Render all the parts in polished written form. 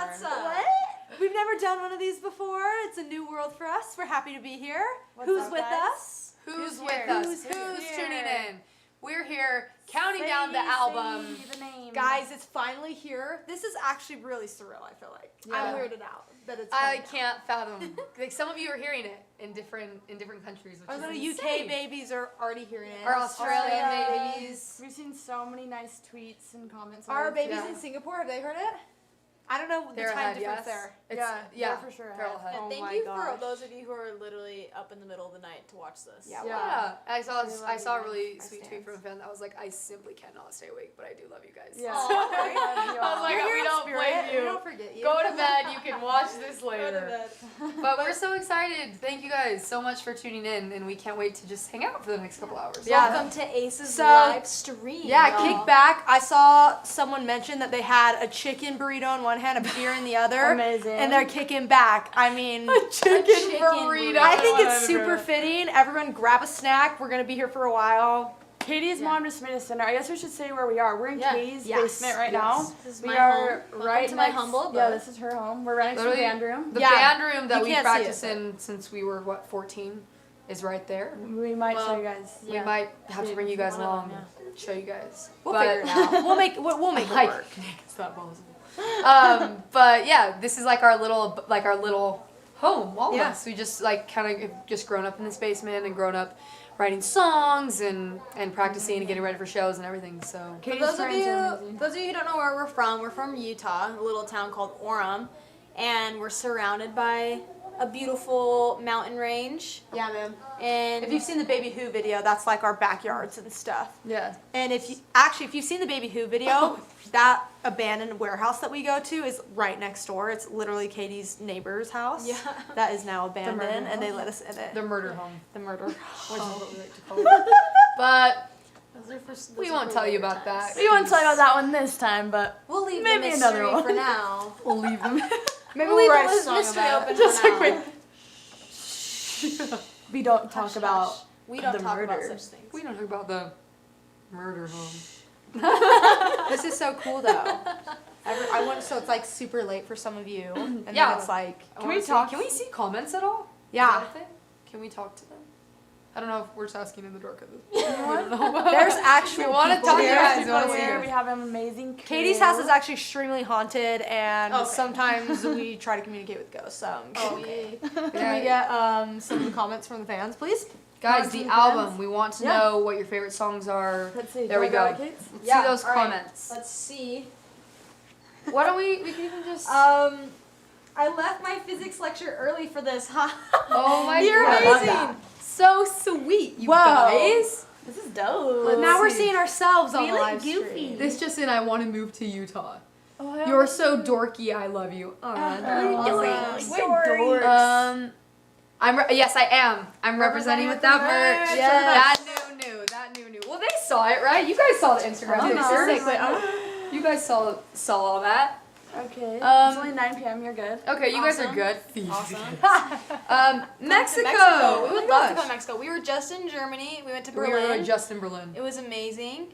What's up? What? We've never done one of these before. It's a new world for us. We're happy to be here. Who's with us? Who's with us? Who's tuning in? We're here counting down the album. The name. Guys, it's finally here. This is actually really surreal, I feel like. Yeah. I'm weirded out that it's I can't fathom. Like some of you are hearing it in different countries. Which Our is little insane. UK babies are already hearing it. Our Australian babies. We've seen so many nice tweets and comments. Our babies in Singapore, have they heard it? I don't know They're the time ahead, difference yes. there. Yeah, for sure. They're all ahead. And Oh thank my you gosh. for those of you who are literally up in the middle of the night to watch this. Yeah. I saw a really Our sweet stands. tweet from a fan that was like, I simply cannot stay awake, but I do love you guys. Yeah. I was like, You're here we in don't spirit. blame We you. don't forget you. Go to bed. You can watch this Go to later. bed. But we're so excited. Thank you guys so much for tuning in, and we can't wait to just hang out for the next couple hours. Yeah. Welcome to Ace's So- live stream. Yeah, y'all. kick back. I saw someone mention that they had a chicken burrito in one hand, a beer in the other. Amazing. And they're kicking back. I mean, Chicken burrito. I think it's super fitting. Everyone grab a snack. We're going to be here for a while. Katie's mom just made us dinner. I guess we should say where we are. We're in Yeah. Katie's Yes. basement right now. This is We my are home. right Welcome to my next- humble abode. Yeah, this is her home. We're right next to the Literally, band room. The Yeah. band room that You we can't see practiced it, in since we were, 14, is right there. We might Well, show you guys. We might have to bring you guys One of along, them, show you guys. We'll figure it out. We'll make it work. It's not possible. But yeah, this is like our little home. All of Yeah. us. We just kind of just grown up in this basement and grown up writing songs and practicing and getting ready for shows and everything. So For Katie's those of parents are you amazing. who don't know where we're from Utah, a little town called Orem, and we're surrounded by a beautiful mountain range. Yeah, man. And If you've seen the Baby Who video, that's like our backyards and stuff. Yeah. And if you've seen the Baby Who video, that abandoned warehouse that we go to is right next door. It's literally Katie's neighbor's house. Yeah. That is now abandoned, murder and they let us in it. the murder home, The murder. which is what we like to call it. But we won't tell you about that. We won't tell you about that one this time, but We'll leave Maybe the another mystery one. for now. We'll leave them. Maybe We'll we'll leave write a the song mystery about open it. just for like now. we don't talk Hush, about hush. We don't the talk about murder. such things. We don't talk about the murder home. This is so cool though. I want so it's like super late for some of you, and Yeah. then it's like Can we talk? Can we see comments at all? yeah. Is that a thing? Can we talk to them? I don't know if we're just asking in the dark of this. We don't know. There's actually We wanna people talk to here. you guys. People wanna see here. you. We have an amazing crew. Katie's house is actually extremely haunted, and Okay. sometimes we try to communicate with ghosts. Okay. Can we get some of the comments from the fans, please? Guys, the Comments from album. fans? We want to Yeah. know what your favorite songs are. Let's see. There we Do I go. Kate? Let's Yeah, see those all right. comments. Let's see. Why don't we can even just... I left my physics lecture early for this. oh my You're god. amazing. So sweet, you Whoa. guys. This is dope. Let's Now we're see. seeing ourselves on We the look live goofy. stream. This just in, I want to move to Utah. Oh, You're so dorky, I love you. We're Awesome. dorks. Yes, I am. I'm representing with that merch. Yes. That new. Well, they saw it, right? You guys saw the Instagram Oh, pictures. sick. Wait, You guys saw all that. Okay. Um, it's only 9 p.m. You're good. Okay, you guys are Awesome. good. Awesome. Mexico. We would Oh my love to go gosh. to Mexico. We were just in Germany. We went to We Berlin. were just in Berlin. It was amazing.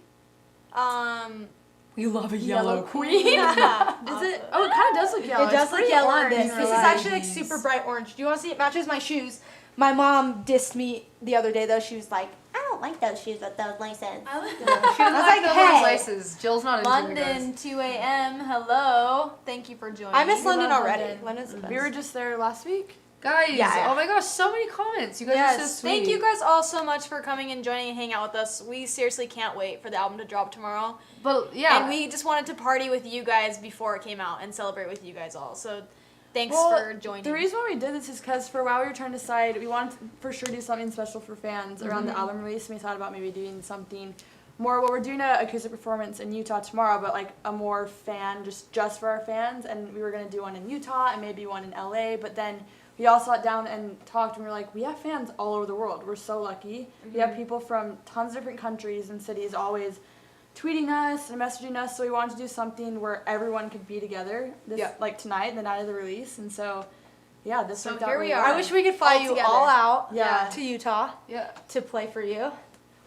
We love a Yellow yellow queen. Yeah. Does it? Oh, it kind of does look yellow. It does It's look pretty yellow on orange this. in This is real life. actually like super bright orange. Do you want to see it matches my shoes? My mom dissed me the other day though. She was like, I don't like those shoes with those laces. I like She doesn't I was like like, the little hey. laces. Jill's not into you guys. London, 2 a.m. Hello. Thank you for joining. I miss We London love already. London. London's the best. We were just there last week. Guys, Yeah. oh my gosh, so many comments. You guys are so Yes, sweet. thank you guys all so much for coming and joining and hanging out with us. We seriously can't wait for the album to drop tomorrow. But yeah, And we just wanted to party with you guys before it came out and celebrate with you guys all. So thanks Well, for joining. The reason why we did this is because for a while we were trying to decide, we wanted to for sure do something special for fans around the album release, and we thought about maybe doing something more. Well, we're doing an acoustic performance in Utah tomorrow, but like a more fan, just for our fans, and we were going to do one in Utah and maybe one in LA, but then we all sat down and talked, and we were like, we have fans all over the world. We're so lucky. We have people from tons of different countries and cities always tweeting us and messaging us, so we wanted to do something where everyone could be together like tonight, the night of the release, and so this So worked out here we really are. well. I wish we could fly All you together. all out Yeah. to Utah yeah. to play for you.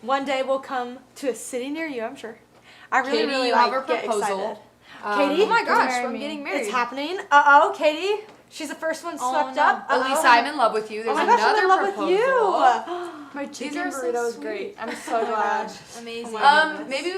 One day we'll come to a city near you, I'm sure. I really, Katie, really you like have a get proposal. excited. Katie? Oh my gosh, marry I'm me. getting married. It's happening. Uh-oh, Katie. She's the first one Oh, swept no. up. Elise, I'm in love with you. Oh There's my gosh, I'm another in love with proposal. you. My chicken are so burrito is sweet. great. I'm so glad. Amazing. Maybe,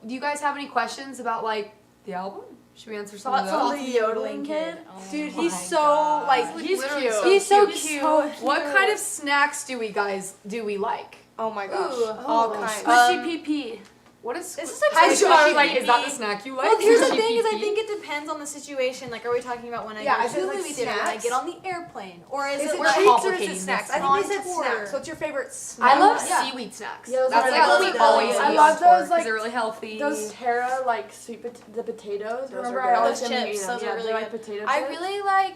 do you guys have any questions about like the album? Should we answer some of Thoughts those? on the yodeling kid? Dude, my he's so God. like He's He's literally cute. so he's so cute. cute. What kind of snacks do we like? Oh my gosh. Ooh. All Oh, kinds. Squishy PP. What is? This is like I squishy was like, pee is that pee. the snack you like? Well, here's the Squishy thing: is I pee think it depends on the situation. Like, are we talking about when I Yeah, go is to it the like movie theater, when I snacks? get on the airplane, or is, Is it it like treats or is complicating it snacks? this. I think they said On tour. snacks. What's your favorite snack? I love Yeah. seaweed snacks. Yeah, those That's are like what really we always good. eat I on love tour, those, 'cause like, they're really healthy. Those Terra like the potatoes. Those Remember are I good. always Those am eating chips, them. those Yeah, are really they're like good. potato I chips. really like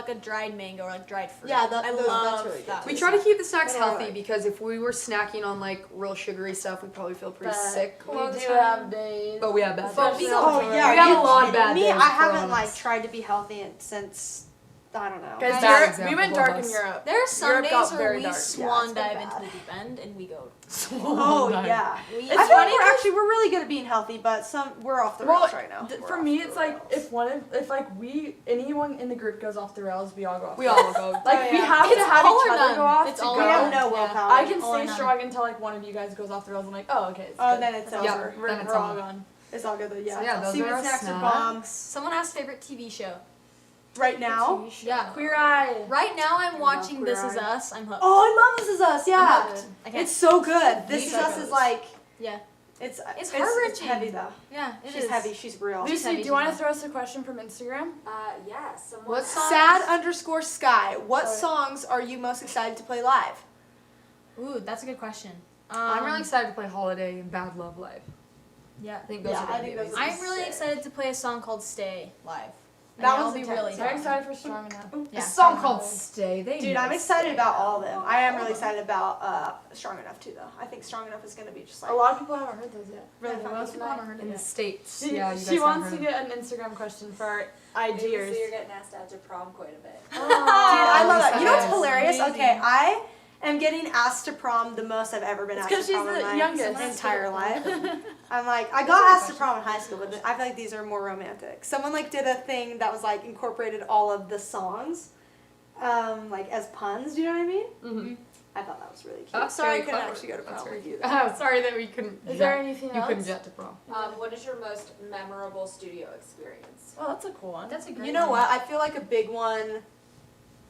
a dried mango or like dried fruit. Yeah, I that's love really good that. too. We try to keep the snacks What do I healthy like? because if we were snacking on like real sugary stuff, we'd probably feel pretty But sick a lot of We the do time. have days. But we have bad But days. we Oh go- yeah, We have you a lot of kidding bad me? days, I haven't promise. like tried to be healthy since I don't know. Guys, Bad Europe, example we went of dark us. in Europe. There are some Europe got days where very we dark. swan it's been dive into bad. the deep end and we go. Oh yeah. We, I feel like we're really good at being healthy, but we're off the Well, rails right now. For me, it's like if anyone in the group goes off the rails, we all go off. We the all rails. go. Like we yeah. have It's to have all each or other none. go off It's to all go. or We have none. no Yeah. willpower. I can All or stay none. strong until like one of you guys goes off the rails. I'm like, oh okay. It's Oh, good. then it's Yeah. over. Then it's We're all on. gone. It's all good though. Yeah. So, yeah, those Seaweed are our snacks are snacks. bomb. Someone asked favorite TV show. Right now. Yeah. Queer Eye. Right now I'm watching Queer This Is Eye. Us. I'm hooked. Oh, I love This Is Us. Yeah. I'm hooked. I can't. It's so good. This These Is Us are is those. like Yeah. it's It's It's heart-wrenching. heavy though. Yeah, it She's is. heavy. She's real. She's Lucy, heavy, do you want to she's throw us a question from Instagram? Yeah, someone What asked- song? Sad_Sky. What Sorry. songs are you most excited to play live? Ooh, that's a good question. I'm really excited to play Holiday and Bad Love live. Yeah. I think those Yeah, are gonna I be think those amazing. are- I'm really Sick. excited to play a song called Stay live. That I'll one's be intense. really Very fun. excited for Strong Enough. Yeah. A song called Stay. They Dude, know I'm excited Stay. about all of them. I am really excited about Strong Enough too, though. I think Strong Enough is gonna be just like A lot of people haven't heard those yet. really Yeah, fun. most people haven't heard it in the yet. States. She, Yeah, you guys she wants to haven't get an Instagram question for our Maybe so IGers. you're getting asked out to prom quite a bit. Dude, I love that. You know what's Yes. hilarious? Amazing. Okay, I am getting asked to prom the most I've ever been It's asked to 'cause she's prom in the my youngest. entire life. I'm like, I got asked to prom in high school, but I feel like these are more romantic. Someone like did a thing that was like incorporated all of the songs, like as puns. Do you know what I mean? Mhm. I thought that was really cute. That's Sorry, I very couldn't clever. actually go to That's prom very with you. cute. Sorry that we couldn't. Is there anything You else? couldn't get to prom. What is your most memorable studio experience? Oh, that's a cool one. That's a great You know one. what? I feel like a big one.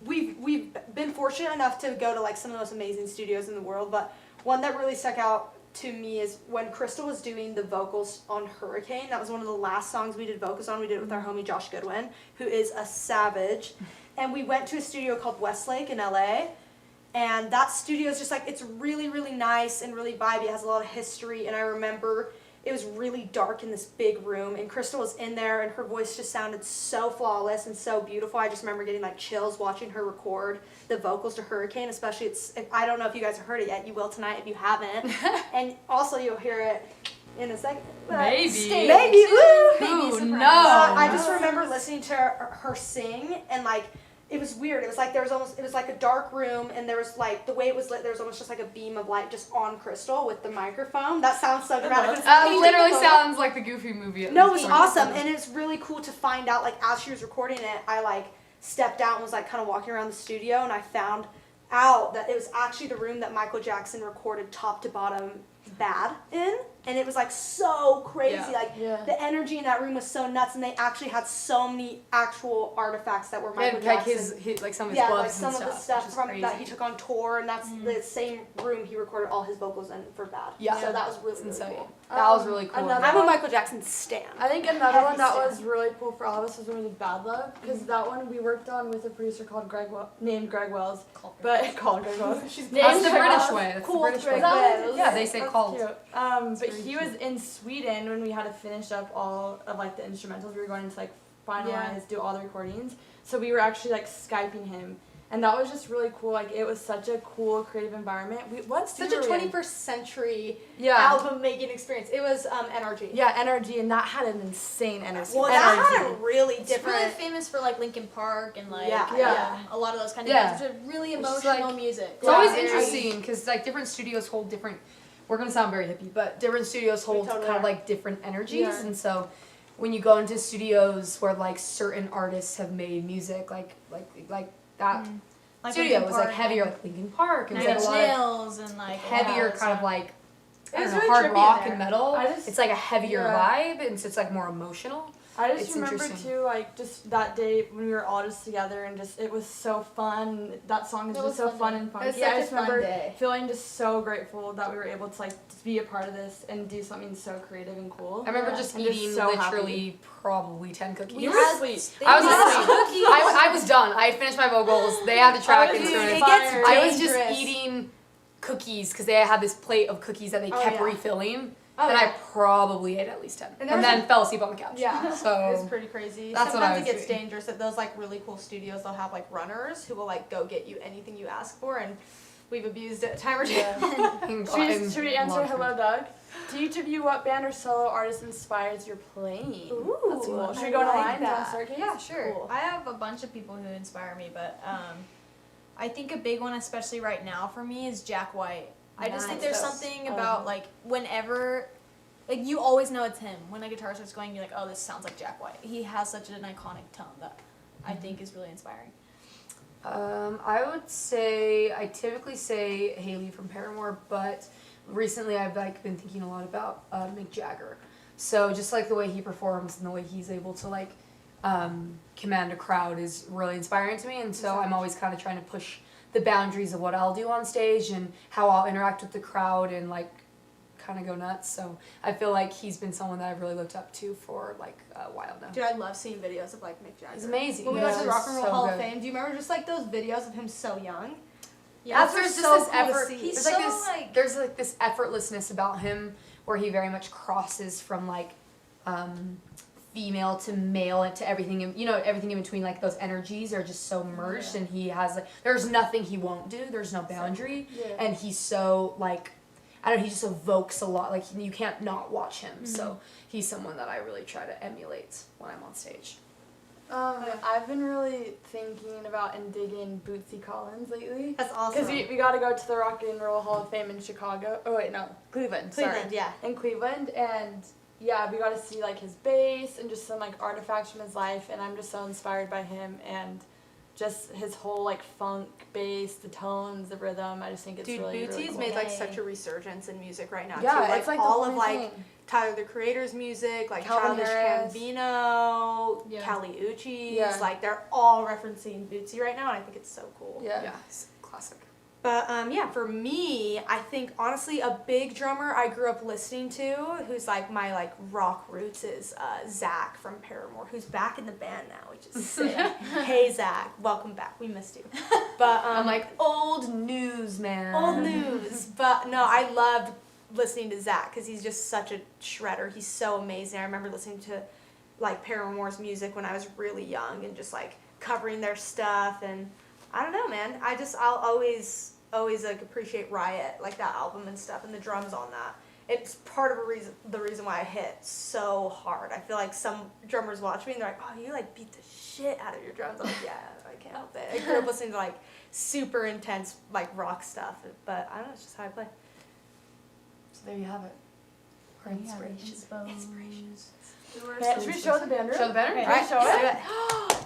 We've been fortunate enough to go to like some of the most amazing studios in the world, but one that really stuck out to me is when Crystal was doing the vocals on Hurricane. That was one of the last songs we did vocals on. We did it with our homie Josh Goodwin, who is a savage. And we went to a studio called Westlake in LA. And that studio is just like, it's really, really nice and really vibey. It has a lot of history. And I remember it was really dark in this big room. And Crystal was in there and her voice just sounded so flawless and so beautiful. I just remember getting like chills watching her record the vocals to Hurricane. Especially, I don't know if you guys have heard it yet. You will tonight if you haven't. And also you'll hear it in a second. But Maybe. Stay Maybe. tuned. Woo! Who surprise. knows? I just remember listening to her sing and like it was weird. It was like it was like a dark room and there was like the way it was lit. There was almost just like a beam of light just on Crystal with the microphone. That sounds so dramatic. but it's That painted literally photo. sounds like the Goofy movie. No, it was awesome and it's really cool to find out. Like as she was recording it, I like stepped out and was like kind of walking around the studio and I found out that it was actually the room that Michael Jackson recorded top to bottom Bad in, and it was like so crazy. Yeah. Like Yeah. the energy in that room was so nuts, and they actually had so many actual artifacts that were Michael And like Jackson. his like some of his Yeah, gloves like some and of the which stuff is from crazy. that he took on tour, and that's the same room he recorded all his vocals in for Bad. Yeah. So that was really, It's really insane. cool. That was really cool. another I'm a Michael Jackson stan. I think another Heavy one that stan. was really cool for all of us was when we did Bad Love, because that one we worked on with a producer called named Greg Wells, but called Greg Wells. She's That's the Greg British Wells. way. That's Cool the British Greg way. Wells. Yeah, they say That's called. cute. But very he was in Sweden when we had to finish up all of like the instrumentals. We were going to like finalize, do all the recordings. So we were actually like Skyping him, and that was just really cool. Like it was such a cool creative environment. What Such studio a were we in? 21st century Yeah. album making experience. It was NRG. Yeah, energy, and that had an insane energy. Well, that had energy. a really It's different. really famous for like Linkin Park and like Yeah. a lot of those kind of Yeah. bands. It's really It's just, emotional like- music. It's always Yeah. interesting because like different studios hold different. We're gonna sound very hippie, but different studios hold totally kind of are. like different energies, Yeah. and so when you go into studios where like certain artists have made music, like that Like studio Linkin was like Park heavier, and like Linkin Park, and Nine like Inch a lot of Nails and like heavier all kind of that like I It was don't know, really hard trippy in rock there. and metal. I It's like a heavier Yeah. vibe, and so it's like more emotional. I just It's remember interesting. too, like just that day when we were all just together and just it was so fun. That song is It just was so fun fun day. and It funky. was I such a just fun remember day. feeling just so grateful that we were able to like just be a part of this and do something so creative and cool. I remember Yeah. just And just eating so literally probably 10 cookies. You were had- asleep. they I was had asleep. cookies. I was done. I had finished my vocals. They had the track I was instrument. It Fire. gets I was just dangerous. eating cookies because they had this plate of cookies that they Oh, kept yeah. refilling. Oh, and yeah. I probably ate at least 10. And And, there was then fell asleep on the couch. Yeah, So it's pretty crazy. that's what I Sometimes was it gets doing. dangerous at those like really cool studios. They'll have like runners who will like go get you anything you ask for, and we've abused it a time or two. Should we answer Hello Doug? To each of you, what band or solo artist inspires your playing? Ooh, That's cool. Should we I go on a like line that. down staircase? Yeah, sure. Cool. I have a bunch of people who inspire me, but I think a big one, especially right now for me, is Jack White. I just think there's Nice. something about like whenever, like you always know it's him. When a guitar starts going, you're like, oh, this sounds like Jack White. He has such an iconic tone that I think is really inspiring. I would say I typically say Haley from Paramore, but recently I've like been thinking a lot about Mick Jagger. So just like the way he performs and the way he's able to like command a crowd is really inspiring to me, and so I'm always kind of trying to push the boundaries of what I'll do on stage and how I'll interact with the crowd and like kind of go nuts. So I feel like he's been someone that I've really looked up to for like a while now. Dude, I love seeing videos of like Mick Jagger. He's amazing. When we went to the Yeah, Rock and Roll so Hall good. of Fame, do you remember just like those videos of him so young? Yeah, That's there's so just this cool to effort. see. He's There's like so, this. like- There's like this effortlessness about him, where he very much crosses from like female to male and to everything. Everything in between. Like those energies are just so merged, and he has like there's nothing he won't do. There's no boundary, and he's so like. I don't know, he just evokes a lot. Like, you can't not watch him. So, he's someone that I really try to emulate when I'm on stage. I've been really thinking about and digging Bootsy Collins lately. That's awesome. Because we got to go to the Rock and Roll Hall of Fame in Chicago. Oh, wait, no. Cleveland. Sorry. Cleveland, yeah. In Cleveland. And yeah, we got to see like his bass and just some like artifacts from his life. And I'm just so inspired by him and just his whole like funk bass, the tones, the rhythm. I just think it's Dude, really, Bootsy's really cool. made like such a resurgence in music right now Yeah, too. it's like the all whole of like thing. Tyler the Creator's music, like Calvin Childish Harris. Gambino, Yeah. Kali Uchis, Yeah. like they're all referencing Bootsy right now, and I think it's so cool. Yeah. It's classic. But yeah, for me, I think honestly a big drummer I grew up listening to, who's like my like rock roots, is Zach from Paramore, who's back in the band now, which is sick. Hey Zach, welcome back. We missed you. But I'm like, old news, man. old news. But no, I loved listening to Zach because he's just such a shredder. He's so amazing. I remember listening to like Paramore's music when I was really young and just like covering their stuff, and I don't know, man. I'll always like appreciate Riot, like that album and stuff, and the drums on that. It's part of the reason why I hit so hard. I feel like some drummers watch me and they're like, "Oh, you like beat the shit out of your drums." I'm like, "Yeah, I can't help it." I grew up listening to like super intense like rock stuff, but I don't know. It's just how I play. So there you have it. Our inspiration. Man, should we show the band room? Show the banner? Can Alright, we show it?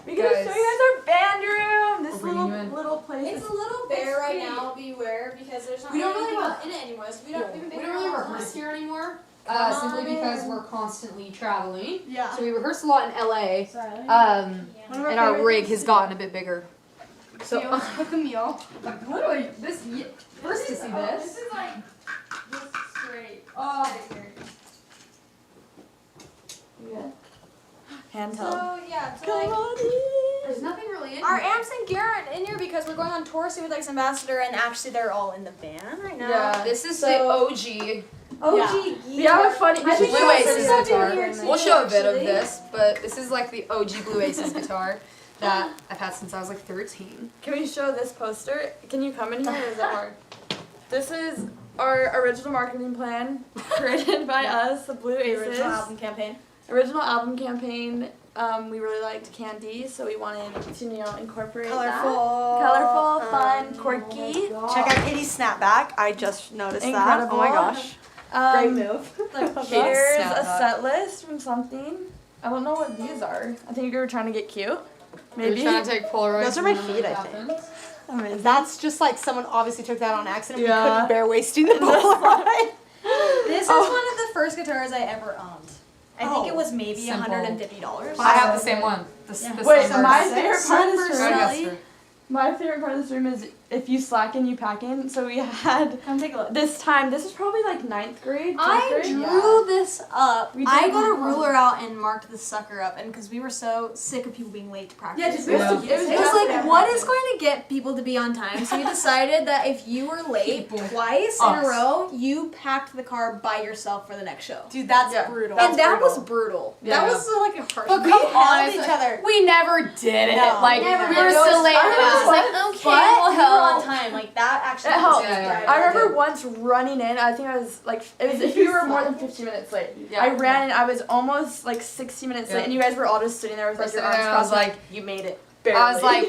We gotta Guys. show you guys our band room. This We're bringing you in. little place. It's is- a little bare right now, beware, because there's not We don't really really anything in it anymore. So we haven't been We here don't a really long time. rehearse here anymore, Come simply on because in. we're constantly traveling. Yeah. So we rehearse a lot in LA, Sorry. One of and our favorite rig things has to gotten a bit bigger. So, do. Cook a meal. literally, first to see This this. is like just straight. Oh. Handheld. So yeah, so like There's nothing really in our here. amps and gear aren't in here because we're going on tour soon with X Ambassador, and actually they're all in the van right now. Yeah. This is So- the OG. OG gear. We have a funny. I think Blue there's Aces some stuff in guitar. here too, We'll show a bit of actually. this, but this is like the OG Blue Aces guitar that I've had since I was like 13. Can we show this poster? Can you come in here or is it hard? This is our original marketing plan created by us, the Blue The Aces. original album campaign. Original album campaign. We really liked candy, so we wanted to incorporate that. Colorful, fun, quirky. Check out Katie's snapback. I just noticed Incredible. that. Oh my gosh. Great Um, move. Here's a Snapback. set list from something. I don't know what these are. I think you were trying to get cute. Maybe. You're trying to take Polaroids. Those are my and then feet, it I think. happens. That's just like someone obviously took that on accident. Yeah. We couldn't bear wasting the Polaroid. This is one of the first guitars I ever owned. I think Oh, it was maybe simple. $150. I have the same one. The Yeah. Wait, same my version. favorite part of this Super room. silly. My favorite part of this room is if you slacken, you pack in. So we had Come take a look. this time. This was probably like 9th grade. 10th I grade. drew this up. We I did. got a ruler out and marked this sucker up, and because we were so sick of people being late to practice. Yeah, just Yeah. It was like, what is going to get people to be on time? So we decided that if you were late twice in a Us. row, you packed the car by yourself for the next show. Dude, that's Yeah. brutal. And that brutal. was brutal. Yeah. That was like a harsh. But We come held on, each other. we never did it. No, Like never we did were it. still late. I for was that. like, okay, But we were on help. time. Like that actually It helped. Yeah, yeah. I remember once running in. I think I was like, it was if you were more than 15 minutes late. Yeah. I ran in. I was almost like 60 minutes Yeah. late, and you guys were all just sitting there with like your arms Sitting there, crossed. I was like, you made it. I was like,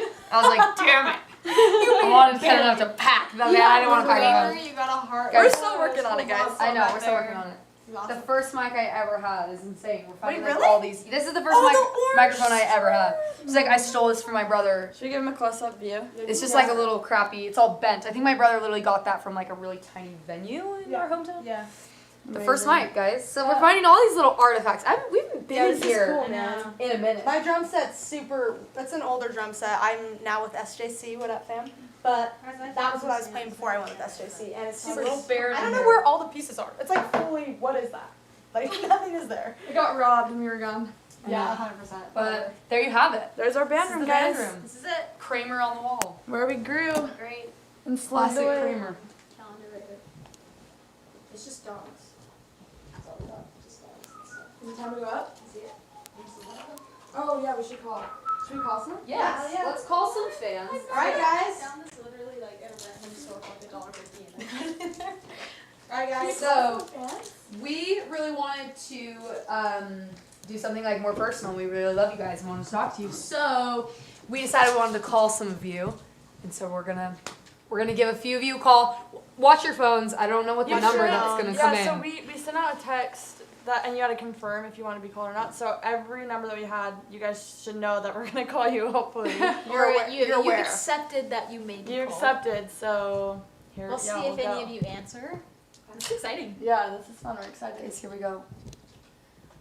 damn it. I wanted to get enough to pack. I didn't want to pack anything. You got a heart. We're still working on it, guys. I know, we're still working on it. Awesome. The first mic I ever had is insane. We're finding Wait, like really? all these. This is the first Oh, the orange. microphone I ever had. It's like I stole this from my brother. Should we give him a close-up view? It's just like a little crappy. It's all bent. I think my brother literally got that from like a really tiny venue in our hometown. Yeah. The first mic, guys. So we're finding all these little artifacts. We haven't been this is here cool, man. in a minute. My drum set's super. That's an older drum set. I'm now with SJC. What up, fam? But that was what I was playing before I went with SJC, and it's super. little bear I in don't know there. where all the pieces are. It's like fully. What is that? Like nothing is there. We got robbed and we were gone. Yeah, 100%. But there you have it. There's our band This is room, the guys. band room. This is it. Kramer on the wall. Where we grew Great and slugged Classic away. Kramer. calendar right here. It's just dogs. That's all we got. Just dogs and stuff. Is it time to go up? See it? Oh yeah, we should call. Should we call some? Yes. Yeah. Let's call some fans. All right, guys. I found this literally like at a random store for like $1.50 and I put it in there. All right, guys. So we really wanted to do something like more personal. We really love you guys and wanted to talk to you. So we decided we wanted to call some of you, and so we're gonna give a few of you a call. Watch your phones. I don't know what the Yeah, number sure. that's gonna come Yeah, so in. we sent out a text that, and you had to confirm if you want to be called or not. So every number that we had, you guys should know that we're gonna call you. Hopefully, You're aware. you accepted that you made the you call. accepted. So here, We'll yeah, see we'll if any go. of you answer. It's exciting. Yeah, this is fun. We're excited. Okay, so here we go.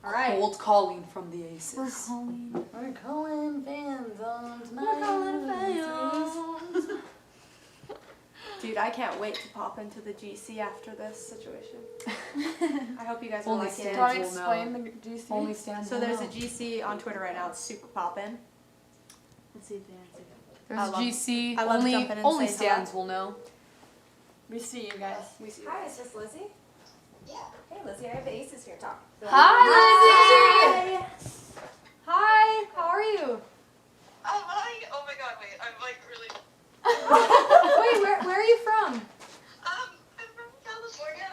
All right. Cold calling from the Aces. We're calling. We're calling fans on tonight. We're calling fans. Dude, I can't wait to pop into the GC after this situation. I hope you guys will Only like Do it. you want to We'll explain the GC? Only stands. So there's a GC on Twitter right now. It's super poppin'. Let's see if they answer. There's I a love- GC. I love only jumping in and only saying stands will know. We see you guys. We see. Hi, is this Lizzie? Yeah. Hey, Lizzie, I have the Aces here. Talk. Hi, Lizzie. Hi. How are you? Hi. Oh my god, wait. I'm like really. Wait, where are you from? I'm from California.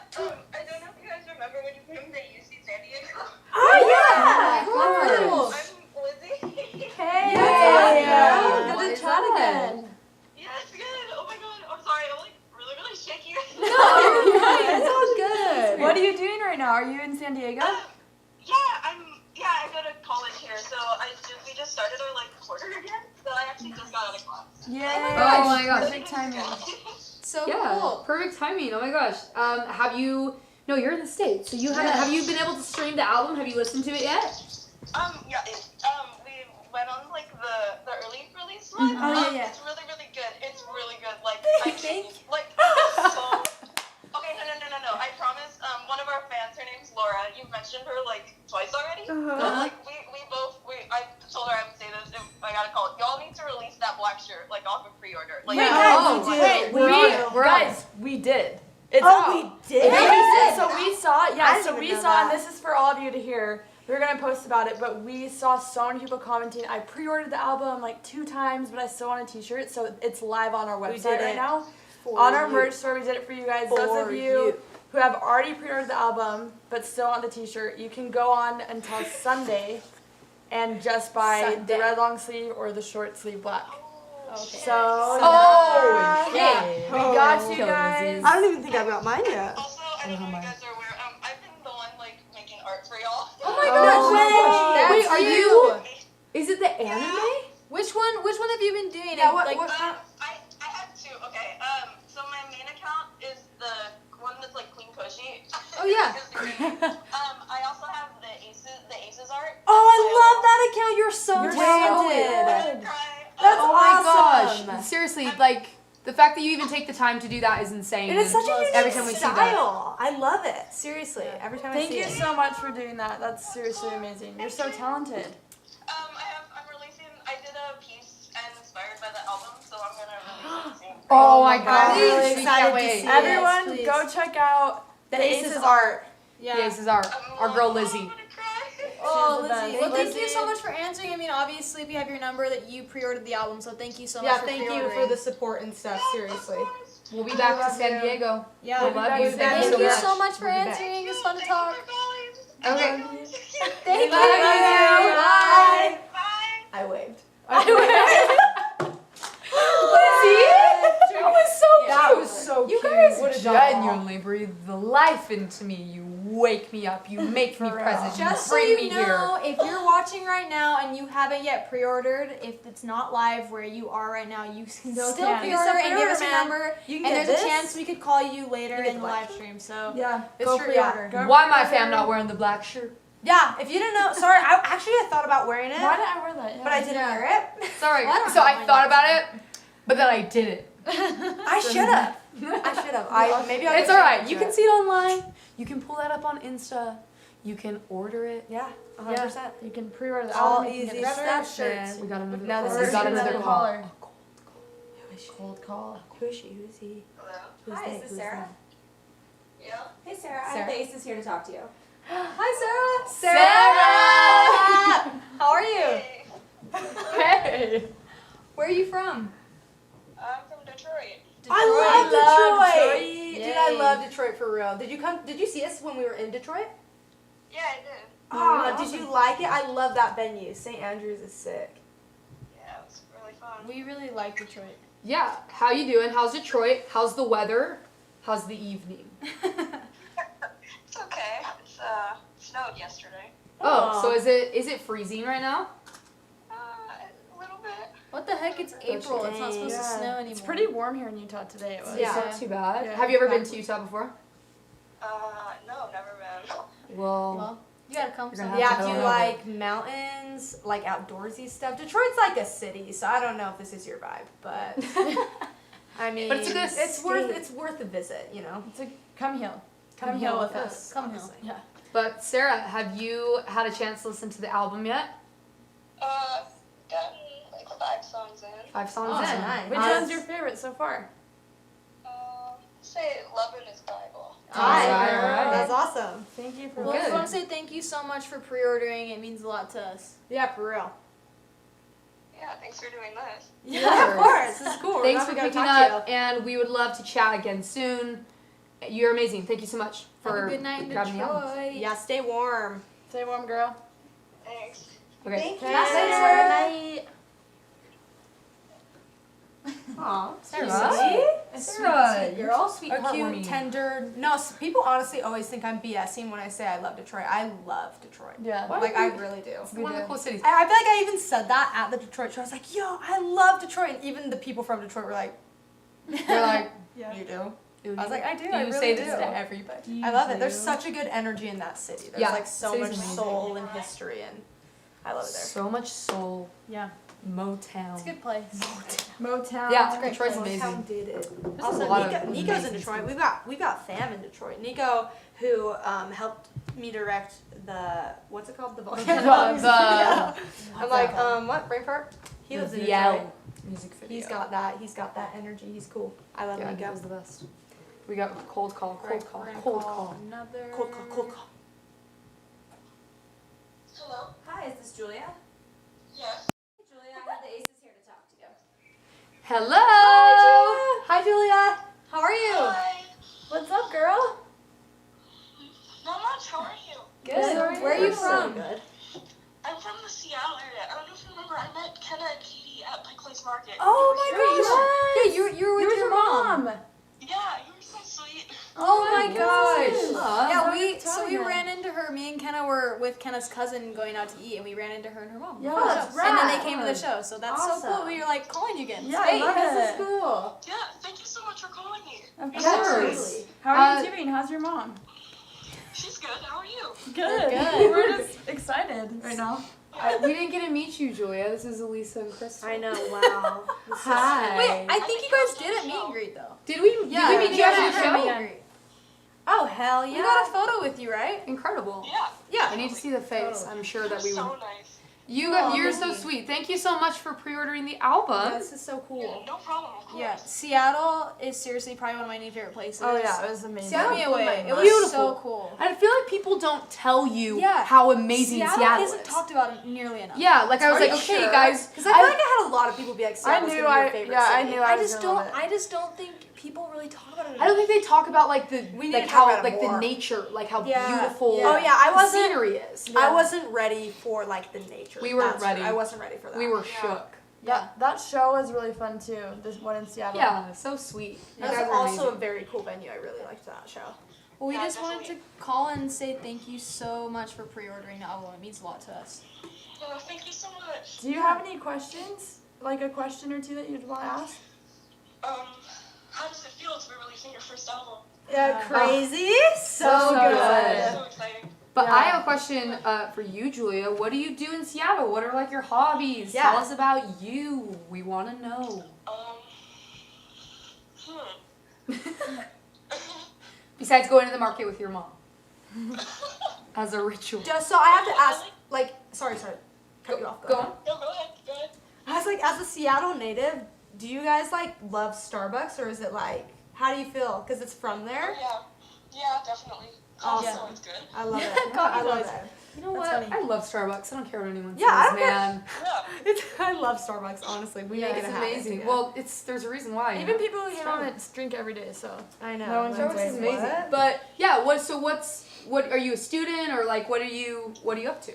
I don't know if you guys remember when you came to UC San Diego. Oh yeah! Cool. I'm Lizzie. Hey, Yay. good What to is chat that? again. Yes, good. Oh my god. I'm sorry. I'm like really shaky. It's all good. What are you doing right now? Are you in San Diego? I go to college here, so we just started our like quarter again. So I actually just got out of class. Yay! Oh my gosh. Perfect timing. So Yeah, cool. perfect timing. Oh my gosh. Have you? No, you're in the States, so you haven't. Have you been able to stream the album? Have you listened to it yet? We went on like the early release one. yeah. It's really good. It's really good. Like I think like so. Okay, no. I promise. One of our fans, her name's Laura. You've mentioned her like twice already. But, like I told her I would say this if I got a call. Y'all need to release that black shirt like off of pre-order. Like, Wait, Oh, guys, we Wait, did. We're on it. We're on it. guys, we did. It's Oh, out. we did. So we saw, I yeah, didn't so even we know saw, that. and this is for all of you to hear. We're gonna post about it, but we saw so many people commenting. I pre-ordered the album like 2 times, but I still want a T-shirt, so it's live on our We website did right it now. For On our you. merch store, we did it for you guys. For Those of you. who have already pre-ordered the album but still want the T-shirt, you can go on until Sunday and just buy Sunday. the red long sleeve or the short sleeve black. Okay. So Oh, yeah, okay. we got you Kill guys. Lizzie. I don't even think I've got mine yet. Also, I don't know if you guys are aware. I've been the one like making art for y'all. Oh my gosh. Oh my gosh. Wait, are you? Is it the anime? Which one have you been doing? Yeah, Like, I have two. Okay. So my main account is the one that's like Clean Cushy. Oh, yeah. I also have the Aces art. Oh, I love that account. You're so You're so talented. good. That's Oh my awesome. gosh! Seriously, like the fact that you even take the time to do that is insane. And it's such a Every unique time we see that. style. I love it. Seriously, every time I Thank see you it. so much for doing that. That's seriously amazing. You're so talented. I'm releasing. I did a piece inspired by the album, so I'm gonna release it soon. Oh my I'm gosh! really We excited can't to wait. see it. Everyone, please. go check out The Aces art. yeah. Yeah, this is our girl Lizzie. I'm gonna cry. Oh, She's the Lizzie. best. Well, thank you Lizzie. so much for answering. I mean, obviously, we have your number that you pre-ordered the album, so thank you so much Yeah, for thank you pre-ordering. for the support and stuff. Seriously. We'll be back to love San you. Diego. Yeah, We love you. thank so you much. so much for We'll be back. answering. It was fun to talk. Okay. Thank Love you. Bye. Bye. I waved. See? That was so cute. That was so You cute. guys What a dog. genuinely breathe the life into me. You wake me up. You make me For real. present. Just You so bring you me know, if you're watching right now and you haven't yet pre-ordered, if it's not live where you are right now, you can still can. pre-order and give us your man. number. You can And get there's this. a chance we could call you later You get in the the live black stream. So Yeah. It's go true, yeah. pre-order. Go here. Why my pre-order. fam not wearing the black shirt? Yeah, if you didn't know, sorry, I thought about wearing it, Why did I wear that? Yeah. but I didn't wear it. Sorry. Well, I don't So have I mine thought yet, about it, but then I did it. I should have. I should have. Maybe I'll It's get alright. into You can it. see it online. You can pull that up on Insta. You can order it. Yeah, 100%. You can pre-order the All album. You can easy get stuff, shirts. man. We got another Now call. this We is got another another call. caller. Who is she? Cold call. Who is she? Who is he? Hello. Who's Hi, they? is this Who's Sarah? Yeah. Hey Sarah, I Sarah. have the Aces here to talk to you. Hi, Sarah. Sarah! How are you? Hey. Hey! Where are you from? I'm from Detroit. I love Detroit. Detroit. Dude, I love Detroit for real. Did you see us when we were in Detroit? Yeah, I did. Oh, did you like it? I love that venue. St. Andrews is sick. Yeah, it was really fun. We really like Detroit. Yeah. How you doing? How's Detroit? How's the weather? How's the evening? It's okay. It's snowed yesterday. Oh, so is it freezing right now? A little bit. What the heck? It's April. It's not supposed to Yeah. snow anymore. It's pretty warm here in Utah today. It was. Yeah. It's not too bad. Yeah, Have you ever been to exactly. Utah before? No, never been. Well, Well, you gotta come You're gonna sometime. have Yeah, to if go you over. like mountains, like outdoorsy stuff. Detroit's like a city, so I don't know if this is your vibe, but I mean, But it's a good it's worth a visit, you know. It's a come hill. Come hill hill with with us. us. Come here. honestly. Yeah. But Sarah, have you had a chance to listen to the album yet? Gotten like 5 songs in. 5 songs Awesome. in. Nice. Which one's your favorite so far? Say Lovin' is Bible. Alright, Alright. that's awesome. Thank you for Well, I Good. just want to say thank you so much for pre-ordering. It means a lot to us. Yeah, for real. Yeah, thanks for doing this. Yeah, of course. This is cool. We're Thanks glad for we got to picking talk to up, and we would love to chat again soon. You're amazing. Thank you so much for Have a good night in grabbing the album. Detroit. you. Yeah, stay warm. Stay warm, girl. Thanks. Okay. Thank you. Night. Sarah. Night. Aw, Sarah. Sarah, Sweet girl, sweet, a cute, heartwarming. tender. No, people honestly always think I'm BSing when I say I love Detroit. I love Detroit. Yeah. Like I really do. It's one of the coolest cities. I feel like I even said that at the Detroit show. I was like, yo, I love Detroit. And even the people from Detroit were like, They're like, you do? you I was like, I do. you I really say do. this to everybody. I love it. There's such a good energy in that city. There's Yeah, like so city's much amazing. soul and history, and I love it there. So much soul. Yeah. Motown. It's a good place. Motown. Yeah, It's a great Detroit's place. amazing. Motown did it. There's a Also, lot of Nico's in amazing Detroit. stuff. We got fam in Detroit. Nico, who helped me direct the what's it called, the volcanic. Yeah. I'm like, what brain fart? He lives in The Detroit. Yell music video. He's got that energy. He's cool. I love Yeah, Nico. Nico's the best. We got cold call, Right, cold call, we're gonna cold call call. Another. Cold call, cold call. Hello? Hi, is this Julia? Yes. Hey Julia, I have the Aces here to talk to you. Hello. Hi, Julia. How are you? Hi. What's up, girl? Not much. How are you? Good. Where are you from? Good. I'm from the Seattle area. I don't know if you remember. I met Kenna and Katie at Pike Place Market. Oh my Yes. gosh. Yeah, you were with Where's your mom. Yeah, you were so sweet. Oh my gosh. Yeah, Tell we ya. ran into her. Me and Kenna were with Kenna's cousin going out to eat, and we ran into her and her mom. Yeah, before the that's show. And then rad. they came to the show, so that's so Awesome. cool. We were like calling you again. Yeah, It's I love great. it. Cool. Yeah, thank you so much for calling me. Of Of course. course. How are you doing? How's your mom? She's good. How are you? Good. good. We're just excited right now. We didn't get to meet you, Julia. This is Elisa and Crystal. I know. Wow. Hi. Wait, I think you guys did a meet and greet though. Did we meet you at the did a meet show? and greet. Oh hell We yeah. got a photo with you, right? Incredible. Yeah. Yeah. I need to see the face. Totally. I'm sure You're that we so would. nice. You're so thank you. sweet. Thank you so much for pre-ordering the album. This is so Yeah, cool. no problem. Of course. Yeah, Seattle is seriously probably one of my new favorite places. Oh yeah, it was amazing. Blew me away. It was Beautiful. so cool. I feel like people don't tell you Yeah. how amazing Seattle is. isn't talked about nearly enough. Yeah, like I was Are like, you okay, sure? guys, Because I feel like I had a lot of people be like, Seattle's knew gonna be I- your favorite yeah, I city. knew I was just gonna love don't. it. I just don't think people really talk about it. I don't think they talk about like the We need like to how talk about it like the more. nature, like how Yeah, beautiful yeah. Oh yeah, I the wasn't. scenery is. I wasn't ready for like the nature. We weren't That's ready. true. I wasn't ready for that. We were Yeah. shook. That show was really fun too. This one in Seattle. Yeah, so sweet. You That guys was are also a amazing. very cool venue. I really liked that show. Well, we Yeah, just wanted to definitely. call and say thank you so much for pre-ordering the album. It means a lot to us. Oh, thank you so much. Do you have any questions? Like a question or two that you'd want to ask? How does it feel to be releasing your first album? Yeah, crazy. So So good. good. So exciting. But Yeah. I have a question for you, Julia. What do you do in Seattle? What are like your hobbies? Yeah. Tell us about you. We want to know. Besides going to the market with your mom as a ritual. Just so I have to ask, like, sorry, cut you off. Go on. No, go ahead. Go ahead. I was like, as a Seattle native, do you guys like love Starbucks or is it like, how do you feel? Because it's from there. Oh, yeah. Yeah, definitely. Awesome. Coffee's always good. I love it. Coffee's I love always it. You know That's what? funny. I love Starbucks. I don't care what anyone Yeah, I says, don't care. man. Yeah. I love Starbucks. Honestly, we make it It's a habit. amazing. Yeah. Well, there's a reason why. you Even know? people who hit on it drink every day, so. I know. No one like, can Starbucks say is amazing. what? But yeah, what are you a student or like what are you up to?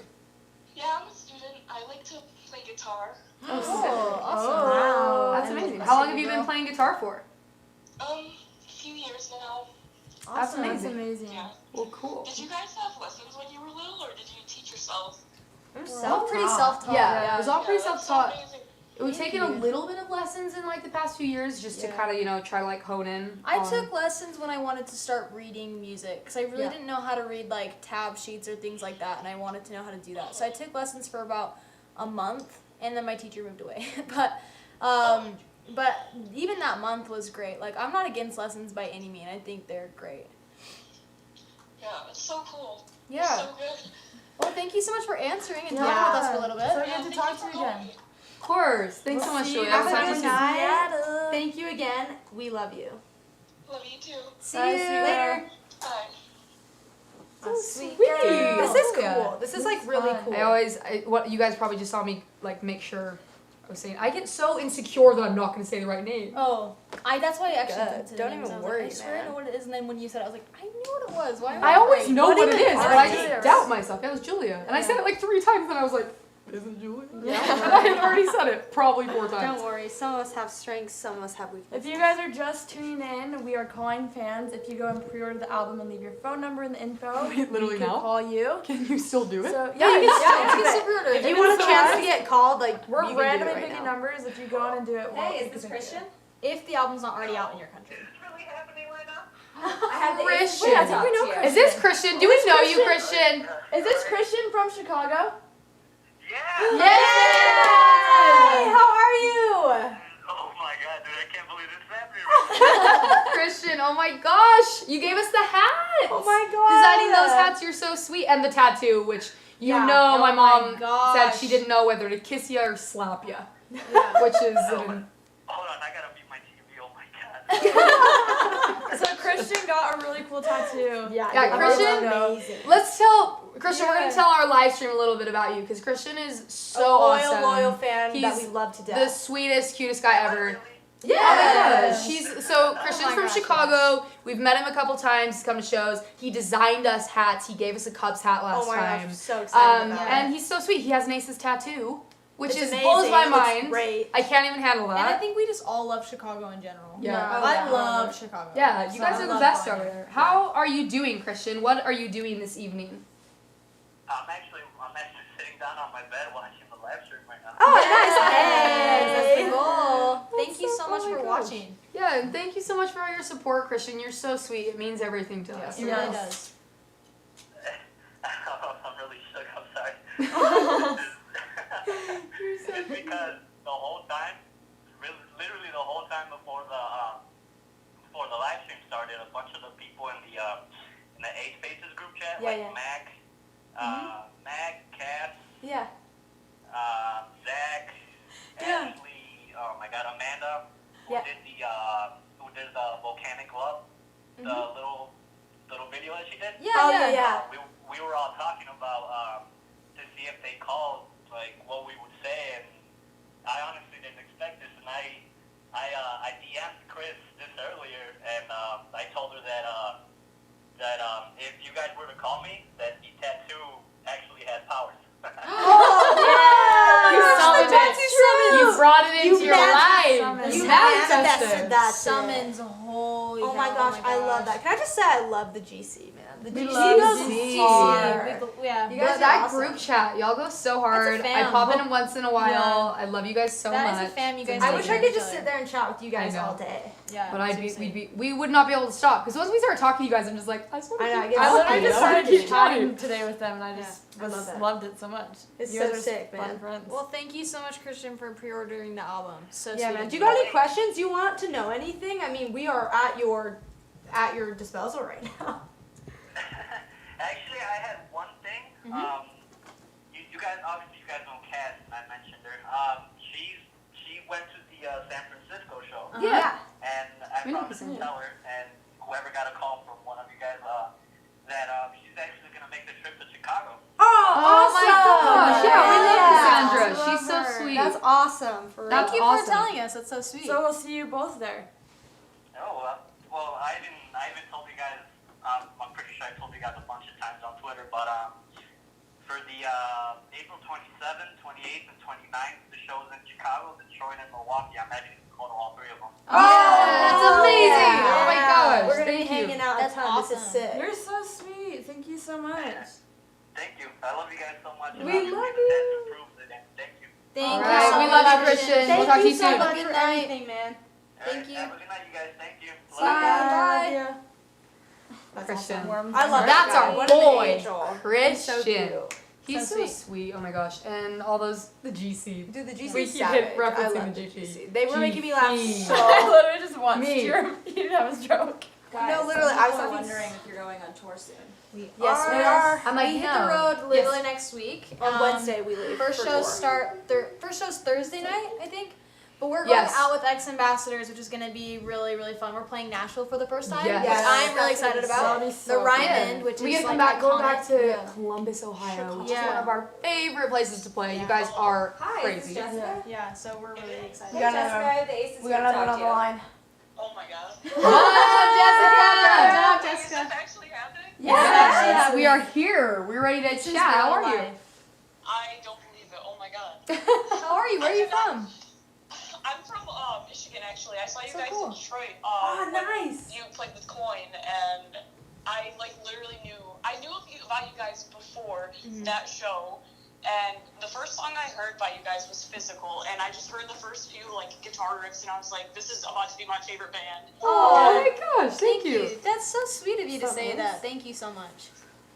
Yeah, I'm a student. I like to play guitar. Oh, awesome. Wow. That's I amazing. love How long that have you girl. been playing guitar for? A few years now. That's Awesome. That's amazing. amazing. Yeah. Well, cool. Did you guys have lessons when you were little, or did you teach yourself? I'm All pretty self-taught. Yeah, it was all pretty Yeah, that's so self-taught. amazing. We've taken a little bit of lessons in like the past few years just to Yeah. kind of try to like hone in. I on- took lessons when I wanted to start reading music because I really Yeah. didn't know how to read like tab sheets or things like that, and I wanted to know how to do that. So I took lessons for about a month, and then my teacher moved away. But even that month was great. Like I'm not against lessons by any means. I think they're great. Yeah, it's so cool. Yeah. It's so good. Well, thank you so much for answering and Yeah. talking with us for a little bit. So Yeah, good to thank talk you to for you calling again. me. Of course. Thanks so much, see Julia. you That was Have a fun good to see you. night. Thank you again. We love you. Love you too. See Bye, you see you later. Bye. Sweet. girl. This is Yeah. cool. This is like really fun. cool. What you guys probably just saw me like make sure I was saying. I get so insecure that I'm not going to say the right name. Oh, that's why I actually Good. did Don't names. even I was like, worry, I swear I man. know what it is, and then when you said it, I was like, I knew what it was. Why? Am I always afraid? know what it even is, are but I you? just doubt myself. That was Julia. And I said it like 3 times, and I was like, is it Julia? Yeah. And I had already said it probably 4 times. Don't worry. Some of us have strengths. Some of us have weaknesses. If you guys are just tuning in, we are calling fans. If you go and pre-order the album and leave your phone number in the info, Wait, literally we can now? call you. Can you still do it? So Yeah, you Yeah, can yeah. still pre-order. If you want a chance to get called, like We're you can do it randomly right picking now. numbers. If you go on and do it, Hey, we is can this pick it. Christian? If the album's not already out in your country. Is this really happening right now? I have the Christian. Wait, I think we know Christian. Is this Christian? Do we know you, Christian? Is this Christian from Chicago? Yeah. Hey, how are you? Oh my god, dude, I can't believe this is happening right now. Christian, oh my gosh, you gave us the hats. Oh my god. Designing those hats, you're so sweet. And the tattoo, which you Yeah. know Oh my my mom said gosh. she didn't know whether to kiss you or slap you. Yeah. Which is Hold on, I gotta mute my TV. Oh my god. So Christian got a really cool tattoo. Yeah, Yeah, Christian- amazing. Let's tell Christian, we're Yeah. gonna tell our live stream a little bit about you because Christian is so a loyal, awesome. loyal fan that He's we love to The death. sweetest, cutest guy ever. Yeah. Oh my Yes. gosh. He's so Christian's my from gosh, Chicago. We've met him a couple times. He's come to shows. He designed us hats. He gave us a Cubs hat last Oh my time. gosh, so excited about And he's so sweet. He has an Aces tattoo. which It's blows my amazing. mind. It's great. I can't even handle And I that. think we just all love Chicago in general. Yeah. I love Chicago. Yeah, you So guys I are the love best going over there. there. How are you doing, Christian? What are you doing this evening? I'm actually sitting down on my bed watching the live stream right now. Oh, Yes, nice. that's the Hey. goal. That's Thank you so- so oh much my for gosh. watching. Yeah, and thank you so much for all your support, Christian. You're so sweet. It means everything to us. It Yes. really does. I'm really shook. I'm sorry. It's because the whole time, literally the whole time before the live stream started, a bunch of the people in the A Spaces group chat, Yeah, like yeah. Mac, Cass, Yeah. Zach, Yeah. Ashley, oh my God, Amanda, who Yeah. did the volcanic love, the little video that she did. Yeah, Oh, yeah. yeah. We were all talking about to see if they called, like what we would say, and I honestly didn't expect this, and I DM'd Chris this earlier, and I told her that if you guys were to call me, that the tattoo actually has powers. You summoned it. You brought it into your life. summoned You it. manifested that. Summons, holy Oh my cow, gosh, I love that. Can I just say I love the GC, man. The We GC love goes the GC. hard. Yeah. You guys, that group chat, y'all go so hard. I fam. pop in once in a while. I love you guys so That much. is a fam you guys I like wish I each could just other. sit there and chat with you guys I know. all day. Yeah. But seriously. we would not be able to stop because once we start talking to you guys, I'm just like, I just want to I know, keep I get I it. literally just started keep chatting today with them, and I just I love that. loved it so much. It's You so guys are sick, fun man. friends. Well, thank you so much, Christian, for pre-ordering the album. So Yeah, sweet man. of Do you got any questions? You want to know anything? I mean, we are at your disposal right now. Actually, I had one thing. You guys obviously know Cass, and I mentioned her. She went to the San Francisco show, Yeah. and I We know promised Cassandra. to tell her, and whoever got a call from one of you guys, that she's actually gonna make the trip to Chicago. Oh my gosh. Yeah, we love Yeah. Cassandra. We love She's so her. sweet. That's awesome. For real. That's Thank you awesome. for telling us. That's so sweet. So we'll see you both there. Oh, well, I even told you guys. I'm pretty sure I told you guys a bunch of times on Twitter, but for the April 27th, 28th, and 29th, the shows in Chicago, Detroit, and Milwaukee, I'm actually going to go to all three of them. Oh, that's amazing. yeah. Oh my gosh. We're gonna be Thank you. hanging out That's a ton. This is awesome. sick. You're so sweet. Thank you so much. Thank you. I love you guys so much. and We obviously love the tattoo proves it, and thank you. Thank All you right, so we much, love you, Christian. Thank We'll talk to you you so soon. much Good for night. everything, man. Thank you. Have a good night, you guys. Thank you. See ya. Bye. Yeah. That's Christian. awesome. I love That's that our guy. What an boy, angel. Christian. So cute. He's So so sweet. sweet. Oh my gosh. And all those, the GC. Dude, the GC We is keep savage. referencing I love the the GC. GC. They were making me laugh GC. so. I literally just watched Me. you didn't have a stroke. Guys, No, literally, some I was people are laughing wondering if you're going on tour soon. Yes, we are. I'm like, We hit no. the road literally next week. On Wednesday we leave. First for shows tour. First show's Thursday night, I think. But we're going Yes. out with ex ambassadors, which is going to be really, really fun. We're playing Nashville for the first time, Yes. which Yes. I'm really That's gonna excited be about. That'll be The so Ryman, fun. which We is get to like go iconic. back to Yeah. Columbus, Ohio, which is Yeah. one of our favorite places to play. You guys are Hi, crazy. is this Jessica? Yeah, so we're really excited. We got another- Jessica, the Aces We got here to another talk on to the you. line. Oh my god. What's up, Good Jessica? job, Is this actually happening? Yes, we are here. We're ready to This is chat. How real are you? life. I don't believe it. Oh my god. How are you? Where are you from? I'm from Michigan, actually. I saw you So guys cool. in Detroit. Oh, when nice. You played with Coin, and I literally knew about you guys before that show. And the first song I heard by you guys was Physical, and I just heard the first few guitar riffs, and I was like, this is about to be my favorite band. Oh my gosh, thank you. That's so sweet of you to So say nice. that. Thank you so much.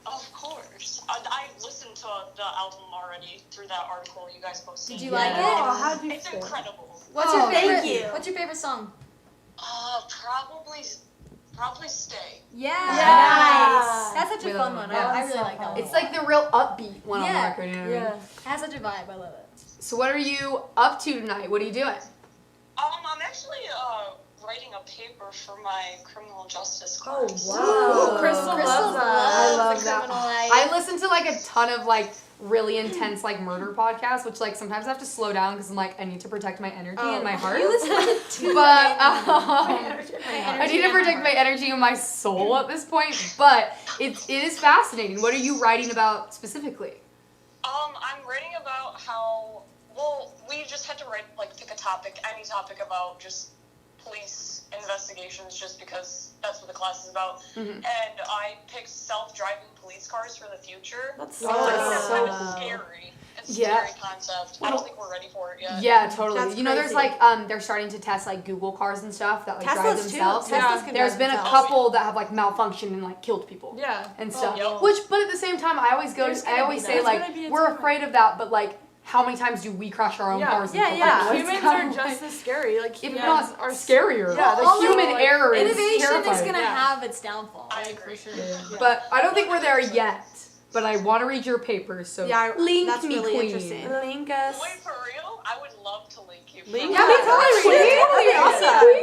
Of course. I listened to the album already through that article you guys posted. Did you like it? Oh, how do you It's feel? incredible. What's Oh, your favorite? thank you. What's your favorite song? Probably Stay. Yeah. Nice. That's such We a love fun it. one. Yeah. I really So like that fun. one. It's like the real upbeat one on the Yeah. record. You know what I mean? Yeah. It has such a vibe. I love it. So what are you up to tonight? What are you doing? I'm actually writing a paper for my criminal justice Oh, class. wow. Crystal loves Crystal that. loves I love the that. criminal life. I listen to a ton of really intense murder podcasts, which sometimes I have to slow down because I'm I need to protect my energy and my heart. You listen to But I I need to protect my energy and my soul at this point. But it is fascinating. What are you writing about specifically? I'm writing about how well, we just had to pick a topic, any topic about just police investigations, just because that's what the class is about. And I picked self-driving police cars for the future. That's I think that's kind Oh. of scary. It's a Yeah. scary concept. I don't think we're ready for it yet. Yeah, totally. That's you know, there's crazy. they're starting to test Google cars and stuff that drive Teslas too. themselves. Teslas can There's drive been a themselves. couple that have malfunctioned and killed people. Yeah. And stuff. yeah. But at the same time, I always say There's gonna be a we're time. afraid of that, but how many times do we crash our own cars? Yeah, and yeah. stuff? Humans It's are kind of just as scary. Like if humans not are scarier. Yeah, the all human the, error is Innovation terrifying. is gonna Yeah. have its downfall. I Like, agree. for sure. But I don't think we're there yet. But I want to read your papers, so Yeah, link that's me, really queen. interesting. Link us. Wait, for real? I would love to link you. Link Yeah, we us. totally read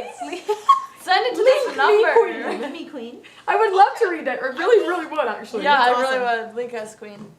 it. Queen. Send it to this number. queen. Me, queen. I would love to read it. I really would, actually. Yeah, That's I really awesome. would. Link us, queen.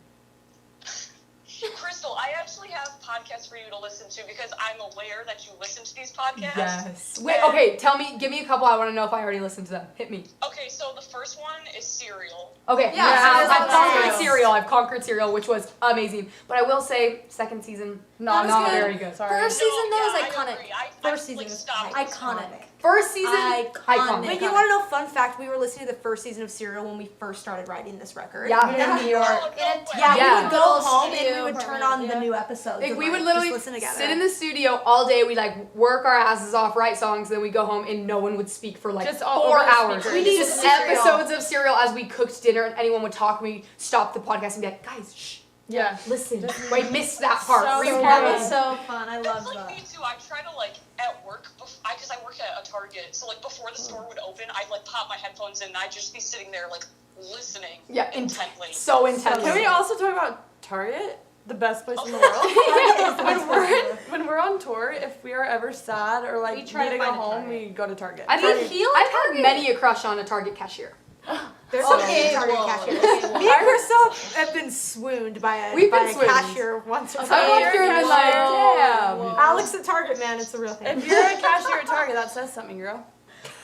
Crystal, I actually have podcasts for you to listen to because I'm aware that you listen to these podcasts. Yes. Wait, okay, give me a couple. I want to know if I already listened to them. Hit me. Okay, so the first one is Serial. Okay, Yeah, I've conquered Serial. Serial. I've conquered Serial, which was amazing. But I will say, second season, That was not good. very good. Sorry. First season, though, I is iconic. agree. I First season was stopped. Iconic. First season, iconic. Wait, you want to know fun fact? We were listening to the first season of Serial when we first started writing this record. Yeah, in New York. Oh, no way. Yeah, Yeah. we would go Little home and studio we would turn apartment, on the yeah. new episodes. Like, and, we would literally just listen together. sit in the studio all day. We work our asses off, write songs, then we go home and no one would speak for Just all 4 over hours. speakers. We need just Serial. episodes of Serial as we cooked dinner and anyone would talk. We stop the podcast and be like, guys, shh, Yeah. listen. Wait, missed that part. So Rewind. That good. was so fun. I That's love that. me too. I try to at work, because I work at a Target, so before the store would open, I'd pop my headphones in and I'd just be sitting there listening Yeah, intently. So intense. Can we also talk about Target? The best place in the world. when we're on tour, if we are ever sad or We try need to to go find a home, Target. we go to Target. I've had many a crush on a Target cashier. There's Okay, some Target well, cashiers. okay, well. Me and Crystal have been swooned by a We've been swooned. cashier once or I've twice. walked through and been like, Whoa, damn. whoa. Alex at Target, man, it's a real thing. If you're a cashier at Target, that says something, girl.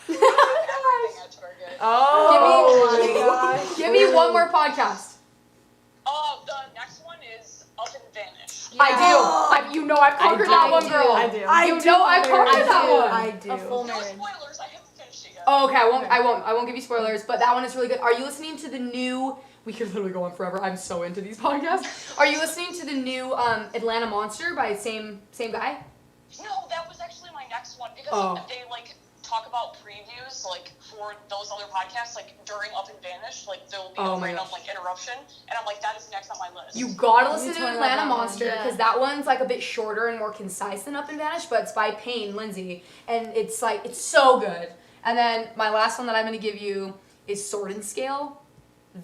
Everything at Target. Oh, Give me one more podcast. Oh, the next one is Up and Vanish. I do. I've conquered that one, girl. I do. I've conquered that one. I do. A full No marriage. spoilers, I haven't finished it yet. Oh, okay, I won't give you spoilers, but that one is really good. Are you listening to the new? We could literally go on forever. I'm so into these podcasts. Are you listening to the new Atlanta Monster by same guy? No, that was actually my next one because Oh. they talk about previews for those other podcasts during Up and Vanish there'll be Oh a my random gosh. interruption and I'm that is next on my list. You gotta listen to totally love Atlanta that one, Monster yeah. because that one's a bit shorter and more concise than Up and Vanish, but it's by Payne Lindsay, and it's it's so good. And then my last one that I'm gonna give you is Sword and Scale.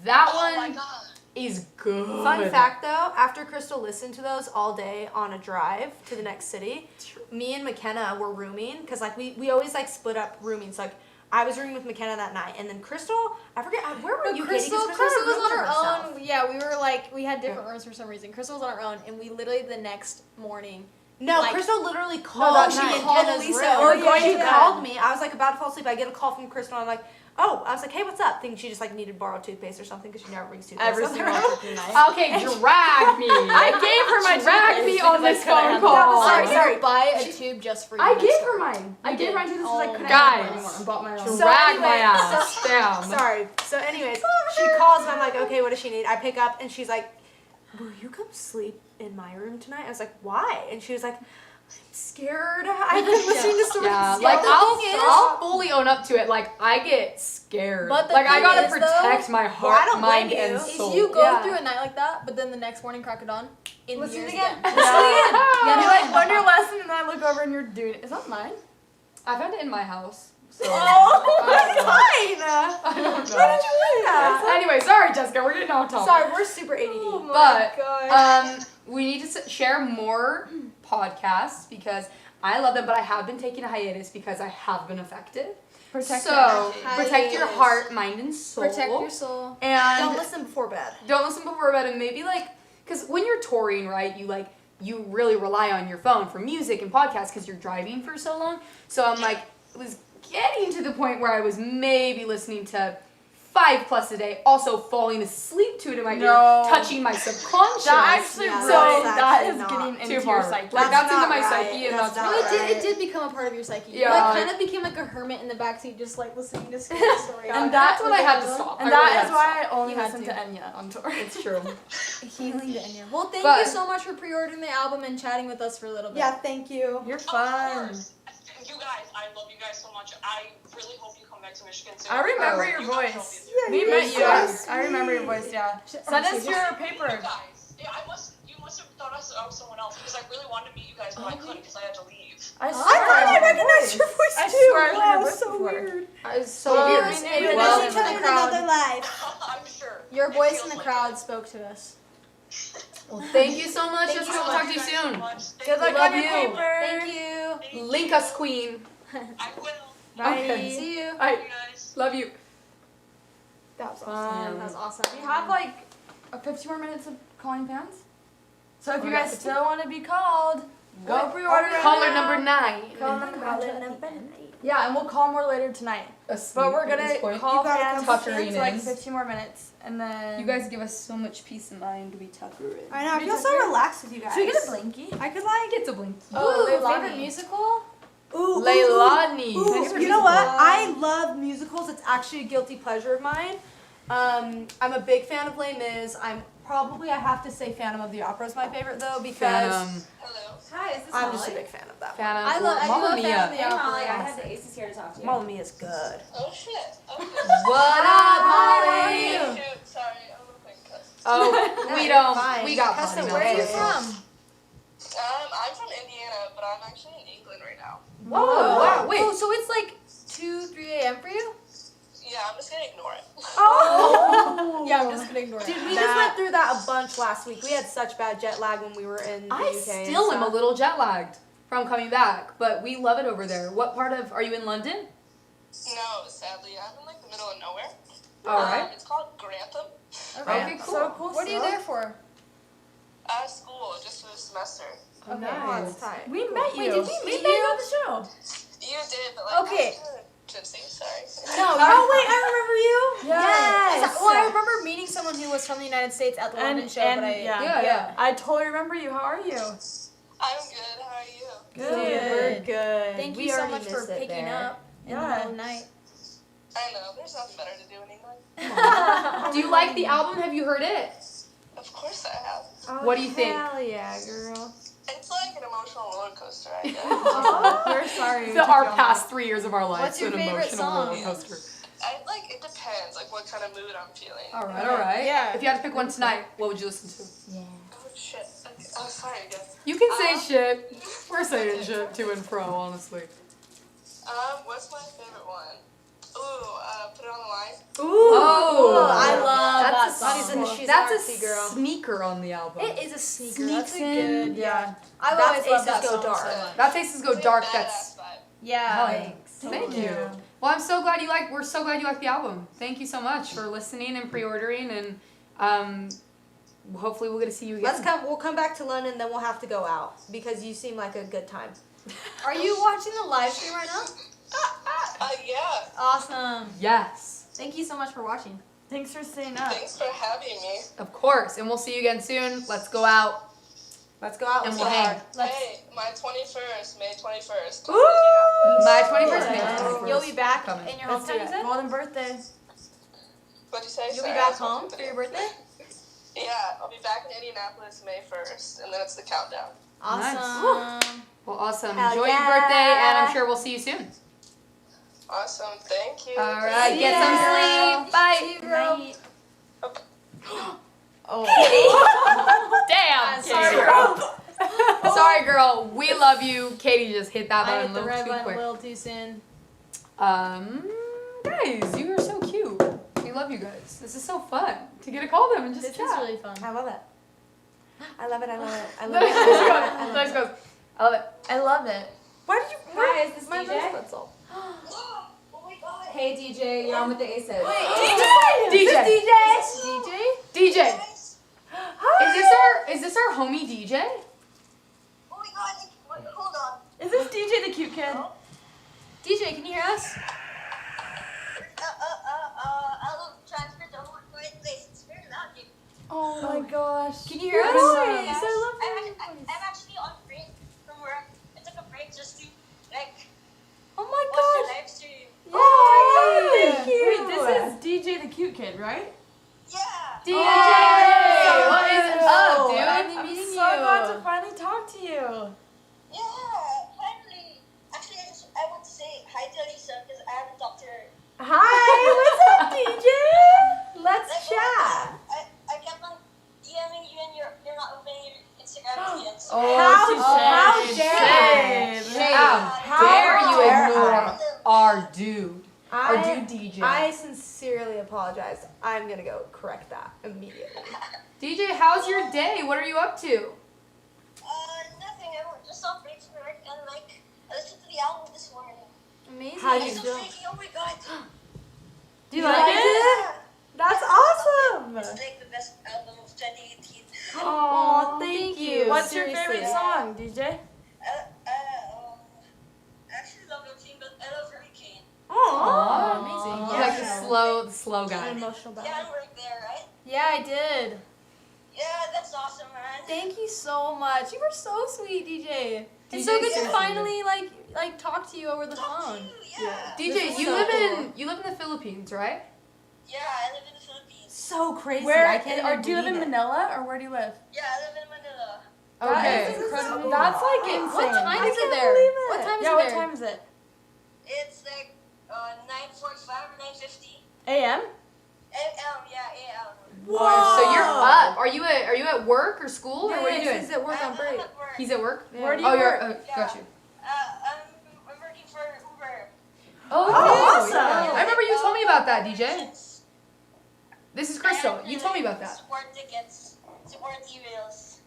That Oh my one god. is good. Fun fact though, after Crystal listened to those all day on a drive to the next city, me and McKenna were rooming because we always split up rooming. So I was rooming with McKenna that night, and then Crystal, I forget where were you? Crystal, Katie? 'Cause Crystal was had a room on to her herself. own. Yeah, we were we had different rooms for some reason. Crystal was on her own, and we literally the next morning. No, Like- Crystal literally called that me night. in Called Kenna's Lisa. room. Oh, yeah, She she did. called me. I was about to fall asleep. I get a call from Crystal. I'm like, oh, I was like, hey, what's up? Thinking she just needed borrowed toothpaste or something because she never brings toothpaste. every on single her own. freaking night. Okay, drag me. I gave her my drag me toothpaste on because this I couldn't phone handle call. it. That was I sorry. did buy a tube just for you. I next gave door. her mine. I You gave did? mine to this. Oh, I couldn't my guys. Anymore. I bought my own. So Drag my anyway, ass down. Sorry. So anyways, she calls and I'm like, okay, what does she need? I pick up and she's like, will you come sleep in my room tonight? I was like, why? And she was like, I'm scared. I've been listening to Sword Yeah, and Scale. I'll fully own up to it. I get scared. But the I thing gotta is, protect my I heart, don't mind, blame and you. If soul. you go Yeah. through a night like that, but then the next morning crack it on, in Listen years again. again. Yeah, you learn your lesson and then I look over and you're doing it. Is that mine? I found it in my house. So Oh, I don't know. fine. I don't know. How did you do that? Anyway, sorry, Jessica. We're getting off topic. Sorry, we're super ADD. Oh But we need to share more podcasts because I love them, but I have been taking a hiatus because I have been affected. Protect So your protect your hiatus. heart, mind, and soul. Protect your soul. And Don't listen before bed. don't listen before bed, and maybe because when you're touring, right, you really rely on your phone for music and podcasts because you're driving for so long. So I'm it was getting to the point where I was maybe listening to 5+ a day, also falling asleep to it in my No. ear, touching my subconscious. That actually Yeah, really, that's that actually is not getting too into far. your psyche. Like, that's into not my right. psyche, and That's that's not Well, really it did become a part of your psyche. Yeah. You like kind of became like a hermit in the backseat, just like listening to scary stories. And that's what I had to stop. And I really that had is to why stop. I only You had listen to. to Enya on tour. It's true. Healing to Enya. Well, thank But- you so much for pre-ordering the album and chatting with us for a little bit. Yeah, thank you. You're Of fun. course. You guys, I love you guys so much. I really hope you come back to Michigan soon. I remember Oh. your You guys voice. helped me. We you're met you. so I remember your voice, yeah. Send us your You paper. guys. Yeah, you must have thought I was someone else because I really wanted to meet you guys, but I couldn't because I had to leave. I I thought I recognized your voice I too. swear I heard your Wow, voice so before. weird. So Well, weird. we knew you Well, well. each other in the crowd. life. I'm sure. Your It voice feels in the like crowd it. spoke to us. Well, thank you so much. Thank Jessica. you We'll so talk to you Thank guys so soon. much. Good luck Love on your you. paper. Thank you. Thank you. Link us, queen. I will. Bye. Okay. See you. All Bye, right. guys. Love you. That was Fun. That was awesome. We have like 50 more minutes of calling fans. So if you Okay. guys still want to be called, go pre-order right Caller now. number 9. Yeah, and we'll call more later tonight. But we're gonna call You gotta fans come for tuckering like in. 15 more minutes, and then You guys give us so much peace of mind. We tucker in. I know. I Me feel too. so relaxed with you guys. Should we get a blankie? I could like. Get to blink. Oh, Leilani. favorite musical? Ooh, Leilani. Ooh, you know what? I love musicals. It's actually a guilty pleasure of mine. I'm a big fan of Les Mis. I have to say Phantom of the Opera is my favorite though because Phantom. Hello. Hi, is this I'm Molly? just a big fan of that. Phantom. I do love Mamma Mia. Phantom of the Hey Opera. Molly, I have the aces here to talk to you. Mamma Mia is good. Oh shit. Okay. What up, Molly? Shoot, sorry, I'm a quick cuss. Oh, we you're don't. fine. We got Cuss plenty it. of Where are you those. from? I'm from Indiana, but I'm actually in England right now. Whoa, wow, wait. Oh, so it's like 2-3 a.m. for you? Yeah, I'm just gonna ignore it. Oh. Yeah, I'm just gonna ignore it. Dude, we just went through that a bunch last week. We had such bad jet lag when we were in the I UK. and still am a stuff. little jet lagged from coming back, but we love it over there. What part of, are you in London? No, sadly, I'm in like the middle of nowhere. All right. It's called Grantham. Okay, cool. So cool. What are you there for? School, just for the semester. Oh, Nice. that's tight. We met you. Wait, did we meet met you? on the show. You did, but like Okay. I was kind of gypsy. Sorry. No. Oh wait, I remember you. Yes. Well, I remember meeting someone who was from the United States at the London show, but I Yeah. I totally remember you. How are you? I'm good. How are you? We're good. Thank We you so already much for missed it picking there. up in the Yeah. middle of the night. I know. There's nothing better to do in England. Do you like the album? Have you heard it? Of course I have. Oh, What do you think? Hell yeah, girl. It's like an emotional roller coaster, I guess. We're sorry. Our past 3 years of our lives. What's your an favorite emotional song? roller coaster. It depends, like what kind of mood I'm feeling. All right, all right. Yeah. If you had to pick one tonight, what would you listen to? Oh shit. Okay. Oh, sorry again. You can say shit. We're saying shit to and fro, honestly. What's my favorite one? Ooh, Put It on the Line. Ooh. Oh, I love that's that a, song. She's that's an a artsy girl. sneaker on the album. It is a sneaker. Sneaks That's a in. good. Yeah. I've That's always loved Aces that Go song Dark. so much. That Faces Go It's a Dark. badass That's vibe. Yeah. thanks. Thank Totally. you. Well, I'm so glad you like. We're so glad you like the album. Thank you so much for listening and pre-ordering, and hopefully we'll get to see you again. We'll come back to London, then we'll have to go out because you seem like a good time. Are you watching the live stream right now? Yeah. Awesome. Yes, Thank you so much for watching. Thanks for staying up. Thanks for having me. of course, and we'll see you again soon. Let's go out. Let's go out. And Let's we'll go hang. hard. Hey, my 21st, May 21st. My 21st May. Yeah. 21st. You'll be back Coming. in your Let's do hometown, you it. said? Golden birthday. What'd you say? You'll be Sorry, I back was watching home the for your video. birthday? Yeah, I'll be back in Indianapolis May 1st, and then it's the countdown. Awesome. Well, awesome. Hell Enjoy yeah. your birthday, and I'm sure we'll see you soon. Awesome, thank you. All right, See get ya. some sleep. Bye. See you, girl. Night. Oh. Damn. Sorry, Katie. girl. Sorry, girl. We love you. Katie just hit that I button hit a the little red too button a quick. little too soon. Guys, you are so cute. We love you guys. This is so fun to get to call them and just This chat. is really fun. I love it. I love it. I love it. I love Nice it. I love it. I goes. love Nice it. goes. I love it. I love it. Why did you? Hi, is this my DJ? nose pretzel. Oh my god. Hey DJ, you're on with the aces. DJ. DJ? Is this our homie DJ? Oh my god. Wait, hold on. Is this DJ the cute kid? DJ, can you hear us? I'm Oh my gosh. Can you hear us? Voice. Yes. I love I'm, your I'm, voice. I'm actually on break from work. I took a break just to like Oh my watch the gosh. live stream. Oh, Thank you. Wait, this is DJ the cute kid, right? Yeah. DJ! Hey, what is up, dude? Finally I'm meeting so you. glad to finally talk to you. Yeah, finally. Actually, I want to say hi to Lisa because I haven't talked to her. Hi, what's up, DJ? Let's Like, chat. I kept on DMing you and you're not opening your Instagram DMs. How Shade, dare shade. Hey, how dare you dare ignore our dude? Our I, dude DJ. I sincerely apologize. I'm gonna go correct that immediately. DJ, how's your day? What are you up to? Nothing. I just on break from work and like I listened to the album this morning. Amazing. How do you I'm so feel? freaky. Oh my god. Do you like it? Yeah. That's awesome. It's like the best album of 2018. Aw, thank you. What's your Seriously. favorite song, DJ? I actually love Routine, but I love Hurricane. Aw, amazing. He's like the slow guy. Emotional Yeah, I'm right there, right? Yeah, I did. Yeah, that's awesome, man. Thank you so much. You were so sweet, DJ. It's DJ so good to seriously. finally like talk to you over the Talk to phone. you, yeah. DJ, This is you so live cool. in the Philippines, right? Yeah, I live in the Philippines. So crazy. Where I can't or even do you live in believe it. Manila or where do you live? Yeah, I live in Manila. Okay. That is incredible. cool. That's like insane. What time I is it can't there? believe it. What time is Yeah, it what there? time is it? It's like 9:45 or 9:50. AM? AM, yeah, AM. So you're up. Are you at work or school or what are you doing? He's at work on I'm break. at work. He's at work. Where do you Oh, you're. work? Got you. I'm working for Uber. Oh, awesome. yeah. I remember you told me about that, DJ. Tickets. This is Crystal. You told me about that. Support tickets, support emails.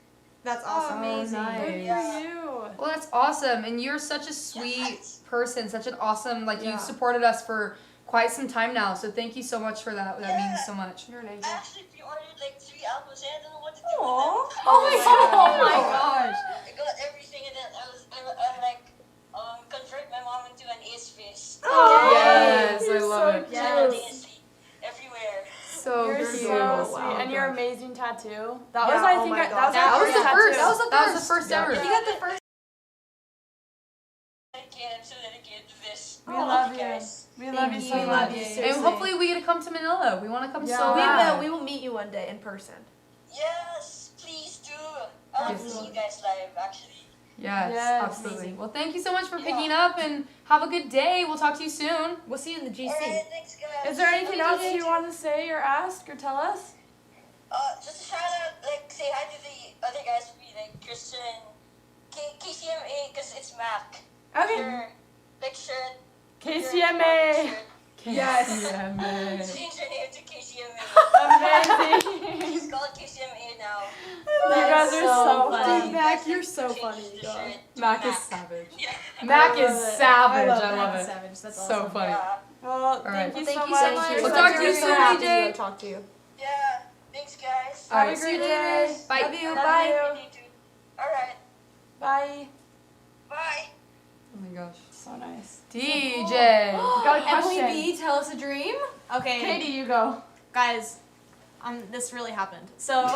That's Oh, awesome. amazing. Good Yeah. for you. Well, that's awesome, and you're such a sweet Yes. person, such an awesome. Like Yeah. you've supported us for quite some time now, so thank you so much for that. That means so much. You're an I angel. actually pre-ordered like 3 albums and I don't know what to do Aw. with them. Oh my gosh. I got everything and then I like convert my mom into an ace face. Oh, Yes, I You're love so it. Yes. Simultaneously, everywhere. So You're cute. so sweet, Wow. and your amazing tattoo. That Yeah, was, I oh think, my that God. was That our was the tattoo. first. That was the That was the first Yeah. ever. You got the first. I'm so dedicated to this. We love you. guys. We love you you. so We much. love you. And Seriously. hopefully we get to come to Manila. We want to come Yeah. so We bad. will. We will meet you one day in person. Yes, please do. I want to see you guys live, actually. Yes, Yes. absolutely. Amazing. Well, thank you so much for Yeah. picking up, and have a good day. We'll talk to you soon. We'll see you in the GC. Alright, thanks guys. Is there anything else you want to say or ask or tell us? Just a shout out, like, say hi to the other guys for me, like Christian, KCMA, because it's Mac. Okay. Your, like, shirt. KCMA. Yes. Change your name to KCMA. Amazing. It's called KCMA now. You guys are so funny. Dude, Mac, you're so Change funny. the you guys. shirt to Mac is savage. Yeah. Mac I is love it. savage. I I love love it. Savage. That's So awesome. funny. Yeah. Well, right. thank you Thank so you much. so much. We'll We're talk to you very soon, happy DJ. to talk to you. Yeah. Thanks, guys. All Have right, a see you great later. day. Bye. Love you. Love Bye. you. You too. Alright. Bye. Bye. Oh my gosh. So nice. DJ. We got a Emily question. B, tell us a dream. Okay, Katie, you go. guys, this really happened. So,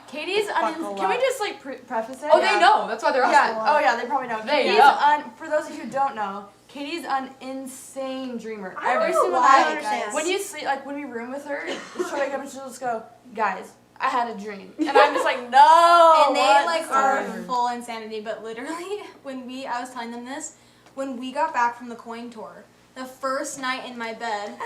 Katie's Buckle Can we up. just like preface it? Oh, they know. That's why they're asking. Yeah. Oh yeah, they probably know. They Katie's know. for those of you who don't know, Katie's an insane dreamer. I don't Every know single why, night. guys. When you sleep, like when we room with her, she'll wake up and she'll just go, "Guys, I had a dream," and I'm just like, "No." and they what?" like So are weird. full insanity. But literally, I was telling them this, when we got back from the coin tour, the first night in my bed,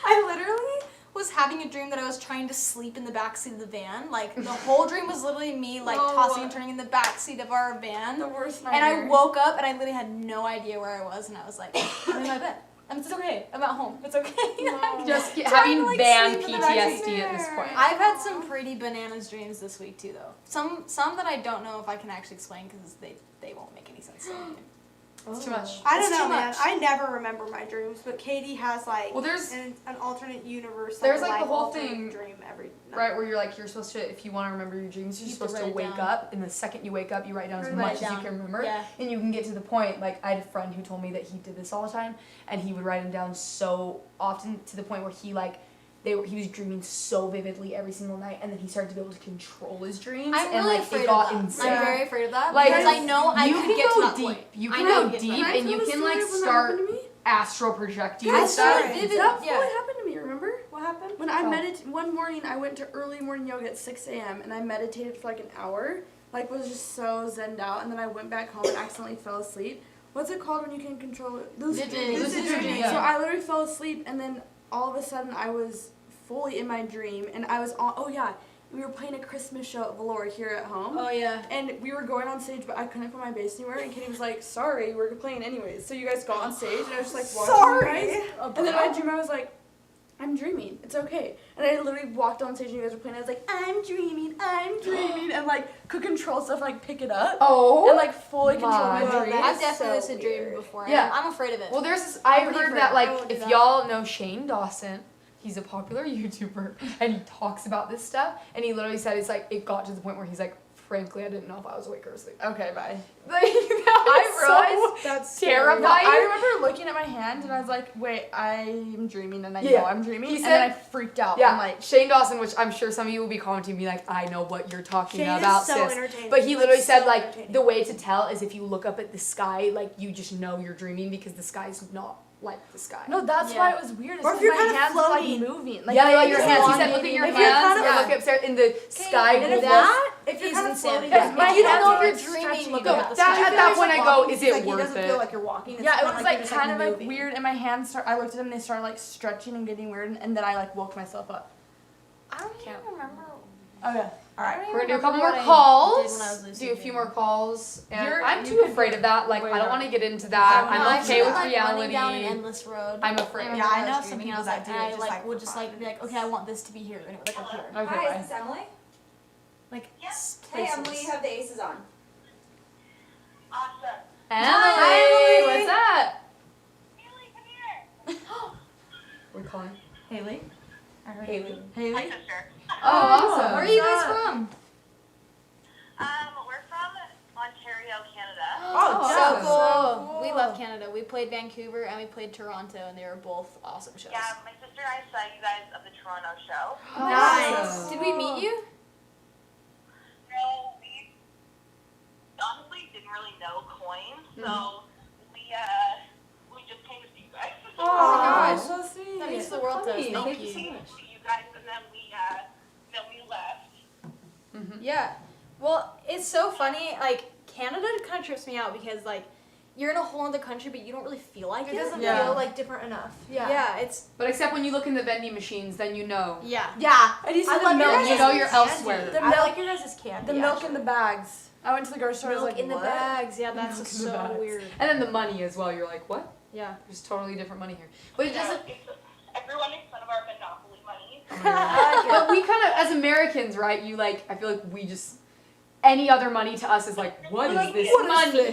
I literally was having a dream that I was trying to sleep in the backseat of the van. Like the whole dream was literally me like No. tossing and turning in the backseat of our van. the worst And nightmare. I woke up and I literally had no idea where I was, and I was like, I'm in my bed. It's okay. I'm at home. It's okay. No. Just Trying having to, like, van sleep in the backseat. PTSD at this point. I've had some pretty bananas dreams this week too, though. Some that I don't know if I can actually explain because they won't make any sense to me. It's too much. I don't It's know, too man. much. I never remember my dreams, but Katie has like Well, there's- an alternate universe. there's, like, the life whole alternate thing, dream every night. Right, where you're supposed to, if you want to remember your dreams, you're You have to supposed to write it wake down. up, and the second you wake up, you write down as Write much it as you down. can remember, Yeah. and you can get to the point. Like, I had a friend who told me that he did this all the time, and he would write them down so often to the point where he, like, he was dreaming so vividly every single night, and then he started to be able to control his dreams. I'm and really like afraid it got of that. insane. I'm very afraid of that Like, because I know I you could can get to go that deep. point. You I can know go I could get to deep, that and you Tell the can story like of when that start happened to me. astral projecting Guys, and stuff. sorry. Vivid, That yeah. fully happened to me, remember? What happened? When I one morning, I went to early morning yoga at 6 a.m. and I meditated for like an hour, like was just so zenned out, and then I went back home and accidentally fell asleep. What's it called when you can control it? Lucid dreaming. yeah. So I literally fell asleep, and then all of a sudden I was fully in my dream, and I was on. Oh yeah, we were playing a Christmas show at Valor here at home. Oh yeah. And we were going on stage, but I couldn't put my bass anywhere. And Katie was like, "Sorry, we're playing anyways." So you guys got on stage, and I was just like watching you guys. And then in my dream, I was like, "I'm dreaming. It's okay." And I literally walked on stage, and you guys were playing. I was like, "I'm dreaming, and like could control stuff, like pick it up, Oh, and like fully control my my. dreams. I've definitely so lucid dreamed weird. before. Yeah. I'm afraid of it. Well, there's this. I pretty heard afraid. that I like won't do if that. y'all know Shane Dawson, he's a popular YouTuber, and he talks about this stuff. And he literally said it's like it got to the point where he's like, frankly, I didn't know if I was awake or asleep. Okay, bye. Like I realized That's terrifying. No, I remember looking at my hand, and I was like, "Wait, I'm dreaming, and I Yeah. know I'm dreaming." He And said- then I freaked out. Yeah, I'm like, Shane Dawson, which I'm sure some of you will be commenting, be like, I know what you're talking Shane about, is so sis. entertaining. But he Like, literally said, so like, entertaining. the way to tell is if you look up at the sky, like, you just know you're dreaming because the sky's not like the sky. no, that's Yeah. why it was weird. Is Or if 'cause you're my kind of hands were like floating. moving. Like, yeah, they your just hands. He elongated. said, look at your If you're hands kind of or like- look upstairs in the sky. and will if look- that if you're is kind of insanity. floating, Because my you don't hands know are, if like, you're stretching dreaming, look again. up at the That- sky. at that point I go, is it like, worth doesn't it? feel like you're walking. It's Yeah, it kinda was you're like just, kind of like moving. weird, and my hands I looked at them, and they started like stretching and getting weird, and then I like woke myself up. I don't even remember. Okay, all right. We're gonna do a couple remember more what I calls. did when I was lucid Do a few dreaming. more calls. And You're- I'm you too could afraid do of that. Like, way I don't more. want to get into that. I I'm like okay with like reality. running down an endless road. I'm afraid. I Yeah, I remember know was some dreaming, people I was that like, do and it I just, like like, would for just fun. like be like, okay, I want this to be here, and it would like appear. Okay, Hi, bye. is this Emily? Like Yes. Hey, places. Emily, you have the aces on. Awesome. Emily, what's up? Haley, come here. We're calling. Haley. Haley. My Haley. sister. Oh, awesome. Where are you guys from? We're from Ontario, Canada. Oh, So awesome. cool. We love Canada. We played Vancouver and we played Toronto, and they were both awesome shows. Yeah, my sister and I saw you guys at the Toronto show. Nice. Did we meet you? No, we honestly didn't really know coins, so we just came to see you guys. Oh my gosh. so sweet. That means the world to us. funny. So we Thank you. came to see you guys, and then we left. Yeah. Well, it's so funny. Like Canada kind of trips me out because like you're in a whole other country, but you don't really feel like It it. doesn't Yeah. feel like different enough. Yeah. It's But except when you look in the vending machines, then you know. yeah. Yeah. And you see I the love your milk. guys' You know you're candy. elsewhere. The I milk- like your guys' candy. The milk actually. in the bags. I went to the grocery store. I was Milk like, in the what? bags. Yeah, that's Milk in the so bags. weird. And then the money as well. You're like, what? Yeah. There's totally different money here. But it Yeah, doesn't. everyone makes fun of our monopoly money. But we kind of, as Americans, right? You like. I feel like we just. Any other money to us is like, what is this money?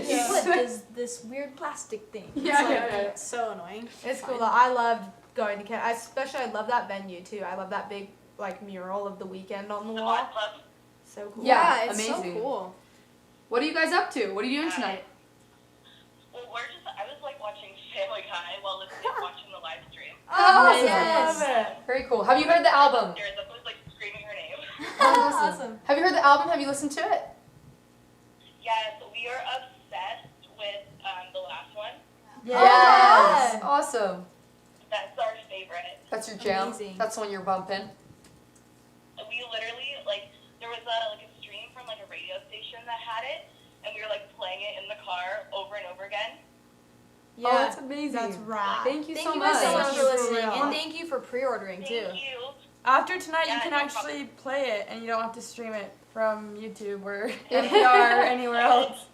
What is this weird plastic thing? It's Yeah, like, yeah, yeah. It's so annoying. It's cool though. I loved going to Canada. Especially, I love that venue too. I love that big like mural of the weekend on the The wall. Bud Club. So cool. Yeah, it's amazing. so cool. What are you guys up to? What are you doing tonight? Well, I was like watching Family Guy while watching the live stream. Oh, yes. yes. Very cool. Have you heard the album? Upstairs, I was like screaming her name. Awesome. Have you heard the album? Have you listened to it? Yes, we are obsessed with the last one. Yes. Awesome. That's our favorite. That's your jam. Amazing. That's the one you're bumping. We literally there was a stream from like a radio station that had it, and we were like playing it in the car over and over again. Oh, that's amazing. That's right. Thank you Thank so you much. guys so much Thank for you for listening, real. and thank you for pre-ordering too. Thank you. After tonight, Yeah, you can no actually play it, and you don't have to stream it from YouTube or NPR or anywhere else.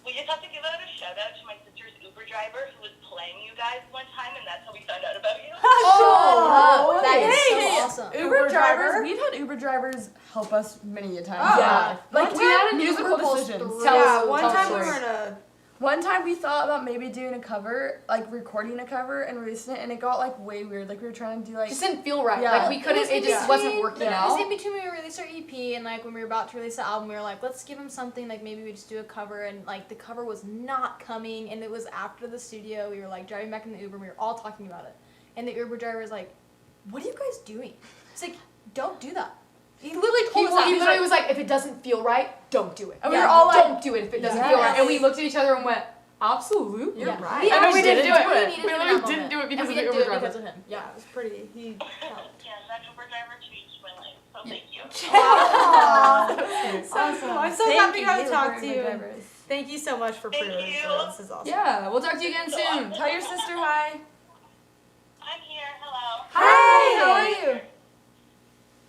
We just have to give out a shout out to my sister's Uber driver who was playing you guys one time, and that's how we found out about you. Oh, That is Hey, so awesome. Uber drivers, we've had Uber drivers help us many a time. Oh. Yeah. Like One we had time- musical pulls decisions. through. Tell Yeah, us- one tell time we us. were in a. One time we thought about maybe doing a cover, like recording a cover and releasing it, and it got like way weird. Like we were trying to do like It just didn't feel right. Yeah. Like we couldn't. It just wasn't working It was out. in between when we released our EP and like when we were about to release the album, we were like, let's give him something. Like maybe we just do a cover, and like the cover was not coming, and it was after the studio. We were like driving back in the Uber, and we were all talking about it, and the Uber driver was like, what are you guys doing? It's like, don't do that. He literally was like, if it doesn't feel right, don't do it. And we were all like, don't do it if it doesn't feel right. And we looked at each other and went, absolutely, you're right. And then we didn't do it. We We literally didn't do it because of the Uber driver. because of him. Yeah, it was pretty. He helped. Yeah, that Uber driver changed my life, so thank you. Awesome. I'm so happy to talk to you. Thank you so much for pre-ordering. This is awesome. Yeah, we'll talk to you again soon. Tell your sister hi. I'm here. Hello. Hi, how are you?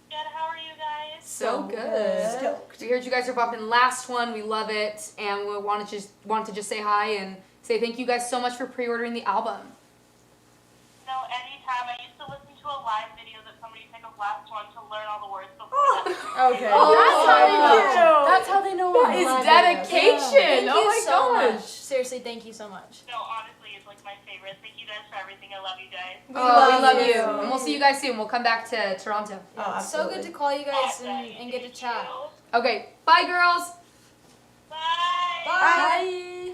Good. How are you guys? So good. We heard you guys are popping last one. We love it, and we want to just say hi and say thank you guys so much for pre-ordering the album. No, anytime. I used to listen to a live video that somebody took of last one to learn all the words before that. Okay. That's how they know. That is dedication. Thank Oh you my so gosh. much. Seriously, thank you so much. No, honestly, it's like my favorite. Thank you guys for everything. I love you guys. We love you. And we'll see you guys soon. We'll come back to Toronto. It's so good to call you guys and get to chat. Okay, bye girls. Bye. Bye.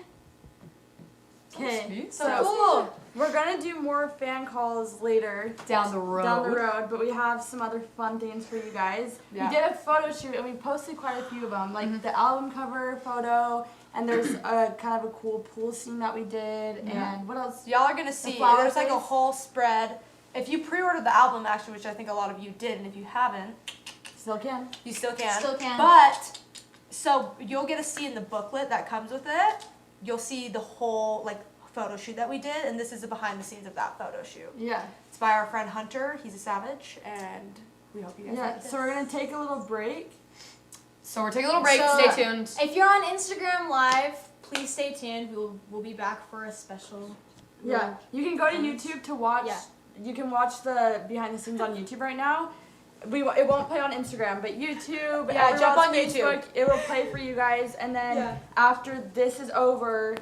Okay, so Cool. we're gonna do more fan calls later Down the road. but we have some other fun things for you guys. Yeah. We did a photo shoot and we posted quite a few of them, like the album cover photo, and there's a kind of a cool pool scene that we did, and what else? Y'all are gonna see. flower There's like a face. whole spread. If you pre-ordered the album, actually, which I think a lot of you did, and if you haven't, Still can. you still can. Still can. But so you'll get to see in the booklet that comes with it. You'll see the whole like photo shoot that we did, and this is the behind the scenes of that photo shoot. Yeah. It's by our friend Hunter. He's a savage, and we hope you guys like Yeah. this. So we're gonna take a little break. So we're taking a little break. So- Stay tuned. If you're on Instagram Live, please stay tuned. We'll be back for a special. Yeah. You can go to YouTube to watch. Yeah. You can watch the behind the scenes on YouTube right now. It won't play on Instagram, but YouTube. Yeah, everyone's jump on Facebook, YouTube. It will play for you guys, and then Yeah. after this is over,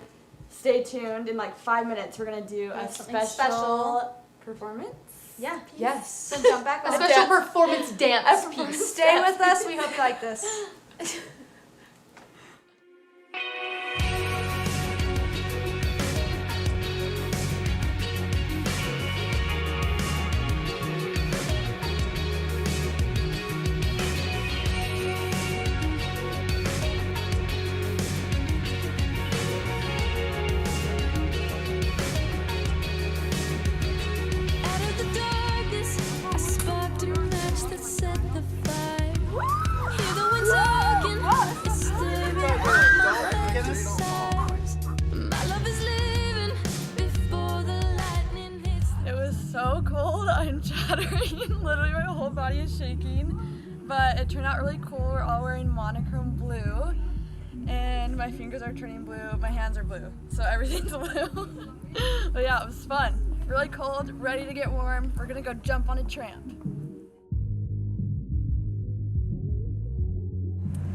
stay tuned. In like 5 minutes, we're gonna do a something special performance. Yeah. Yes. So jump back A on. special performance dance piece. Stay with us. We hope you like this. Out of the darkness, I sparked a match that set the fire. Hear the wind talking, it's staring at my fantasize. My love is living before the lightning hits. It was so cold. I'm chattering. Literally, my whole body is shaking. But it turned out really cool. We're all wearing monochrome blue. And my fingers are turning blue. My hands are blue. So everything's blue. But yeah, it was fun. Really cold, ready to get warm. We're gonna go jump on a tramp.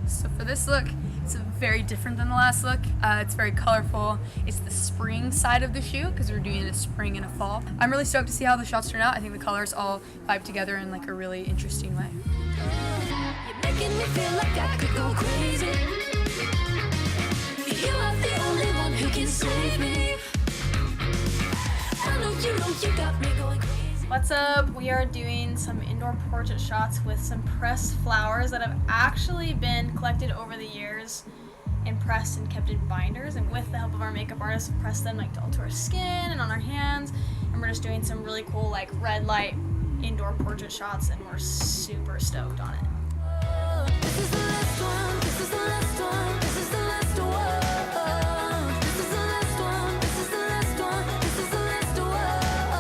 So for this look, it's very different than the last look. It's very colorful. It's the spring side of the shoot because we're doing a spring and a fall. I'm really stoked to see how the shots turn out. I think the colors all vibe together in like a really interesting way. You're making me feel like I could go crazy. You are the only one who can save me. I know you got me going crazy. What's up? We are doing some indoor portrait shots with some pressed flowers that have actually been collected over the years and pressed and kept in binders. And with the help of our makeup artist, we pressed them like all to our skin and on our hands. And we're just doing some really cool like red light indoor portrait shots, and we're super stoked on it. This is the last one. This is the last one. This is the last one. This is the last one. This is the last one. This is the last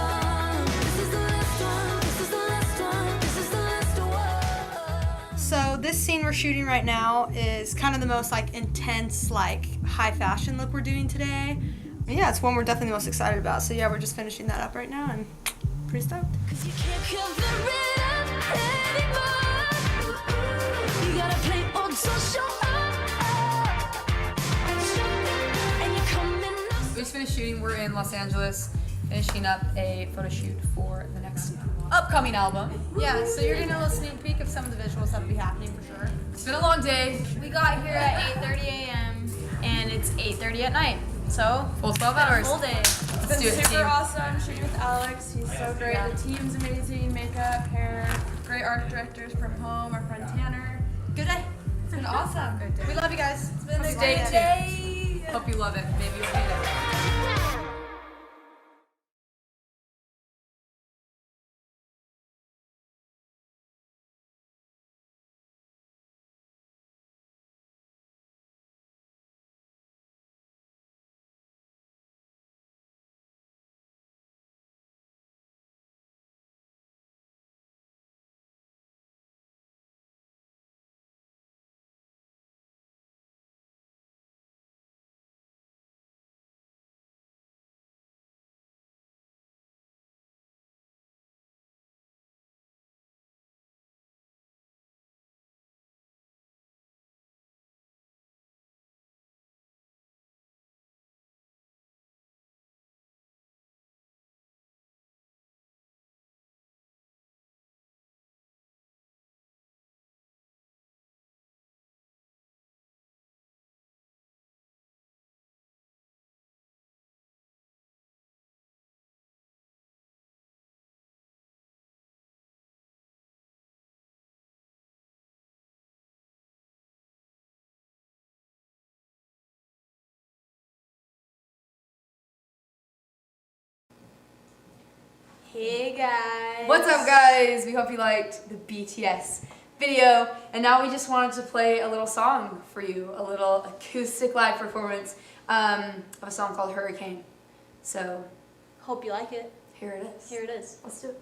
one. This is the last one. This is the last one. This is the last one. So this scene we're shooting right now is kind of the most like intense, like high fashion look we're doing today. And yeah, it's one we're definitely the most excited about. So yeah, we're just finishing that up right now and pretty stoked. Cause you can't cover it up anymore. You gotta play old so show up. And you're coming up. We just finished shooting. We're in Los Angeles, finishing up a photo shoot for the next upcoming album. Yeah, so you're getting a little sneak peek of some of the visuals that'll be happening for sure. It's been a long day. We got here at 8:30 a.m. and it's 8:30 at night. So Full 12 hours. full day. Let's It's been do it, super team. awesome shooting with Alex. He's so great. Yeah. The team's amazing. Makeup, hair, great art directors from home. Our friend Tanner. Good day. It's been awesome. We love you guys. It's been a Stay great tuned. day. Hope you love it. Maybe you'll hate it. Hey guys. What's up, guys? We hope you liked the BTS video, and now we just wanted to play a little song for you, a little acoustic live performance of a song called Hurricane. So Hope you like it. here it is. Here it is. Let's do it.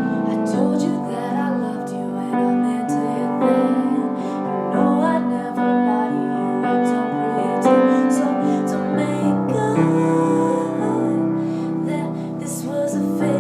I told you that I loved you and I meant to hit that. You know I never lie to you, I don't pretend. So to make up that this was a fake.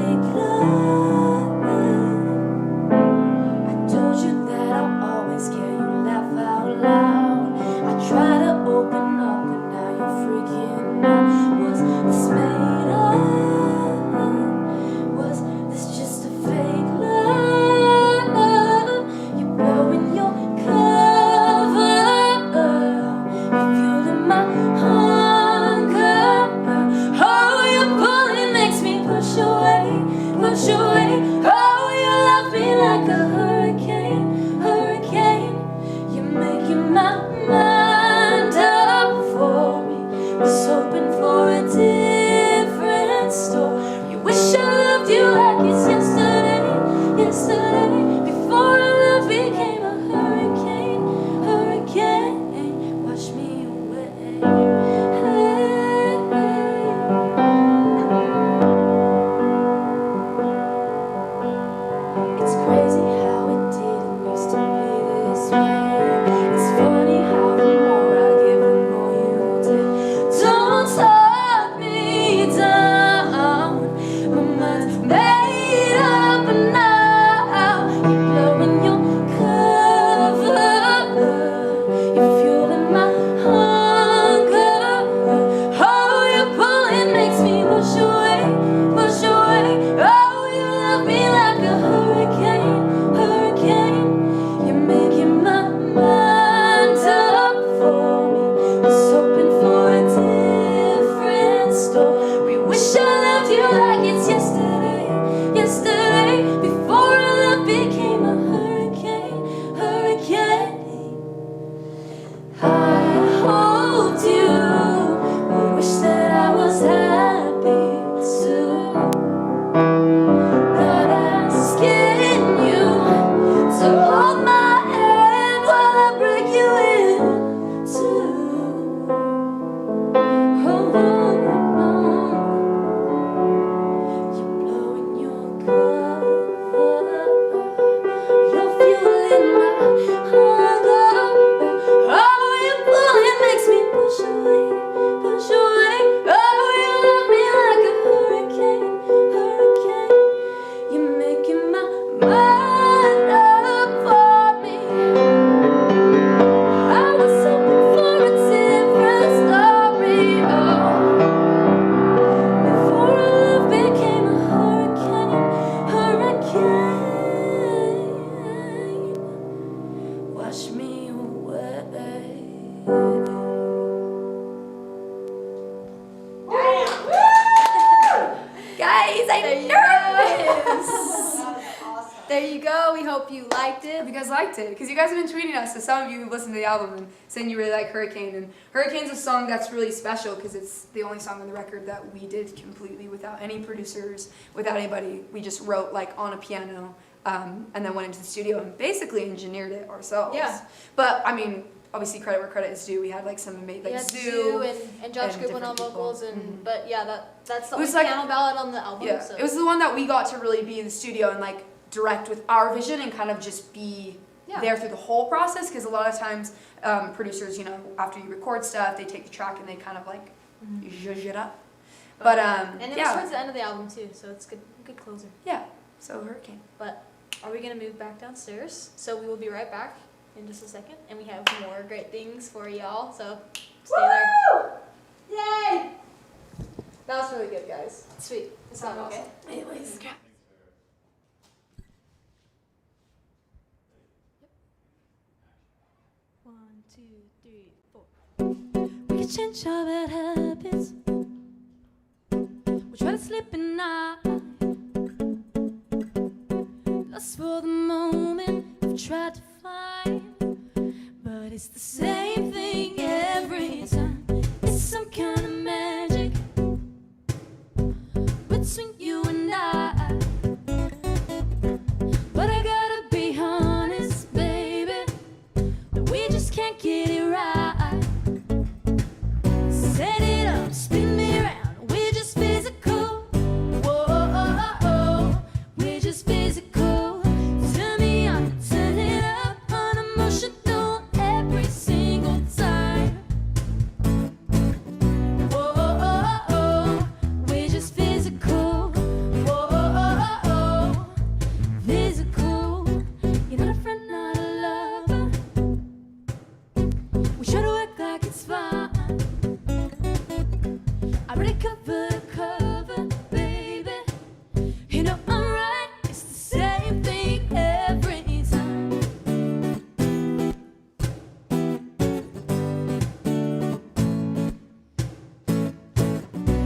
say nervous. There you go. We hope you liked it. If you guys liked it, because you guys have been tweeting us, so some of you who listened to the album and saying you really like Hurricane, and Hurricane's a song that's really special because it's the only song on the record that we did completely without any producers, without anybody. We just wrote like on a piano, and then went into the studio and basically engineered it ourselves. Yeah. But I mean, obviously credit where credit is due. We had like some amazing, like Yeah, Zoo. and Josh and Goodwin on different people. vocals, and but yeah, that's the It was only like- piano ballad on the album. Yeah, So. it was the one that we got to really be in the studio and like direct with our vision and kind of just be there through the whole process, because a lot of times producers, you know, after you record stuff, they take the track and they kind of like zhuzh it up. But and it was yeah, towards the end of the album too, so it's good closer. yeah. So Hurricane. But are we gonna move back downstairs? So we will be right back in just a second, and we have more great things for y'all. So stay there. Yay! That was really good, guys. Sweet. It sounded okay. Anyways, One, two, three, four. We can change our bad habits. We try to slip and not. Lost for the moment, we've tried to find. But it's the same thing every time. It's some kind of magic between you and I. But I gotta be honest, baby, we just can't get it right. Set it up, spin me around. We're just physical. Whoa, we're just physical. Turn me on, turn it up, unemotional every single time. Whoa, we're just physical. Whoa, physical. You're not a friend, not a lover. We try to act like it's fine. I already covered a cover, baby. You know I'm right. It's the same thing every time.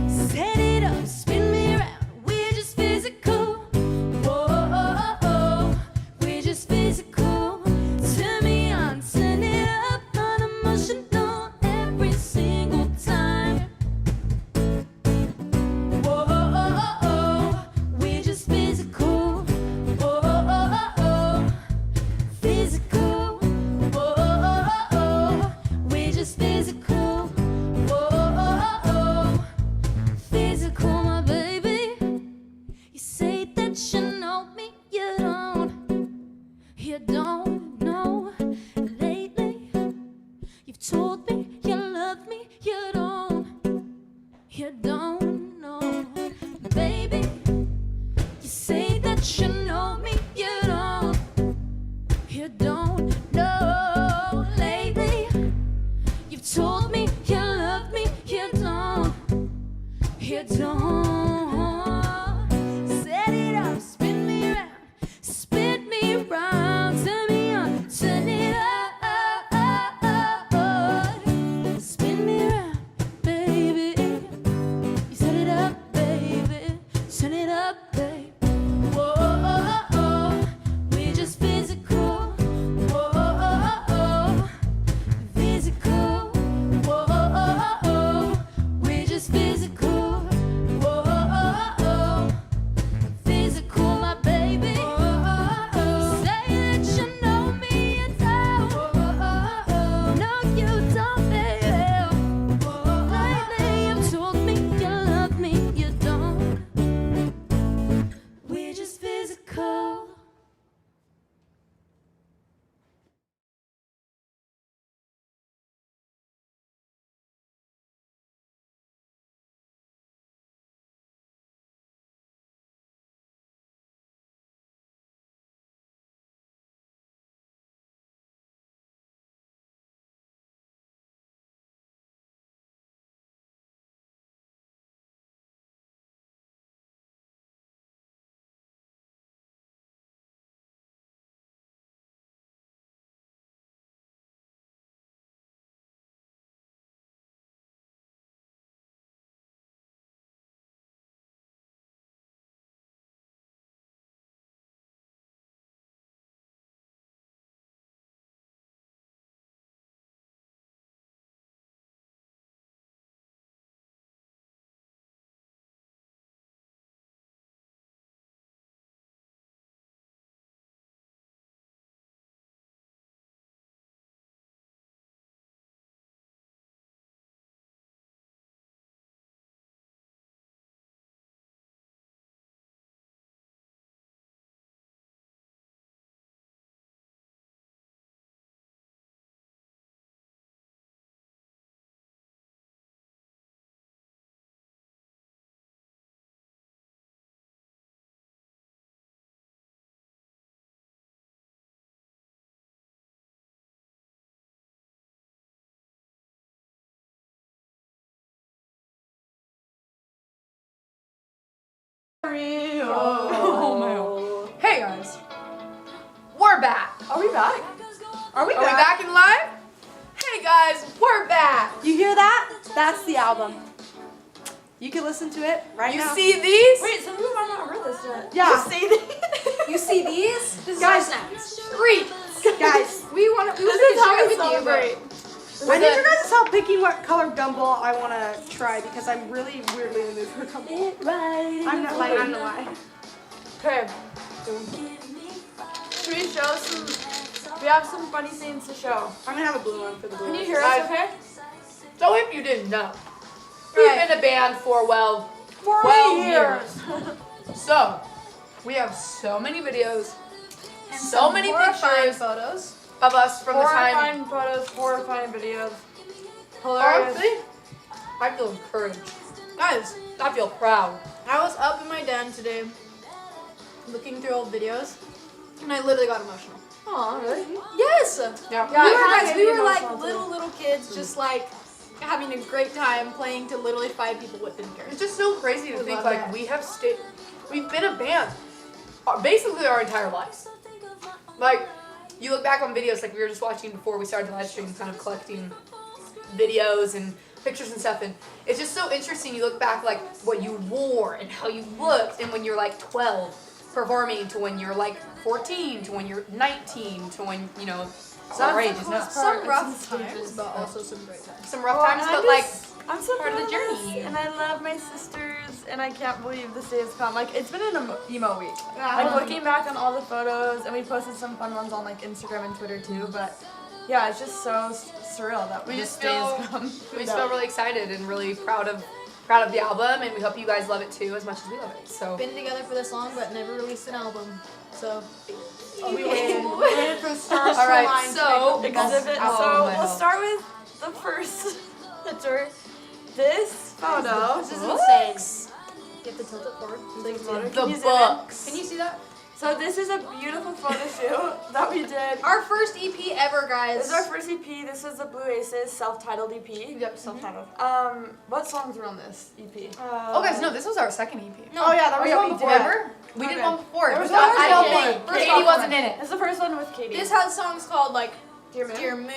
Set it up, spin me around. We're just physical. Whoa, we're just physical. Turn me on, turn it up, unemotional every single time. Whoa, we're just physical. Whoa, physical. Whoa, we're just physical. Whoa, physical, my baby. You say that you know me, you don't know. Lately, you've told me you love me, you don't know. Baby, you say that you know me, you don't know. Lately, you've told me you love me, you don't. Set it up, spin me round, turn me on, turn it up. Spin me round, baby. You set it up, baby. Turn it up, baby. Whoa, we're just physical. Whoa, physical. Whoa, we're just physical. Whoa, we're back. Are we back? Are we back in live? Hey guys, we're back. You hear that? That's the album. You can listen to it right You now. see these? Wait, some people might not heard this yet. Yeah. You see this? You see these? This is Guys. our snacks. Treats. Guys, We want to. We This wanted is to how share we it with you, but celebrate. I need you guys to help picking what color gumball I want to try because I'm really weirdly in the mood for gumball. I'm not like, I don't know why. Okay. Should we show some? We have some funny scenes to show. I'm going to have a blue one for the blue Can you one. hear us? Okay. So if you didn't know, we've been a band for 12 years. So we have so many videos, and so some many horrifying pictures photos. of us from the time. Horrifying photos, horrifying videos. Hilarious. Honestly, I feel encouraged. Guys, I feel proud. I was up in my den today, looking through old videos, and I literally got emotional. Aw, really? Yes. Yeah. We were like emotional, too. little kids, just like having a great time playing to literally 5 people with didn't care. It's just so crazy to I think love like that. we've been a band basically our entire lives. Like you look back on videos like we were just watching before we started the live stream, kind of collecting videos and pictures and stuff, and it's just so interesting. You look back like what you wore and how you looked, and when you're like 12 performing to when you're like 14 to when you're 19 to when you know our ages now. Some rough It's times, stages. but also some great times. Some rough times, but I'm so part of the proud of journey. this, and I love my sisters, and I can't believe this day has come. Like it's been an emo week. Like looking back on all the photos, and we posted some fun ones on like Instagram and Twitter too. But yeah, it's just so surreal that We this just day has feel- come. we just feel really excited and really proud of the album, and we hope you guys love it too as much as we love it. So Been together for this long, but never released an album. So We waited for the stars all to right, align to so make a Exhibit. Oh, So my we'll God. start with the first picture. This photo. this is insane. You have to tilt it forward. So you can see it. the Can you zoom in? books. Can you see that? So this is a beautiful photo shoot that we did. Our first EP ever, guys. This is our first EP. This is the Blue Aces self-titled EP. Yep, self-titled. What songs were on this EP? Oh, guys, no, this was our second EP. No. Oh yeah, that was one before. Remember? We did Okay. one before. There was But one I before. don't think First Katie off, wasn't in it. It's the first one with Katie. This has songs called like Dear Moon. Dear Moon,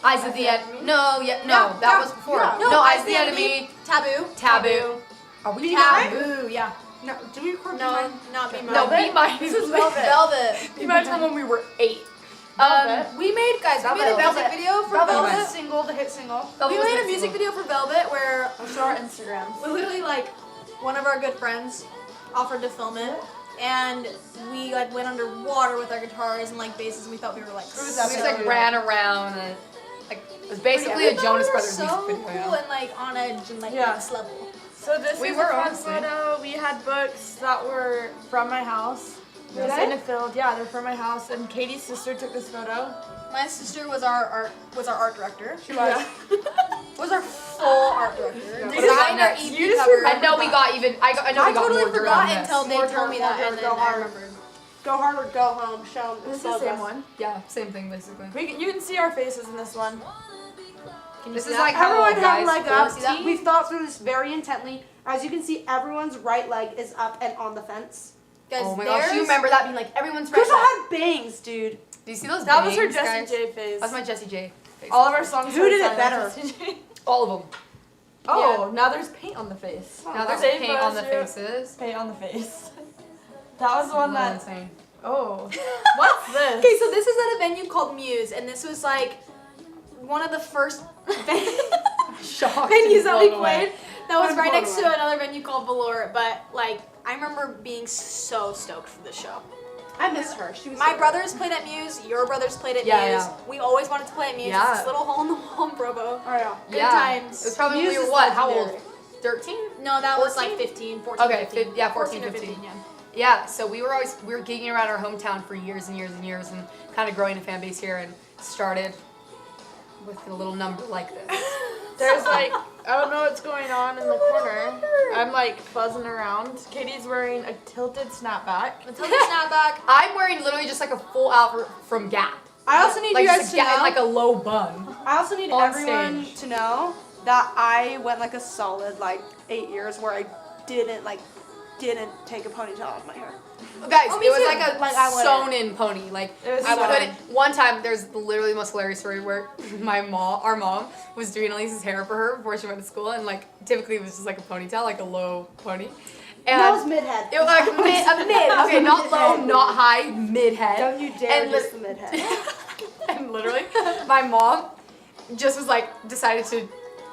Eyes of the Enemy. No, yeah, no, Yeah, that yeah, was before. yeah. No, Eyes of the Enemy. Taboo. Taboo. Are we Taboo. Yeah. No, did we record No, mine? not Be Mine. No, Be Mine. This is Velvet. Velvet. Be Mine from when we were 8. We made we made a Velvet. music video for Velvet Velvet. was the single, the hit single. We made a music video for Velvet where I'll show our Instagrams. we literally like one of our good friends offered to film it, and we like went underwater with our guitars and like basses, and we thought we were like We so just like ran around and like it was basically we a thought Jonas we were Brothers so music video. cool and like on edge and like Yeah. next level. So this We is were, a fun honestly. photo. We had books that were from my house. Did Just I? in a field. Yeah, they're from my house. And Katie's sister took this photo. My sister was our art director. She was. Was our full art director. Yeah. Designed our You EP just cover. I know we got even. I know I we got totally more dirt forgot on this. until they More told me dirt, that, more and dirt, then go I hard. remembered. Go hard or go home. Show them. This is the same one. Yeah, same thing basically. You can see our faces in this one. Can you This see is that? like how Everyone old, had guys? leg You up. wanna see that? We've thought through this very intently. As you can see, everyone's right leg is up and on the fence. Guys, Oh my gosh, there's- you remember that being like everyone's Crystal right. had bangs, dude. Do you see those That was her bangs, Jessie guys? J face. That's my Jessie J face. All of our songs Who are did it signed better? Jessie J. All of them. Oh, now there's paint on the face. Now there's Same paint on the photo shoot. faces. Paint on the face. That was the one Really that. insane. Oh. What's this? Okay, so this is at a venue called Muse, and this was like one of the first Shocked. venues that we blown away. played. That was I'm right blown next away. to another venue called Velour, but like I remember being so stoked for this show. I miss her. She was My so brothers played at Muse, your brothers played at Yeah, Muse. yeah. We always wanted to play at Muse. Yeah. It's this little hole in the wall in Provo. Oh yeah. Good Yeah. times. It was probably when Muse we were is what? How old? legendary. 13? No, that was like 14? 15, 14, Okay, 15. yeah, 14, or 15. yeah. Yeah, so we were gigging around our hometown for years and years and years and kind of growing a fan base here and started with a little number like this. There's like, I don't know what's going on in the corner. I'm like fuzzing around. Katie's wearing a tilted snapback. Until the snapback. I'm wearing literally just like a full outfit from Gap. I also need Like you guys just to a Gap know. in like a low bun. I also need on everyone stage. to know that I went like a solid like 8 years where I didn't like didn't take a ponytail out of my hair. Guys, Oh, me it was too. like a Like, I wouldn't. sewn-in pony. Like It was I sewn. couldn't. One time, there's literally the most hilarious story where our mom, was doing Elise's hair for her before she went to school, and like typically it was just like a ponytail, like a low pony. And That was mid-head. it was like a mid. Okay, not low, not high, mid-head. Don't you dare And diss the mid-head. And literally, my mom just was like decided to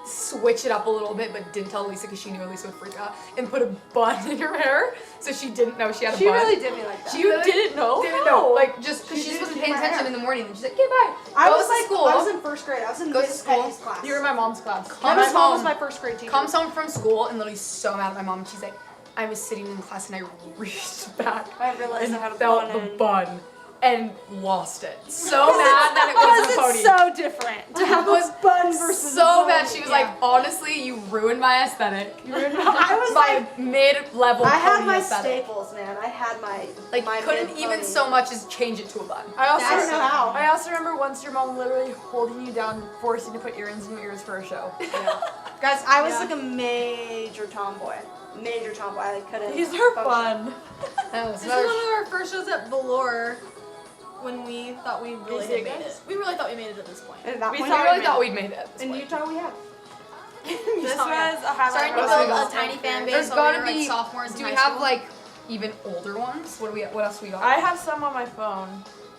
switch it up a little bit, but didn't tell Lisa because she knew Lisa would freak out, and put a bun in her hair, so she didn't know she had a She bun. really did me like that. She didn't know. Didn't know. Like just because She she just wasn't didn't paying do my attention hair. in the morning, and she's like, "Okay, bye." I Goes was to like, school. I was in first grade. I was in Goes to Miss school. Petty's class. You were in my mom's class. Comes Miss Mom was home. my first grade teacher. Comes home from school and literally so mad at my mom. And she's like, I was sitting in class and I reached back I realized and I had a felt bun the in. bun and lost it. So mad that it was a pony. It's so different to have a bun versus so a bad. pony. She was like, honestly, you ruined my aesthetic. You ruined I was my mid-level I had pony my aesthetic. staples, man. I had my Like, my couldn't mid even pony. so much as change it to a bun. I also I don't know how. I also remember once your mom literally holding you down, forcing you to put earrings in your ears for a show. Guys, I was Yeah. like a major tomboy. Major tomboy. I couldn't. These are function. fun. That was This is one of our first shows at Velour when we thought we really see had it, made guys? it. We really thought we made it at this point. And that We point, really thought we'd made it at this in point. Utah we have. This was a highlight. Starting to reel. build else a tiny fan There's base while we gotta were like be. sophomores in Do we high have school. like even older ones? What else we got? I have some on my phone.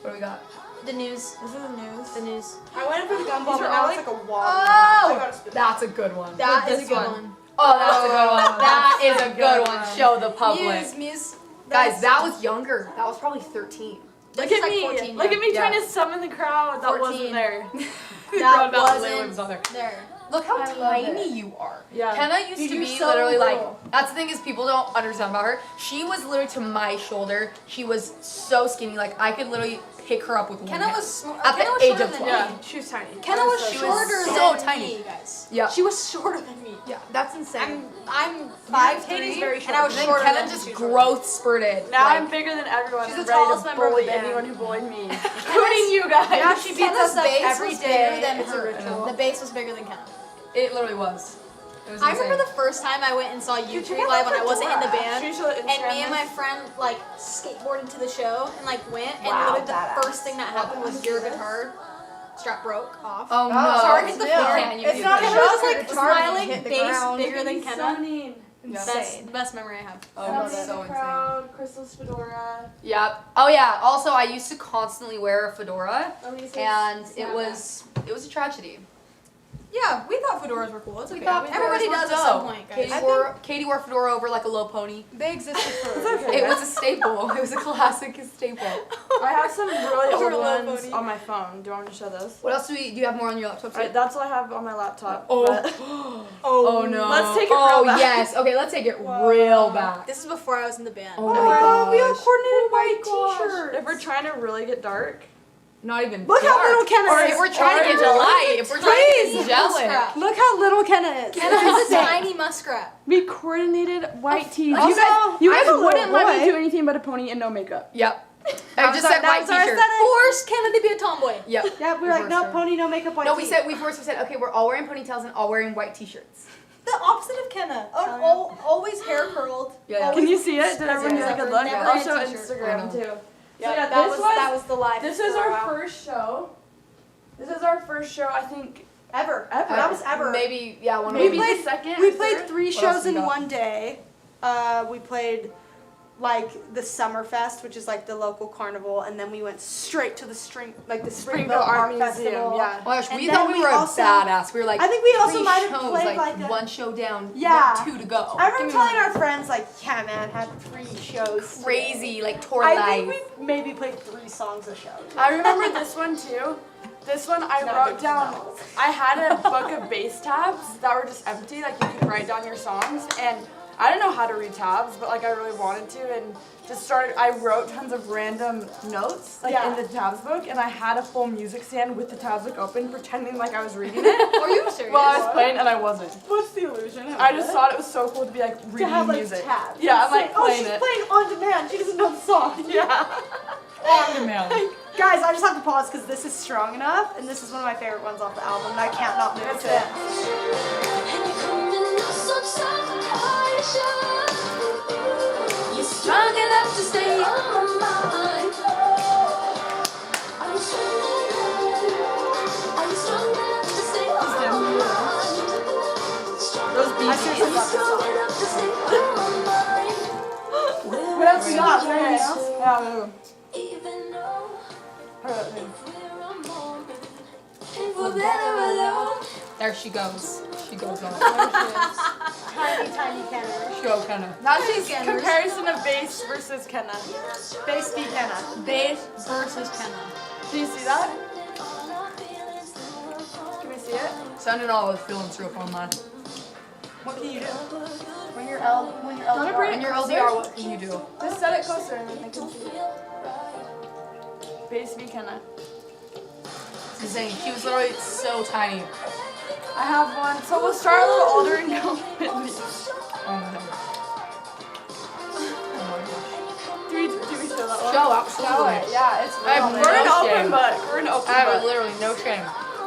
What do we got? the news? This is the news. The news. I went for the gumball, These but are now all it's like a wall. Oh, that's a good one. That is this a good one. one. Oh, that's a good one. That is a That's a good good one. one. Show the public. Muse. Guys, that was younger. That was probably 13. Look This is at like me. 14, Look yeah. at me trying Yeah. to summon the crowd that 14. wasn't there. That Wasn't wasn't there. there. Look how I love tiny it. you are. Yeah. Kenna used Dude, to you're be so literally little. like, that's the thing is people don't understand about her. She was literally to my shoulder. She was so skinny. Like I could literally pick her up with one Kenna hand. was At the Kenna was age shorter of than 12. me. She was tiny. Kenna was She was shorter so than tiny. me, guys. Yeah. She was shorter than me. Yeah, that's insane. I'm 5'3", Katie's very and I was And then shorter Kenna than just she was. growth spurted. Now like, I'm bigger than everyone. She's and the ready tallest to member of the bully band. anyone who bullied me, including you guys. Now she beats us Kenna's up base every was day. bigger than It's a her. ritual. The base was bigger than Kenna. It literally was. It was I insane. remember the first time I went and saw you check three out live the when I wasn't in the fedora. band. Should we show the And me Instagram and my list? friend like skateboarded to the show and like went and Wow, literally the badass. first thing that happened was your guitar strap broke off. Oh no. Guitar hit the no. floor. Can't you It's do not that? a Kenna was show, like her guitar smiling, hit the base ground. bigger than Kenna. Summoning. That's the best memory I have. Oh, that's Summoning so the insane. crowd. Crystal's fedora. Yep. Oh yeah. Also, I used to constantly wear a fedora, Elisa's and it snapback. was a tragedy. Yeah, we thought fedoras were cool. It's okay. thought Everybody fedoras were does at some dope. point, guys. Katie wore a fedora over like a low pony. They existed for. It was a staple. It was a classic staple. I have some really Those are old low ones pony. on my phone. Do you want me to show those? What else do you have more on your laptop? Alright, that's all I have on my laptop. Oh. but- Oh no. Let's take it Oh real back. yes. Okay, let's take it real back. This is before I was in the band. Oh my Oh, we all gosh. coordinated white Gosh, t-shirts. if we're trying to really get dark, Not even. Look how dark. little Kenna Or is. if we're trying to get to light. If we're trying to get Please. jealous. Muskrat. Look how little Kenna is. Kenna is a Insane. tiny muskrat. we coordinated white tees. also, You I'm guys a little wouldn't let me boy. do anything but a pony and no makeup. Yep. I just said white That was our t-shirt. aesthetic. Forced Kenna to be a tomboy. Yep. Yeah, we were like, no pony, no makeup, white No, we tee. said we said okay, we're all wearing ponytails and all wearing white t-shirts. The opposite of Kenna. Always hair curled. Yeah. Can you see it? Did everyone Yeah. get a good look? Never I'll in show a t-shirt. Instagram I know. too. Yeah, So yeah, that was the life. This is our first show. This is our first show, I think, ever. ever. That was ever. Maybe one Maybe of played- the second. We or played third. 3 What else shows we in got? one day. We played like the Summerfest, which is like the local carnival, and then we went straight to the Springville Springville Art Museum. Festival. Yeah. Oh my gosh, And we then thought we we were also- badass. We were like, I think we also 3 might have shows, played like a- one show down, Yeah. 2 to go. I remember telling our friends like, yeah, man, had 3 shows. Crazy, like tour I life. think we maybe played 3 songs a show. I remember this one too. This one I Not wrote big down. smells. I had a book of bass tabs that were just empty, like you could write down your songs, and I didn't know how to read tabs, but like I really wanted to, and just started. I wrote tons of random notes like Yeah. in the tabs book, and I had a full music stand with the tabs book open, pretending like I was reading it. Are you serious? While I was playing, and I wasn't. What's the illusion? I just thought it was so cool to be like to reading have like music. tabs. Yeah, I'm It's like oh, playing she's it. playing on demand. She doesn't know the song. Yeah. On demand. Guys, I just have to pause because this is strong enough, and this is one of my favorite ones off the album, and I can't not move to it. And you come in so easy. I seriously love this song. What else you got? Anything else? Yeah, There she goes. She goes on. Tiny Kenner. Show Kenna. Now she's comparison of bass versus Kenna. Bass beat Kenna. Bass versus Kenna. Do you see that? Can we see it? Sending all those feelings through online. What can you do? When you're Wanna bring In it your closer? LDR, what can you do? Just set it closer and then I can see it. Bass v Kenna. It's insane. She was literally so tiny. I have one. So we'll start a little older and go with these. Oh my god. Do we show that one? Show, Show absolutely. it. Yeah, it's I have real. We're an no open shame. book. We're an open I have book. literally no shame.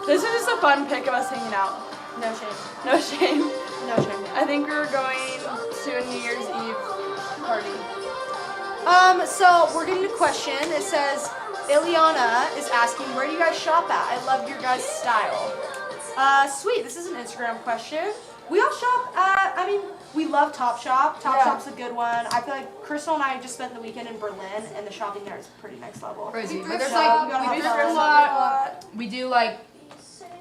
This is just a fun pic of us hanging out. No shame. No shame. No shame. I think we were going to a New Year's Eve party. So we're getting a question. It says, Ileana is asking, where do you guys shop at? I love your guys' style. Sweet. This is an Instagram question. We all shop at, we love Topshop. Topshop's a good one. I feel like Crystal and I just spent the weekend in Berlin, and the shopping there is pretty next level. Crazy. We But there's thrift shop, like, we we do do thrift a lot. We do like,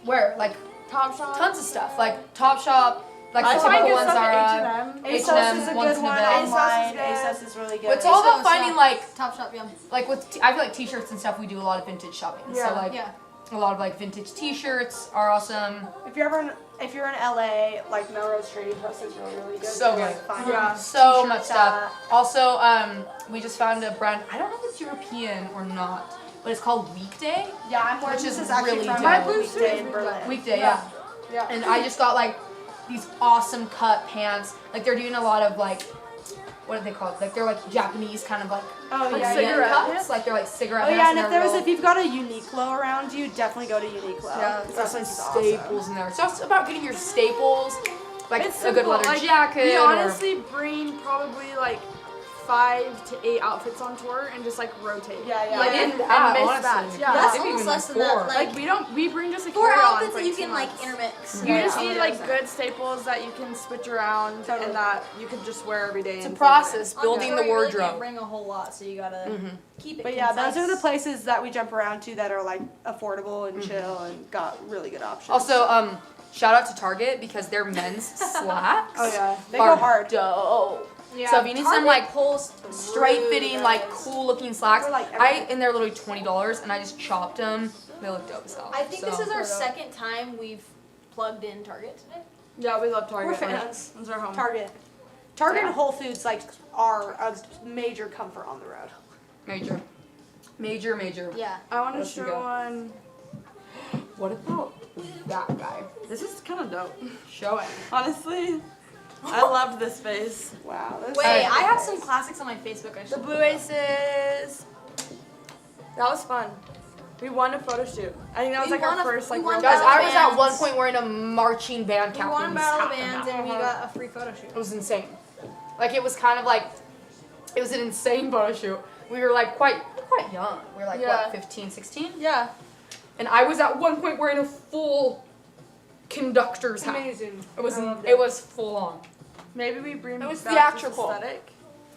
where? Like Topshop. tons of stuff. Like Topshop, like I the find typical good ones stuff are. at H&M H&M. ASOS is a once good in a one bit. online. ASOS is good. ASOS is really good. But it's all about ASOS, finding yeah. like, Topshop, yeah. like with, I feel like t-shirts and stuff, we do a lot of vintage shopping. Yeah. So like, Yeah. a lot of like vintage t-shirts are awesome. If you're in LA, like Melrose Trading Post is really good. So to, like, good. find Yeah. So t-shirts much stuff. Also, we just found a brand, I don't know if it's European or not, but it's called Weekday. Yeah, I'm wearing Which this is is actually really from dope. my My blue Weekday suit in is Berlin. Weekday, yeah. Yeah. And I just got like these awesome cut pants. Like they're doing a lot of like, what are they called? Like they're like Japanese kind of like Oh like yeah, cigarette yeah. cuts. Like they're like cigarette Oh pants. yeah, and if they're if you've got a Uniqlo around you, definitely go to Uniqlo. yeah, That there's some place is awesome. staples in there. So it's about getting your staples, like It's a good simple. leather Like, jacket. We or, honestly bring probably like 5 to 8 outfits on tour and just like rotate. Yeah, yeah. Like Like, and, even that, and miss honestly. that. Yeah. That's maybe almost even less like than that. 4. Like, We bring just a 4 carry-on outfits for, that you 2 can like months. intermix. You Yeah. just need like 100%. good staples that you can switch around Totally. and that you can just wear every day. It's a and process, On building tour, the you really can't wardrobe. bring a whole lot, so you gotta keep it. But yeah, those concise. are the places that we jump around to that are like affordable and chill and got really good options. Also, shout out to Target because their men's slacks Oh yeah. they are go hard. dope. Yeah, So if you need some Target like pulls straight through fitting, those. like cool looking slacks, Or, like, and they're literally $20, and I just chopped them. They look dope as hell. I think this So- is our second time we've plugged in Target today. Yeah, we love Target. We're fans. It's our home. Target and Whole Foods like are a major comfort on the road. Major. Yeah. I want to What else you show got? one. What about that guy? This is kind of dope. Show it. Honestly, I loved this face. Wow. Wait, I have some classics on my Facebook. I The should. Blue Aces. That was fun. We won a photo shoot. I think that was We like our won a- first like we won real Guys, Battle I was at bands. one point wearing a marching band We captain's won battle hat. bands and we got a free photo shoot. It was insane. Like it was kind of like, it was an insane photo shoot. We were like quite young. We were like Yeah. what, 15, 16? Yeah. And I was at one point wearing a full conductor's hat. Amazing. It was I loved it was full on. Maybe we bring It was back theatrical. This aesthetic.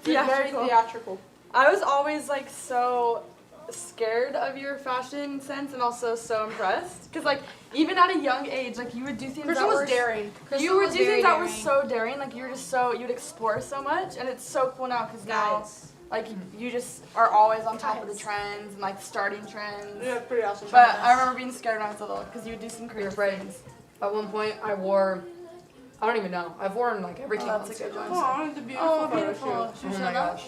Very Theatrical. theatrical. I was always like so scared of your fashion sense and also so impressed because like even at a young age like you would do things Crystal that was were daring. you would was do very things that were daring. so daring like you were just so you'd explore so much and it's so cool now because now Guys. like you just are always on top of the trends and like starting trends. Yeah, pretty awesome. But I remember being scared when I was little because you would do some You're creative afraid. things. At one point I wore, I don't even know. I've worn like everything. Oh, on that's a good stage. one. Oh, it's a beautiful photo beautiful. shoot. Oh my gosh.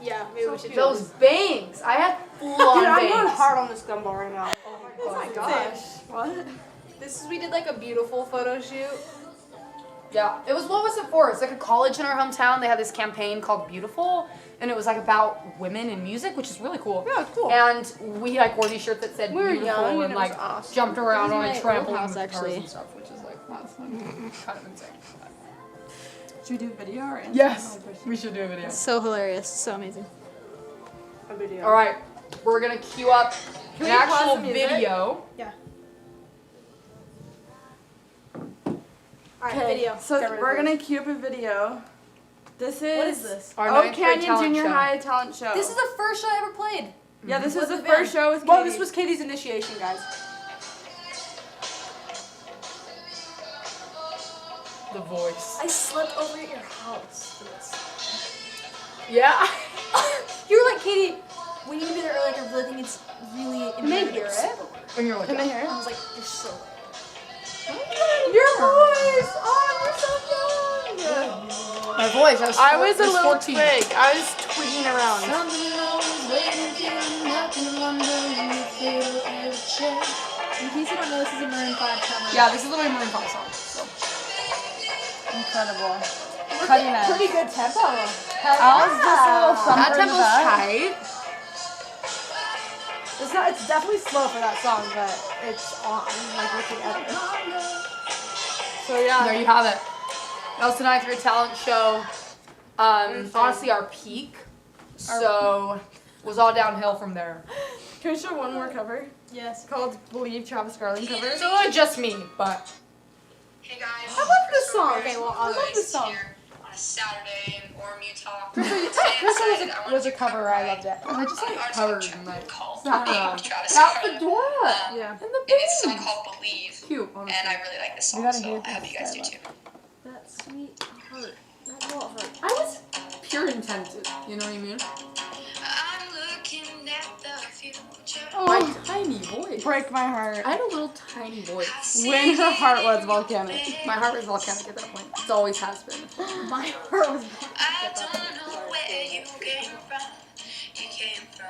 Yeah, maybe we should do Those bangs. I had full on Dude, I'm bangs. going hard on this gumball right now. Oh my gosh. What? We did like a beautiful photo shoot. Yeah, it was, what was it for? It's like a college in our hometown. They had this campaign called Beautiful, and it was like about women in music, which is really cool. Yeah, it's cool. And we like wore these shirts that said We were Beautiful young, and and it was like awesome. jumped around This on a is my old trampoline house, with guitars actually. and stuff, which is like that's kind of insane. Should we do video or Instagram? Yes, we should do a video. So hilarious, so amazing. A video. All right, we're gonna queue up Can an we pause actual the music? video. Yeah. Alright, Okay, video. so Get rid of we're this. gonna cue up a video. This is What is this? Our Oak ninth grade Canyon talent Junior show. High talent show. This is the first show I ever played. yeah, this was What's the it first been? show with Katie. Well, this was Katie's initiation, guys. The voice. I slept over at your house for this. Yeah. You were like, Katie, we need to be there early. Like, I really think it's really Can they important. hear it? When you're like, Can they hear I it? was like, you're so late. Your voice! Oh, you're so young! my voice. I was a little 14. twig. I was twigging around. In case you don't know, this is a Maroon 5 cover. Yeah, this is literally a Maroon 5 song. So. Incredible. Cutting edge. Pretty good tempo. Al's just a little thumper That in the tempo's back. tight. It's definitely slow for that song, but it's on. Like, we're together. So yeah. There you have it. That was the ninth grade talent show. Honestly, our peak. So was all downhill from there. Can we show one more cover? Yes. Called Believe Travis Garland cover. So just me, but Hey guys. I love this song. Okay, well, I love this song. Here on a Saturday in Orem, Utah. This one was a cover. I loved it. I just like covered and like called that Travis that Garland. fedora. Yeah. And the And it's a song band. called Believe. Cute, honestly. And I really like this We song, gotta so hear I hope this you guys do dialogue. too. That sweet heart. That little heart. I was pure intended. You know what I mean? I'm looking at the future. My tiny voice. Break my heart. I had a little tiny voice. When her heart was volcanic. My heart was volcanic at that point. It always has been. My heart was. I don't know where you came from. You came from.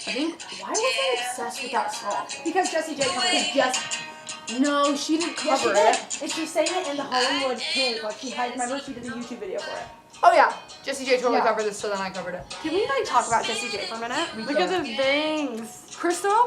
I think, why was I obsessed with that song? Because Jessie J covered it. Yes. No, she didn't Yes, she cover did. it. And she sang it in the Hollywood Pink. Like, she had, remember, she did a YouTube video for it. Oh yeah, Jessie J totally Yeah. covered this, so then I covered it. Can we, like, talk about Jessie J for a minute? Look at the bangs. Crystal?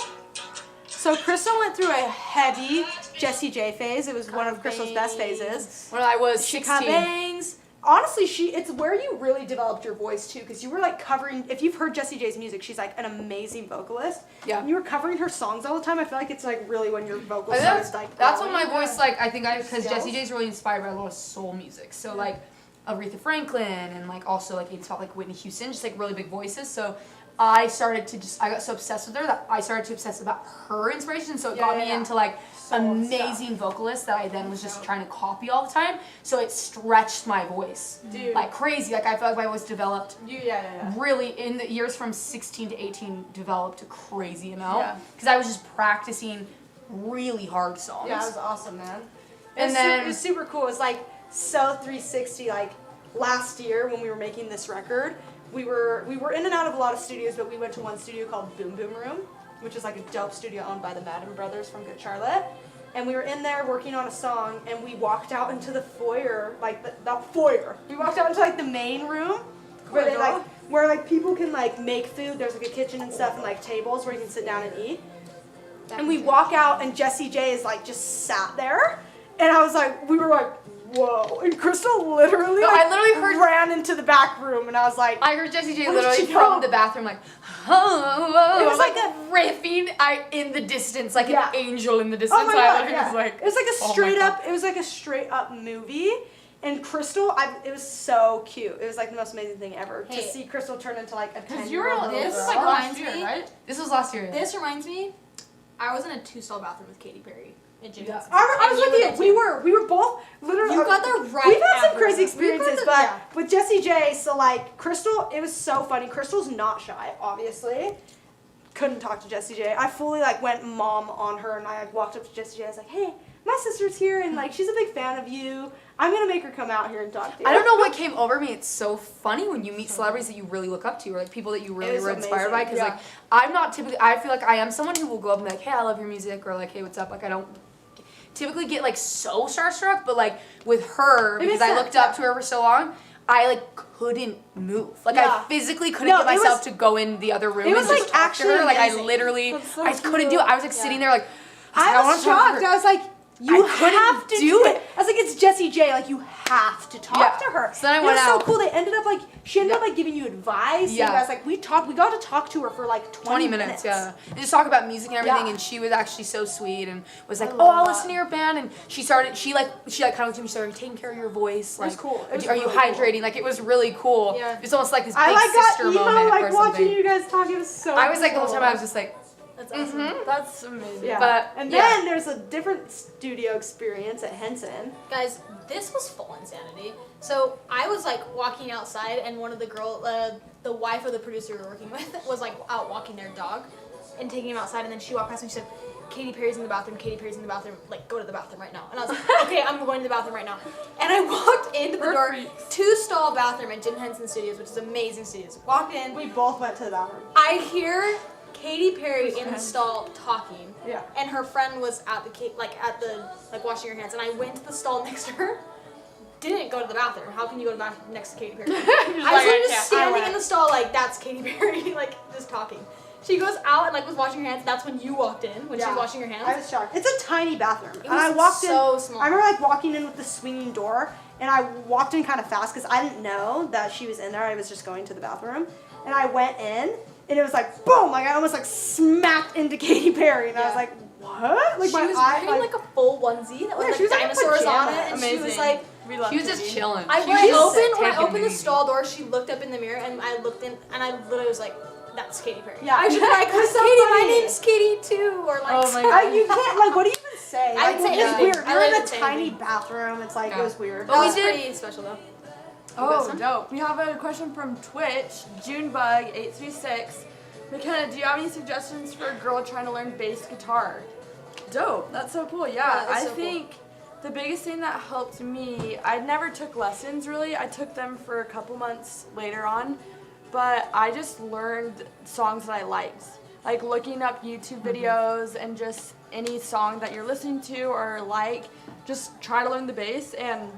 So Crystal went through a heavy Jessie J phase. It was one of Crystal's best phases. When I was She 16. cut bangs. Honestly, it's where you really developed your voice too, because you were like covering. If you've heard Jessie J's music, she's like an amazing vocalist. Yeah. And you were covering her songs all the time. I feel like it's like really when your vocals I think started that's, like. that's when my growing. voice, like, I think because skills. Jessie J's really inspired by a lot of soul music. So, like, Aretha Franklin and, like, also, like, it's felt like Whitney Houston, just, like, really big voices. So, I got so obsessed with her that I started to obsess about her inspiration. So, it got me into, like, amazing vocalists that I then was just trying to copy all the time. So, it stretched my voice. Dude. Like, crazy. Like, I feel like my voice developed Yeah. really in the years from 16 to 18 developed a crazy amount Yeah. because I was just practicing really hard songs. Yeah, it was awesome, man. And And then- it was super cool. It was like so 360. Like last year when we were making this record, we were in and out of a lot of studios, but we went to one studio called Boom Boom Room, which is like a dope studio owned by the Madden brothers from Good Charlotte. And we were in there working on a song, and we walked out into the foyer, like the foyer. We walked out into like the main room where they like where people can like make food. There's like a kitchen and stuff, and like tables where you can sit down and eat. And we walk out, and Jessie J is like just sat there, and I was like, we were like, whoa. And Crystal literally, No, like, I literally ran into the back room, and I was like, I heard Jessie J Where did literally she from go? the bathroom like, oh, It was like riffing in the distance, like Yeah. an angel in the distance. oh my So I god, literally yeah. was like, it was like a oh my straight God. up, it was like a straight up movie. And Crystal, it was so cute. It was like the most amazing thing ever to Hey. see Crystal turn into like a 10-year-old you were little this girl. like reminds me. right? This was last year. This reminds me. I was in a 2-stall bathroom with Katy Perry at Jim Yeah. Henson's. I was And with were you. there too. We were both literally. You got there right We've had some after crazy us. experiences, We got but there- yeah. with Jessie J, so like Crystal, it was so funny. Crystal's not shy, obviously. Couldn't talk to Jessie J. I fully like went mom on her, and I like walked up to Jessie J. I was like, "Hey, my sister's here, and like she's a big fan of you. I'm gonna make her come out here and talk to you." I don't know what came over me. It's so funny when you meet celebrities that you really look up to, or like people that you really was were inspired by. amazing, Because yeah. like I'm not typically. I feel like I am someone who will go up and be like, "Hey, I love your music," or like, "Hey, what's up?" Like I don't typically get like so starstruck, but like with her, It because makes I sense, looked up yeah. to her for so long, I like couldn't move. Like Yeah. I physically couldn't No, get it myself was- to go in the other room. it was, and just like, talk to actually her. Like I amazing. literally, That's so I couldn't cute. do it. I was like sitting there like. I wanna was talk to shocked. her. I was like, You I couldn't have to do it. I was like, it's Jessie J. Like, you have to talk to her. So then I And went it was out. so cool. They ended up like, she ended up like giving you advice. Yeah. You guys like, we got to talk to her for like 20 minutes. Yeah. And just talk about music and everything, Yeah. and she was actually so sweet and was like, I "Oh, love I'll that. listen to your band." And she kind of looked at me, started taking care of your voice. It was Like, cool. It was are you really cool. hydrating? Like, it was really cool. Yeah. It's almost like this I big like got sister emo, moment like or watching something. you guys talk. It was so I was like the whole cool. time I was just like, That's awesome. mm-hmm. That's amazing. Yeah. But, and yeah. then there's a different studio experience at Henson. Guys, this was full insanity. So I was like walking outside, and one of the the wife of the producer we were working with, was like out walking their dog and taking him outside. And then she walked past me and she said, "Katy Perry's in the bathroom. Katy Perry's in the bathroom. Like, go to the bathroom right now." And I was like, "Okay, I'm going to the bathroom right now." And I walked into the door, 2-stall bathroom at Jim Henson Studios, which is amazing studios. Walked in. We both went to the bathroom. I hear Katy Perry in the stall talking. Yeah. And her friend was at the washing her hands, and I went to the stall next to her. Didn't go to the bathroom. How can you go to the bathroom next to Katy Perry? I was literally just standing in the stall like, that's Katy Perry, like just talking. She goes out and like was washing her hands. That's when you walked in, when she was washing her hands. I was shocked. It's a tiny bathroom. It And I was walked so in. small. I remember like walking in with the swinging door, and I walked in kind of fast because I didn't know that she was in there. I was just going to the bathroom, and I went in, and it was like boom! Like I almost like smacked into Katy Perry, and I was like, what? Like she my was eye, wearing like a full onesie that was Yeah, like she was like in dinosaurs on it, pajamas. and she was Amazing. like. We love She was just Katy. chilling. When She I was just opened taking the it easy. stall door, she looked up in the mirror, and I looked in, and I literally was like, "That's Katy Perry." Yeah. I should be like, It was so "Katie, my funny. name's Katie too," or like. Oh my You can't like. What do you even say? I Like, didn't say it's anything. weird. I You're in didn't a say tiny anything. bathroom. It's like it was weird. That was we did- pretty special though. Oh, dope. We have a question from Twitch, Junebug836. McKenna, do you have any suggestions for a girl trying to learn bass guitar? Dope. That's so cool. Yeah, that's I so cool. think the biggest thing that helped me, I never took lessons really. I took them for a couple months later on, but I just learned songs that I liked. Like looking up YouTube videos and just any song that you're listening to or like, just try to learn the bass and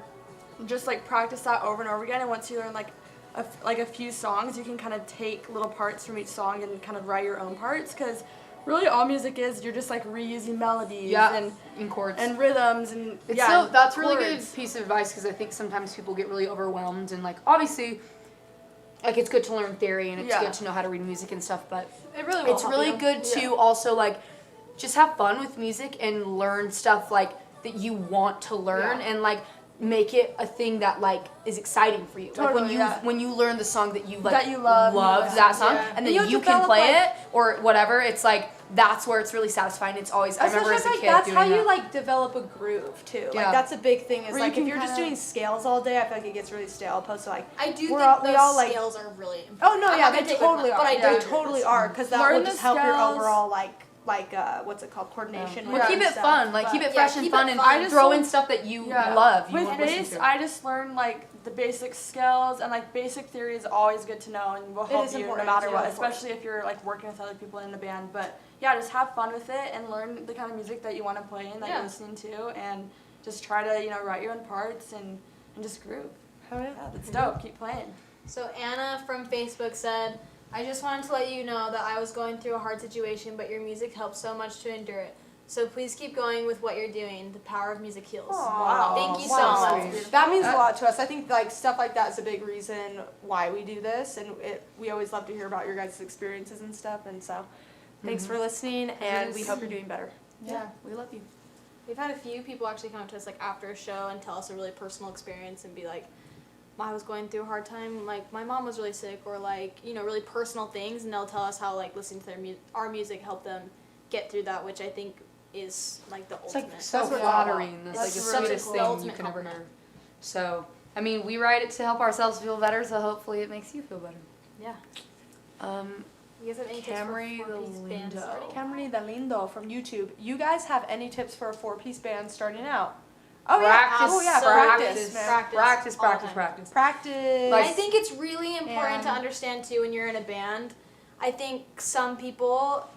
just like practice that over and over again. And once you learn like a few songs, you can kind of take little parts from each song and kind of write your own parts, because really all music is, you're just like reusing melodies and in chords and rhythms and It's yeah, so that's a really good chords. piece of advice, because I think sometimes people get really overwhelmed, and like obviously like it's good to learn theory and it's Yeah. good to know how to read music and stuff, but It really will it's help really you. good to Yeah. also like just have fun with music and learn stuff like that you want to learn, and like make it a thing that like is exciting for you. Like when Totally, you yeah. when you learn the song that you like That you love, that song, yeah. and And you then you can develop, play like- it or whatever, it's like that's where it's really satisfying. It's always, I remember as a Especially, kid that's doing how that. you like develop a groove too. Yeah. Like that's a big thing. Is Where you like if can you're just kinda- doing scales all day, I feel like it gets really stale. Opposed to like I do We're think all- we those all, like- scales are really important. oh no, I'm yeah, not they gonna take totally them, are. but I They do. totally are, because that Learn will the just help your scales. overall like what's it called, coordination. Well, with keep it stuff. fun, like But- keep it Yeah, fresh and keep fun, it and fun. I just throw learned- in stuff that you Yeah. love. You With want to listen bass, to. I just learned like the basic scales, and like basic theory is always good to know and will It help is you no important, matter yeah, what, of course. especially if you're like working with other people in the band. But yeah, just have fun with it and learn the kind of music that you want to play and that Yeah. you're listening to, and just try to write your own parts and just groove. Oh, yeah. Yeah, that's dope. Keep playing. So Anna from Facebook said, "I just wanted to let you know that I was going through a hard situation, but your music helped so much to endure it. So please keep going with what you're doing. The power of music heals." Wow. Thank you so Wow. much. That means a lot to us. I think like stuff like that is a big reason why we do this, and we always love to hear about your guys' experiences and stuff. And so, thanks for listening, and we hope you're doing better. Yeah. We love you. We've had a few people actually come up to us like after a show and tell us a really personal experience and be like, I was going through a hard time, like my mom was really sick, or like, really personal things, and they'll tell us how like listening to our music helped them get through that, which I think is like the It's like ultimate. so That's what- flattering. That's like That's the really sweetest cool. thing you Ultimate can ever hear. compliment. So, I mean, we write it to help ourselves feel better, so hopefully it makes you feel better. Yeah. Um, You guys have any tips Camry for four-piece bands Lindo. starting? Camry the Lindo from YouTube. You guys have any tips for a 4-piece band starting out? Oh yeah. practice, Oh yeah. so Practice, man. Practice all the time. practice. Practice. Like- I think it's really important to And- understand too when you're in a band. I think some people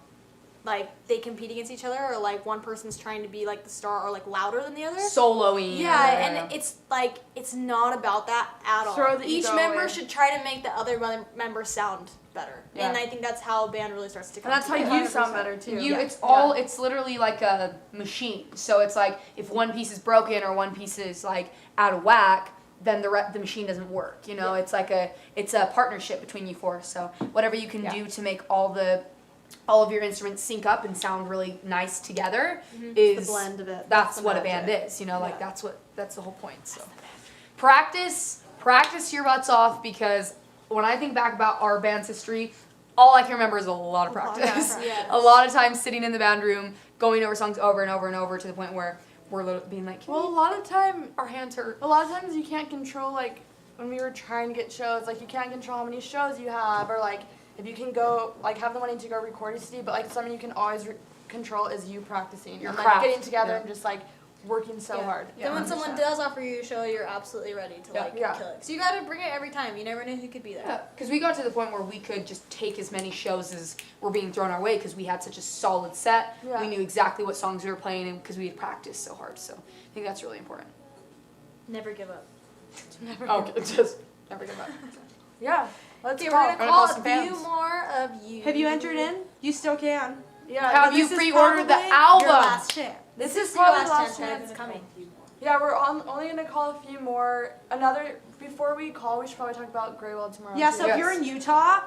like they compete against each other, or like one person's trying to be like the star or like louder than the other. Soloing. Yeah, and it's like it's not about that at all. Throw the Each ego member away. should try to make the other member sound better, Yeah. and I think that's how a band really starts to come. And that's how together. you sound better too. It's literally like a machine. So it's like if one piece is broken or one piece is like out of whack, then the machine doesn't work. You know, it's like it's a partnership between you four. So whatever you can do to make all of your instruments sync up and sound really nice together is The blend of it. That's the what a magic. band is. You know, like that's the whole point. So practice your butts off, because when I think back about our band's history, all I can remember is a lot of practice. Yes. A lot of times sitting in the band room, going over songs over and over and over to the point where we're being like, Well, a lot of time, our hands hurt. a lot of times you can't control, like, when we were trying to get shows, like, you can't control how many shows you have, or, like, if you can go, like, have the money to go record a CD, but, like, something you can always control is you practicing. Your and, craft. like, getting together Yeah. and just, like, working so hard. Then when someone does offer you a show, you're absolutely ready to like Yeah. kill it. So you gotta bring it every time. You never know who could be there. Yeah, because we got to the point where we could just take as many shows as were being thrown our way, because we had such a solid set. Yeah. We knew exactly what songs we were playing, and because we had practiced so hard. So I think that's really important. Never give up. Okay, just never give up. Yeah. Let's Okay, call. we're gonna call call some a fans. few more of you. Have you entered in? You still can. Yeah. Have but you this is pre-ordered the probably- album? Your last chance. This This is is your probably last the last chance. chance. It's coming. Yeah, we're only gonna call a few more. Before we call, we should probably talk about Graywell tomorrow. Yeah, too. so if you're in Utah,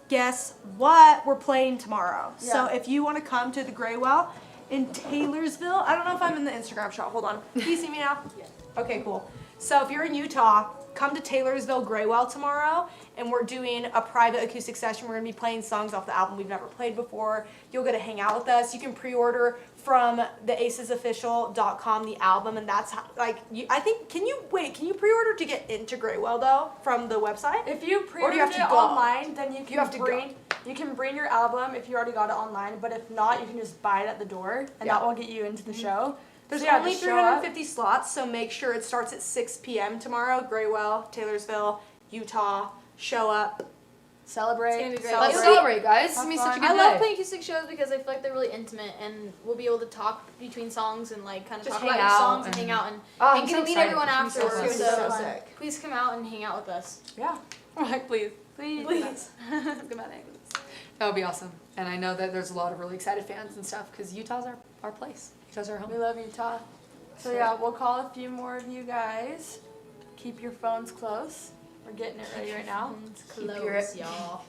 guess what? We're playing tomorrow. So Yeah. if you want to come to the Graywell in Taylorsville, I don't know if I'm in the Instagram shot. Hold on. Can you see me now? Yeah. Okay, cool. So if you're in Utah, come to Taylorsville Graywell tomorrow, and we're doing a private acoustic session. We're going to be playing songs off the album we've never played before. You'll get to hang out with us. You can pre-order from the acesofficial.com the album, and that's how, like, I think, can you pre-order to get into Graywell, though, from the website? If you Or do pre-ordered you have to it go? online, then you can have to go. you can bring your album if you already got it online. But if not, you can just buy it at the door, and Yeah. that will get you into the show. There's So yeah, only just show up. 350 slots, so make sure it starts at 6 p.m. tomorrow. Graywell, Taylorsville, Utah. Show up. Celebrate. It's gonna be great. Let's It'll be- celebrate, guys. It's gonna be such a good I day. love playing acoustic shows because I feel like they're really intimate, and we'll be able to talk between songs and like kind of Just talk hang about out songs and and- hang out and, Oh, I'm and so get to meet excited. everyone It's gonna be so afterwards. fun. So, So sick. please come out and hang out with us. Yeah. Right, please. Please. Please. Come on, that would be awesome. And I know that there's a lot of really excited fans and stuff, because Utah's our place. Utah's our home. We love Utah. So yeah, we'll call a few more of you guys. Keep your phones close. We're getting it ready right now. Close, y'all.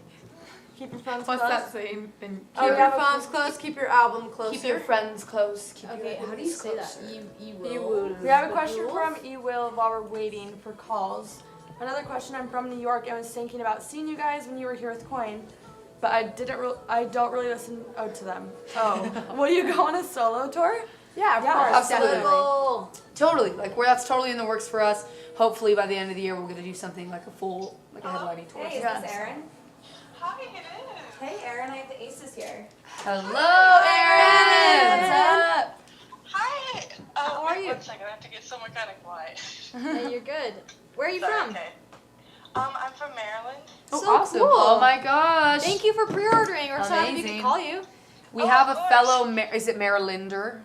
Keep your phones What's close. that saying? And Keep your phones close. Keep your album closer. keep your friends close. Keep Okay, your how do you say that? closer. You will. We have a question from E-Will while we're waiting for calls. Another question, I'm from New York and was thinking about seeing you guys when you were here with Coin, but I don't really listen to them. Oh, will you go on a solo tour? Yeah, of Yeah, course. absolutely. Definitely. Totally. Like that's totally in the works for us. Hopefully by the end of the year we're gonna do something like a full, like a headlining tour. Hey, is Yeah. this Erin? Hi, it is. Hey, Erin, I have the Aces here. Hello, Erin. What's up? Hi. How are you? 1 second, I have to get somewhere kind of quiet. Hey, you're good. Where are you Sorry, from? okay. I'm from Maryland. Oh, So awesome. cool. Oh my gosh. Thank you for pre-ordering. We're so happy we Amazing. could call you. We Oh, have of a course. fellow, is it Marylander?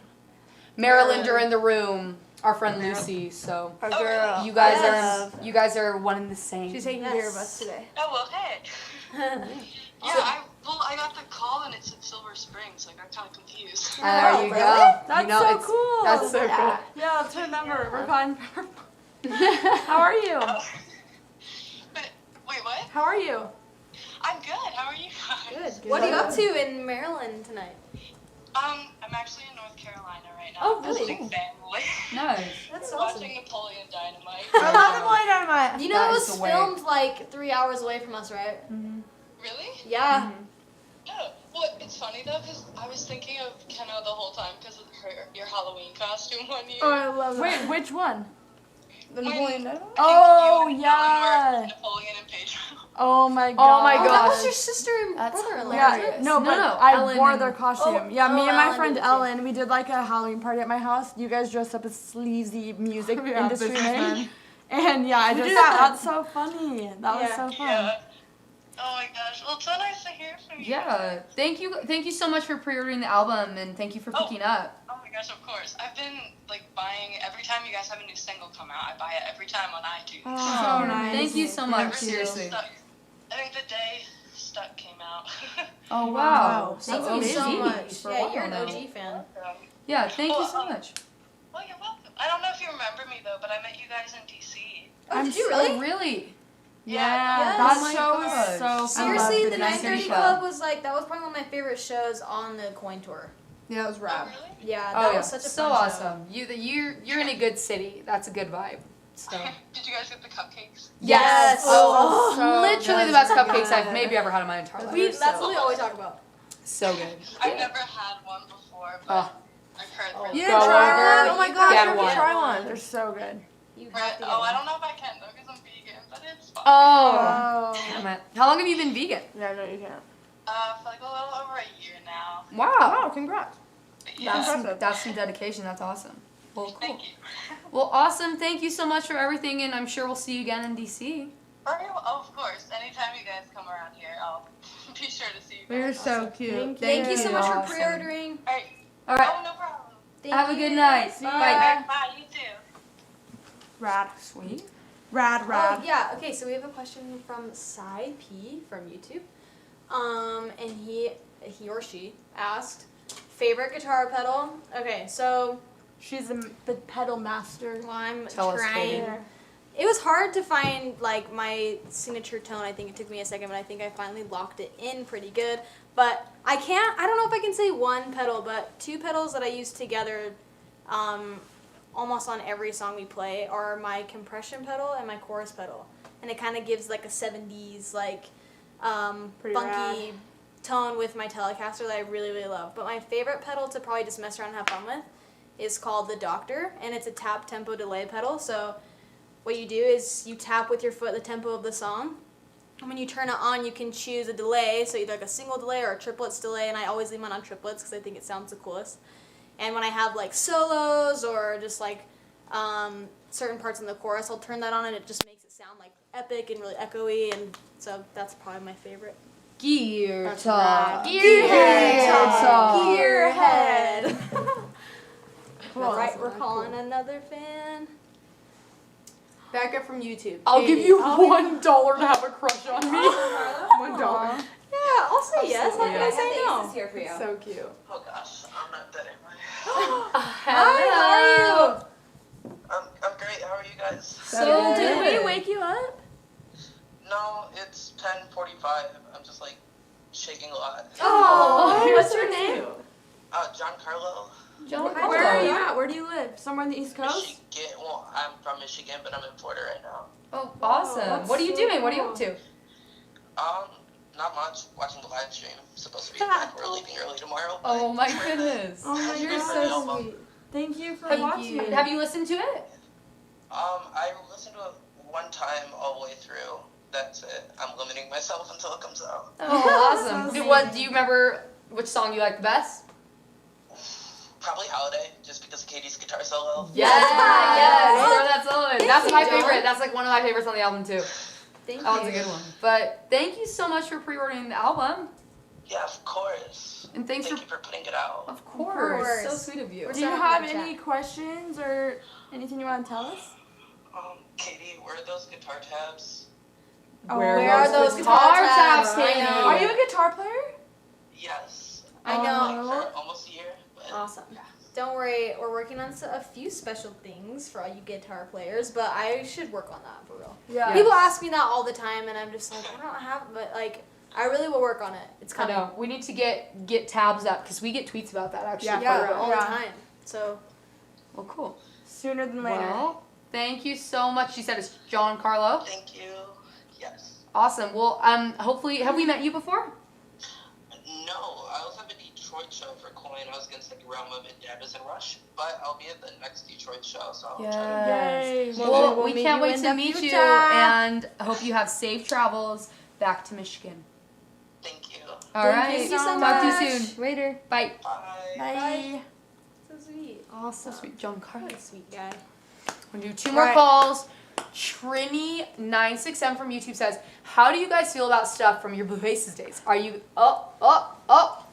Marylander in the room. Our friend Lucy. So Our Oh, girl. really? you guys Yes. are one and the same. She's taking care of us today. Oh, well, hey. Yeah, I got the call and it said Silver Springs, so I got kind of confused. There you go. That's You know, so it's- cool. That's so cool. Yeah, let's remember. We're calling for How are you? But, wait, what? How are you? I'm good. How are you guys? Good. What are you up to in Maryland tonight? I'm actually in North Carolina right now. Oh, really? Visiting family. Nice. That's We're awesome. watching Napoleon Dynamite. I love Napoleon Dynamite. You know That it is was the way. filmed like 3 hours away from us, right? Really? Yeah. No. Well, it's funny though, because I was thinking of Kenna the whole time because of your Halloween costume one year. Oh, I love that. Wait, which one? The When- Napoleon Dynamite? Oh, you and yeah. Ellen were Napoleon and Pedro. Oh my god. Oh my Oh, that was gosh. your sister and That's brother-in-law. Yeah, hilarious. no, No, but no, I Ellen wore and- their costume. Oh, Yeah, me oh, and my Ellen friend did it too. Ellen, we did like a Halloween party at my house. You guys dressed up as sleazy music industry men. And yeah, I just, that. that's so funny. That was Yeah. so fun. Yeah. Oh my gosh. Well, it's so nice to hear from you. Yeah. Thank you so much for pre-ordering the album, and thank you for picking up. Oh my gosh, of course. I've been like buying every time you guys have a new single come out. I buy it every time on iTunes. Oh, so nice. Thank you so much. Ever since Seriously. Stuck, I think the day Stuck came out. Oh wow. Thank So you so OG much. for a Yeah, while you're an now. OG fan. Yeah. Thank you so much. Well, you're welcome. I don't know if you remember me though, but I met you guys in DC. Oh, did you really? Oh, really? Yeah, Yes. that Oh my show gosh. was so fun. Seriously, the 9:30 9:30 Club was like that was probably one of my favorite shows on the Coin Tour. Yeah, it was Oh, rad. really? Yeah, that Oh yeah. was such a So fun awesome. You're in a good city. That's a good vibe. So. Did you guys get the cupcakes? Yes. Oh, Oh, literally the that's best so cupcakes I've good. maybe ever had in my entire show. life. That's what we always talk about. So good. I've never had one before, but Oh. I've heard Oh, really You Go didn't try over, one? Oh my gosh, get you have to one. try one. They're so good. You Right. have to get Oh, one. I don't know if I can though because I'm vegan, but it's fine. Oh. Damn it. How long have you been vegan? Yeah, no, you can't. For like a little over a year now. Wow. Wow, congrats. But yeah. That's some dedication. That's awesome. Well, cool. Thank you. Well, awesome. Thank you so much for everything, and I'm sure we'll see you again in DC. Alright, well, of course. Anytime you guys come around here, I'll be sure to see you guys. You're so cute. Thank you so much for Awesome. pre-ordering. Alright. All right. Oh, no problem. Thank Have a you. good night. Bye. Bye. Bye, you too. Rad. Sweet. Rad. Oh, yeah. Okay, so we have a question from Cy P from YouTube. And he or she asked, favorite guitar pedal? Okay, so She's the pedal master. well, I'm Tell us, trying. Katie. It was hard to find like my signature tone. I think it took me a second, but I think I finally locked it in pretty good. But I don't know if I can say one pedal, but two pedals that I use together almost on every song we play are my compression pedal and my chorus pedal. And it kind of gives like a 70s like Pretty funky rad. tone with my Telecaster that I really, really love. But my favorite pedal to probably just mess around and have fun with is called the Doctor, and it's a tap tempo delay pedal. So what you do is you tap with your foot the tempo of the song, and when you turn it on, you can choose a delay, so either like a single delay or a triplets delay, and I always leave mine on triplets because I think it sounds the coolest. And when I have like solos or just like certain parts in the chorus, I'll turn that on, and it just makes it sound like epic and really echoey, and so that's probably my favorite. Gear That's talk. rad. Gear talk. Gearhead. Cool. All right, we're calling another fan. Becca from YouTube. I'll give you $1 to have a crush on me. $1. Yeah, I'll say yes. How can I say Ace no? is here for you. So cute. Oh gosh, I'm not that am I? Hi, how are you? I'm great. How are you guys? So Did good. we wake you up? No, it's 10:45. I'm just like shaking a lot. Oh, What's your name? Giancarlo. John, Where are you at? Where do you live? Somewhere on the East Coast? Michigan. Well, I'm from Michigan, but I'm in Florida right now. Oh, awesome. that's What are you so doing? What are you up to? Not much. Watching the live stream. Supposed to be back. We're leaving early tomorrow. but Oh my it's worth it. goodness. Oh my You're gosh. so sweet. Thank you for Thank watching. you. Have you listened to it? I listened to it one time all the way through. That's it. I'm limiting myself until it comes out. Oh, awesome. So Do you remember which song you like the best? Probably Holiday, just because of Katie's guitar solo. Yes, yes. Wow. Throw that solo in. Thank That's you, my John. favorite. That's like one of my favorites on the album too. Thank That one's you. a good one. But thank you so much for pre-ordering the album. Yeah, of course. And thanks Thank for, you for putting it out. of course. So course. sweet of you. Do you Sorry have about the any questions or anything you want to tell us? Katie, where are those guitar tabs? Where are those guitar tabs, Katie? I know. Are you a guitar player? Yes. I know. Like for almost a year. But Awesome. Don't worry, we're working on a few special things for all you guitar players, but I should work on that for real. Yeah. People ask me that all the time, and I'm just like, I don't have, but like, I really will work on it. It's I coming. know. We need to get tabs up because we get tweets about that actually. Yeah. Yeah, For real. all Yeah. the time. So, Well, cool. Sooner than later. Well, thank you so much. She said it's John Carlo. thank you. Yes. Awesome. Well, hopefully, have we met you before? No, I was at the Detroit show for Coin. I was against like Realma, Dabbers, and Rush, but I'll be at the next Detroit show, so I'll try to. Yay. Well, We'll we meet can't you wait in to the meet you, future. and hope you have safe travels back to Michigan. Thank you. All right. Thank you so Talk to you much. soon. Later. Bye. Bye. Bye. so sweet. Awesome. Sweet John Carlo. What a sweet guy. We'll do two more Right. calls. Trini967 from YouTube says, how do you guys feel about stuff from your Blue Aces days? Are you the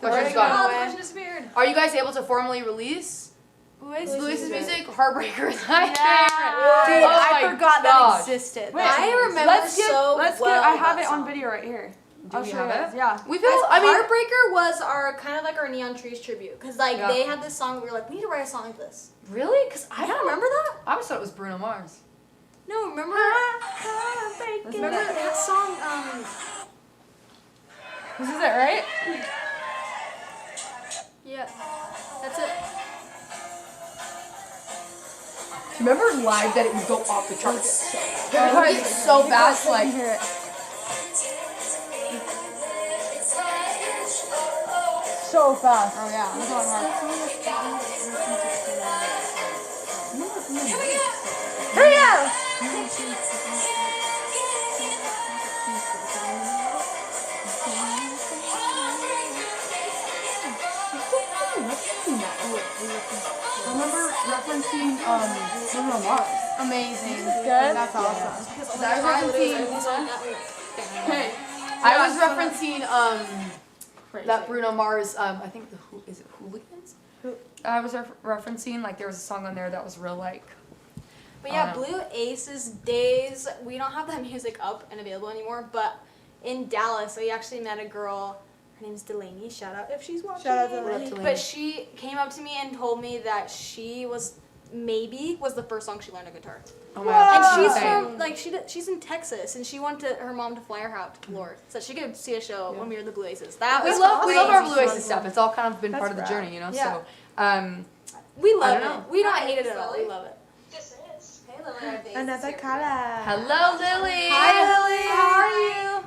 question's gone. Oh, the question disappeared. Are you guys able to formally release Blue Aces music? Heartbreaker is my favorite. Dude, Oh I my forgot gosh. that existed. Wait, I remember let's get, so let's well get, I have that it on song. video right here. Do I'll we show have you guys. it? Yeah. We feel, Heartbreaker was our kind of like our Neon Trees tribute, cause like Yeah. they had this song. We were like, we need to write a song like this. really? Because I I don't don't remember that. I always thought it was Bruno Mars. No, remember that song. This is it, right? Yeah, that's it. Remember live that it would go off the charts? It would get so fast, like. hear it. So fast. Oh yeah. This one hard. Hurry up! I remember referencing Bruno Mars. Amazing. Good. That's awesome. I was referencing. Okay. I was referencing that Bruno Mars. I think is it Hooligans? I was referencing like there was a song on there that was real like. But yeah, I don't Blue Aces days. We don't have that music up and available anymore. But in Dallas, we actually met a girl. Her name's Delaney. Shout out if she's watching. Shout out Delaney. But she came up to me and told me that she was the first song she learned on guitar. Oh my god. And she's insane. from like she's in Texas, and she wanted her mom to fly her out to Florida so she could see a show when we were in the Blue Aces. That We was love our crazy. Blue Aces stuff. It's all kind of been part of the That's rad. journey, you know. Yeah. So, We I love don't know. it. We don't hate it at all. We love it. This is. Hey, Lily. Another color. hello, Lily. Hi, Lily. How are you?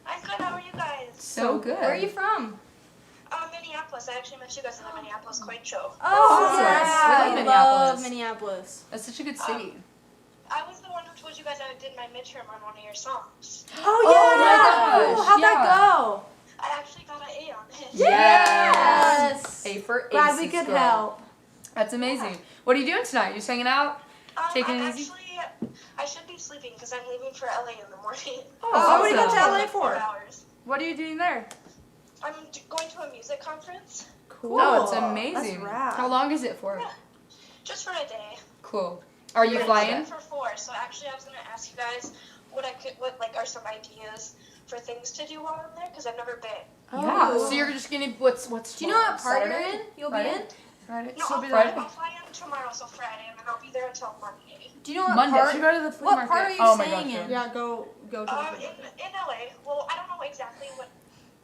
I'm good. How are you guys? So good. Where are you from? Minneapolis. I actually met you guys in the Minneapolis Coin Show. Oh, yeah. we We love love Minneapolis. Minneapolis. That's such a good city. I was the one who told you guys I did my midterm on one of your songs. Oh my yeah. gosh, How'd yeah. that go? I actually got an A on it. Yes. A for Aces. Glad we could girl. help. That's amazing. What are you doing tonight? You just hanging out? Taking I'm it easy? actually, I should be sleeping because I'm leaving for LA in the morning. Oh, what are you going to awesome. LA 4 for? hours. What are you doing there? I'm going to a music conference Cool. Oh, it's amazing. That's rad. How long is it for? just for a day. Cool. Are you But flying? it's for 4, so actually I was going to ask you guys what like are some ideas for things to do while I'm there because I've never been. Yeah. So you're just gonna what's Do you know what part Saturday? you're in? You'll Friday? be in? Friday. No, She'll I'll be fly, there. I'll fly in tomorrow, so Friday, and then I'll be there until Monday. Do you know what Monday. part? Should go to the flea What market. part are you Oh my staying gosh, in? Yeah, go to the In LA. Well, I don't know exactly what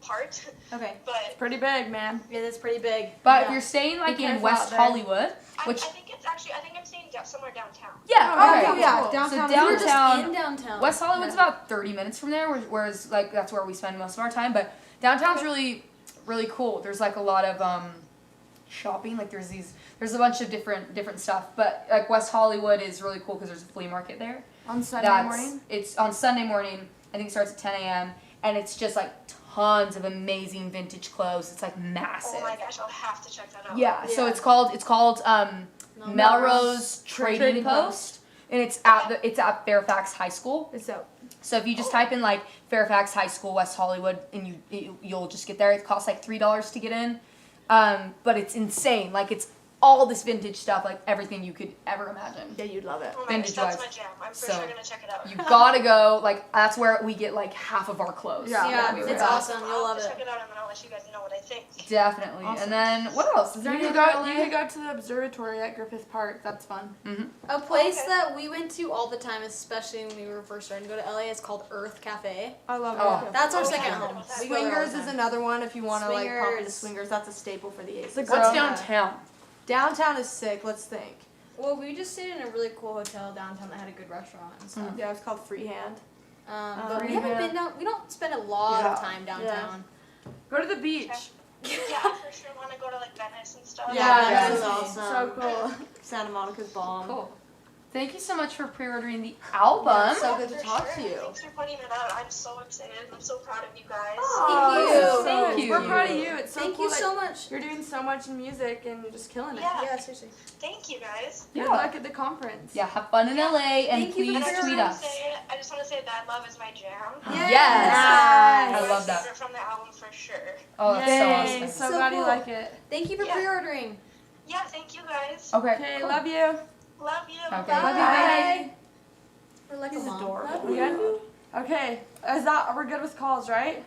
part, Okay. but Pretty big, man. Yeah, that's pretty big. But if Yeah. you're staying like Be in careful West out there. Hollywood, which I think I'm staying somewhere downtown. yeah, Oh, okay. yeah, cool. downtown. So We were just downtown- in downtown. West Hollywood's about 30 minutes from there, whereas like that's where we spend most of our time. But downtown's really, really cool. There's like a lot of shopping. Like there's a bunch of different stuff. But like West Hollywood is really cool because there's a flea market there. On Sunday morning. It's on Sunday morning. I think it starts at 10 a.m. and it's just like tons of amazing vintage clothes. It's like massive. Oh my gosh, I'll have to check that out. Yeah. So Yeah. it's called Melrose Trading Post, and it's at Fairfax High School. It's dope. So if you just type in like Fairfax High School, West Hollywood, and you'll just get there. It costs like $3 to get in, but it's insane. Like it's all this vintage stuff, like everything you could ever imagine. Yeah, you'd love it. Oh my gosh, Vintage that's wise. my jam. I'm for So, sure gonna check it out. You gotta go. Like that's where we get like half of our clothes. Yeah. Yeah, we it's wear. awesome. You'll love I'll it. check it out and then I'll let you guys know what I think. Definitely. Awesome. And then what else? Is there You any could other go to the observatory at Griffith Park. That's fun. A place Okay. that we went to all the time, especially when we were first starting to go to LA, is called Earth Cafe. I love Oh. it. That's our Oh, second yeah. home. We go there all Swingers the is time. another one if you want to like pop into Swingers. swingers. That's a staple for the A's. The What's girl- downtown? Downtown is sick. Let's think. Well, we just stayed in a really cool hotel downtown that had a good restaurant and stuff. Yeah, it's called Freehand. But we yeah. haven't been down. We don't spend a lot of time downtown. Go to the beach. Yeah, I for sure want to go to like Venice and stuff. Yeah, Venice that is is awesome. So cool. Santa Monica's bomb. Cool. thank you so much for pre-ordering the album. So good to For talk sure. to you. Thanks for putting it out. I'm so excited. I'm so proud of you guys. Thank you. We're proud of you. It's so Thank cool you that so much. You're doing so much in music and you're just killing it. Yeah. seriously. Thank you guys. Good luck at the conference. Yeah, have fun in LA and Thank you please for And tweet I us. just want to say Bad Love is my jam. Yes. I My love that. favorite from the album for sure. Oh, that's Yay. so awesome. So So glad you cool. like it. Thank you for Yeah. pre-ordering. Yeah, thank you guys. Okay. Okay, cool. love you. Love you. Okay. Bye. Bye. We're like He's a mom. adorable. We good? Okay. We're good with calls, right?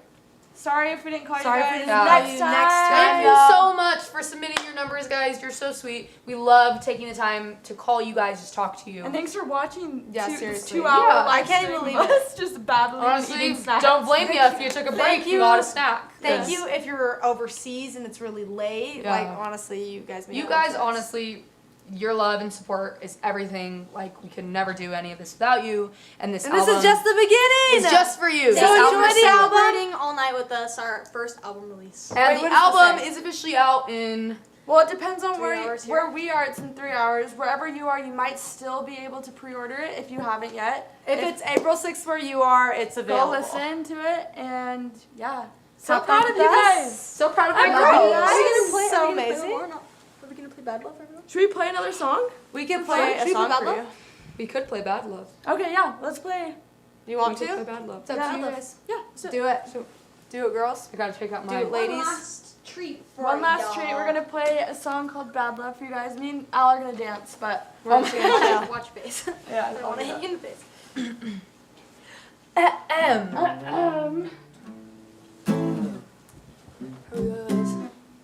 Sorry if we didn't call Sorry you if guys. we didn't call Next you time. next time. Thank you so much for submitting your numbers, guys. You're so sweet. We love taking the time to call you guys, just talk to you. And thanks for watching. Yeah, this seriously. 2-hour Yeah, live I can't stream believe of it. us just battling Honestly, eating snacks. don't blame me if you took a break. Thank You you. got a snack. Thank Yes. you if you're overseas and it's really late. Yeah. Like, honestly, you guys made You it guys, worth it. honestly, your love and support is everything. Like, we could never do any of this without you. And this And this album is just the beginning. is just for you. So This album enjoy is the for you. celebrating all night with us, our first album release. And Wait, the what does this album say? is officially out in. Well, it depends on 3 hours here? where we are. It's in 3 hours. Wherever you are, you might still be able to pre-order it if you haven't yet. If it's April 6th where you are, it's Go available. listen to it, and yeah, so Have proud fun of with you us. guys. So proud of I you know. girls. This Are we is gonna play? so Are we gonna play amazing. one more? No. Are we gonna play Bad Love for everyone? Should we play another song? We can Should play we a play song Bad for Love? you. We could play Bad Love. Okay, yeah, let's play. Do you want We could play to? Bad Love. It's up Yeah, to you love. guys. Yeah, let's Do it. Do it, girls. I gotta check out Do my. it, ladies. One last treat for One last y'all. treat. We're gonna play a song called "Bad Love" for you guys. Me and Al are gonna dance, but We're just gonna chill. Watch face. yeah. I don't want to hit you in the face.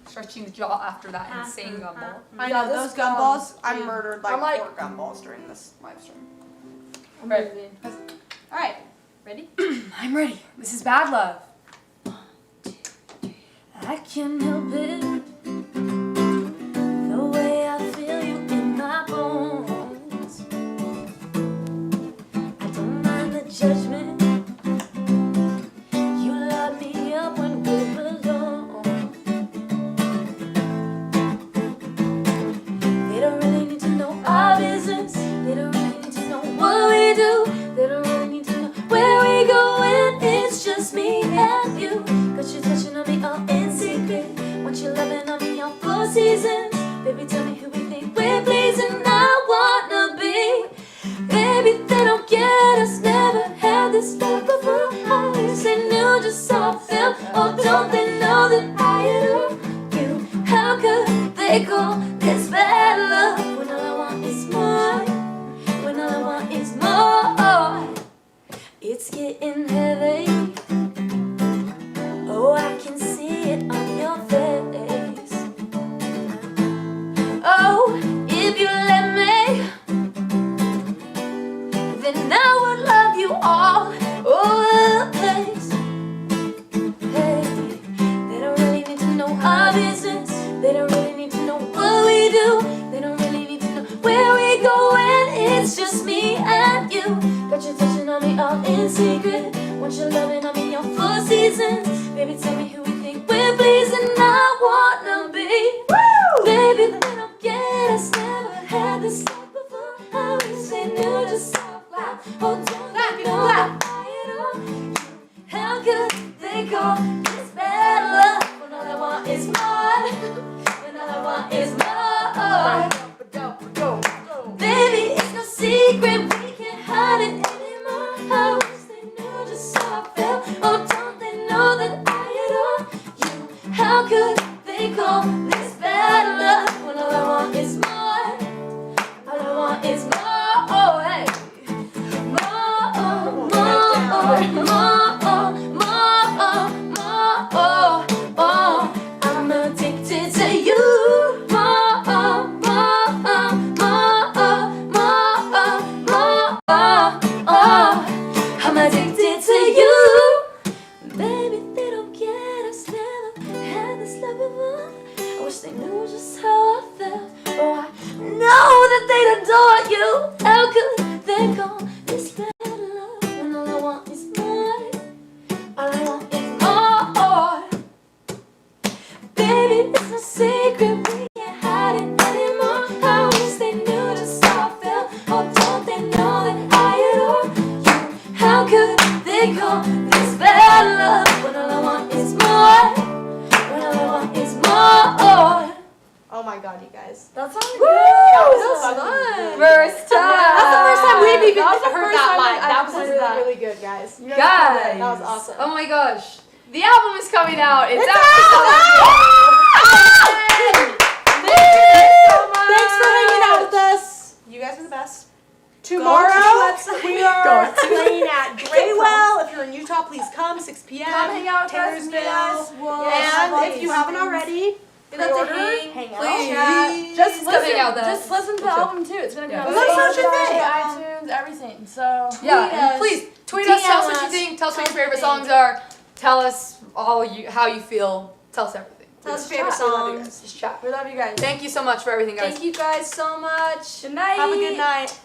Stretching the jaw after that insane gumball. I Yeah, know those those gumballs. I dude. murdered I'm like- 4 gumballs during this live stream. Right. All right, ready? I'm ready. This is Bad Love. 1, 2, 3. I can't help it, the way I feel you in my bones. I don't mind the judgment, you light me up when we're alone. They don't really need to know our business, they don't really need to know what we do, they don't really need to know where we go when it's just me and you. Got you touching on me all in secret, want you loving on me all 4 seasons. Baby, tell me who we think we're pleasing, I wanna be. Baby, they don't get us, never had this love before. I wish they knew just how I felt, oh don't they know that I adore you. How could they call this bad love when all I want is more, when all I want is more. It's getting heavy, oh I can see it on your face. Oh, if you let me, then I would love you all over the place. Hey, they don't really need to know our business, they don't really need to know what we do, they don't really need to know where we go when it's just me and you. Got you touching on me all in secret, want you loving on me all 4 seasons. Baby, tell me who we think we're pleasing, I wanna be. Baby, they don't get us, never had this love before. I wish they knew just how I felt, oh don't they know that I adore you. How could they call this bad love when all I want is more, when all I want is more. Baby, it's no secret, we can't hide it anymore. I wish they knew just how I felt, oh don't they know that I adore you. How could they call this bad love when all I want is more, all I want is more, oh hey. More, I'm addicted to you. I'm addicted to you. Baby, they don't get us, never had this love before. I wish they knew just how I felt. Oh, I know that they'd adore you. How could they call this bad love when all I want is more, could they call this bad love? When all I want is more. When all I want is more. Oh my god, you guys. That sounds Woo! That was That fucking good. First time. That's the first time we've even That was the heard first that time live. I've That ever was heard really, that. really good, guys. You guys killed it. Guys. That was awesome. Oh my gosh. The album is coming out. It's out. Thanks for hanging out with us. You guys are the best. Tomorrow we are playing at Graywell. If you're in Utah, please come. 6 p.m. Come hang out with us, meet us. Taylorsville. And if you haven't already, Pre-order. hang out. Please. Just Come hang out with us. Just listen to the album too. It's gonna be Yeah. on Let us know what you Spotify, think. iTunes, everything. So Yeah, Tweet and us. please tweet us. Tell us what DM you us. think. Tell us what your favorite songs are. Tell us how you feel. Tell us everything. Tell us Please. your favorite We love you songs. guys. Just chat. we love you guys. Thank you so much for everything, guys. Thank you guys so much. Good night. Have a good night.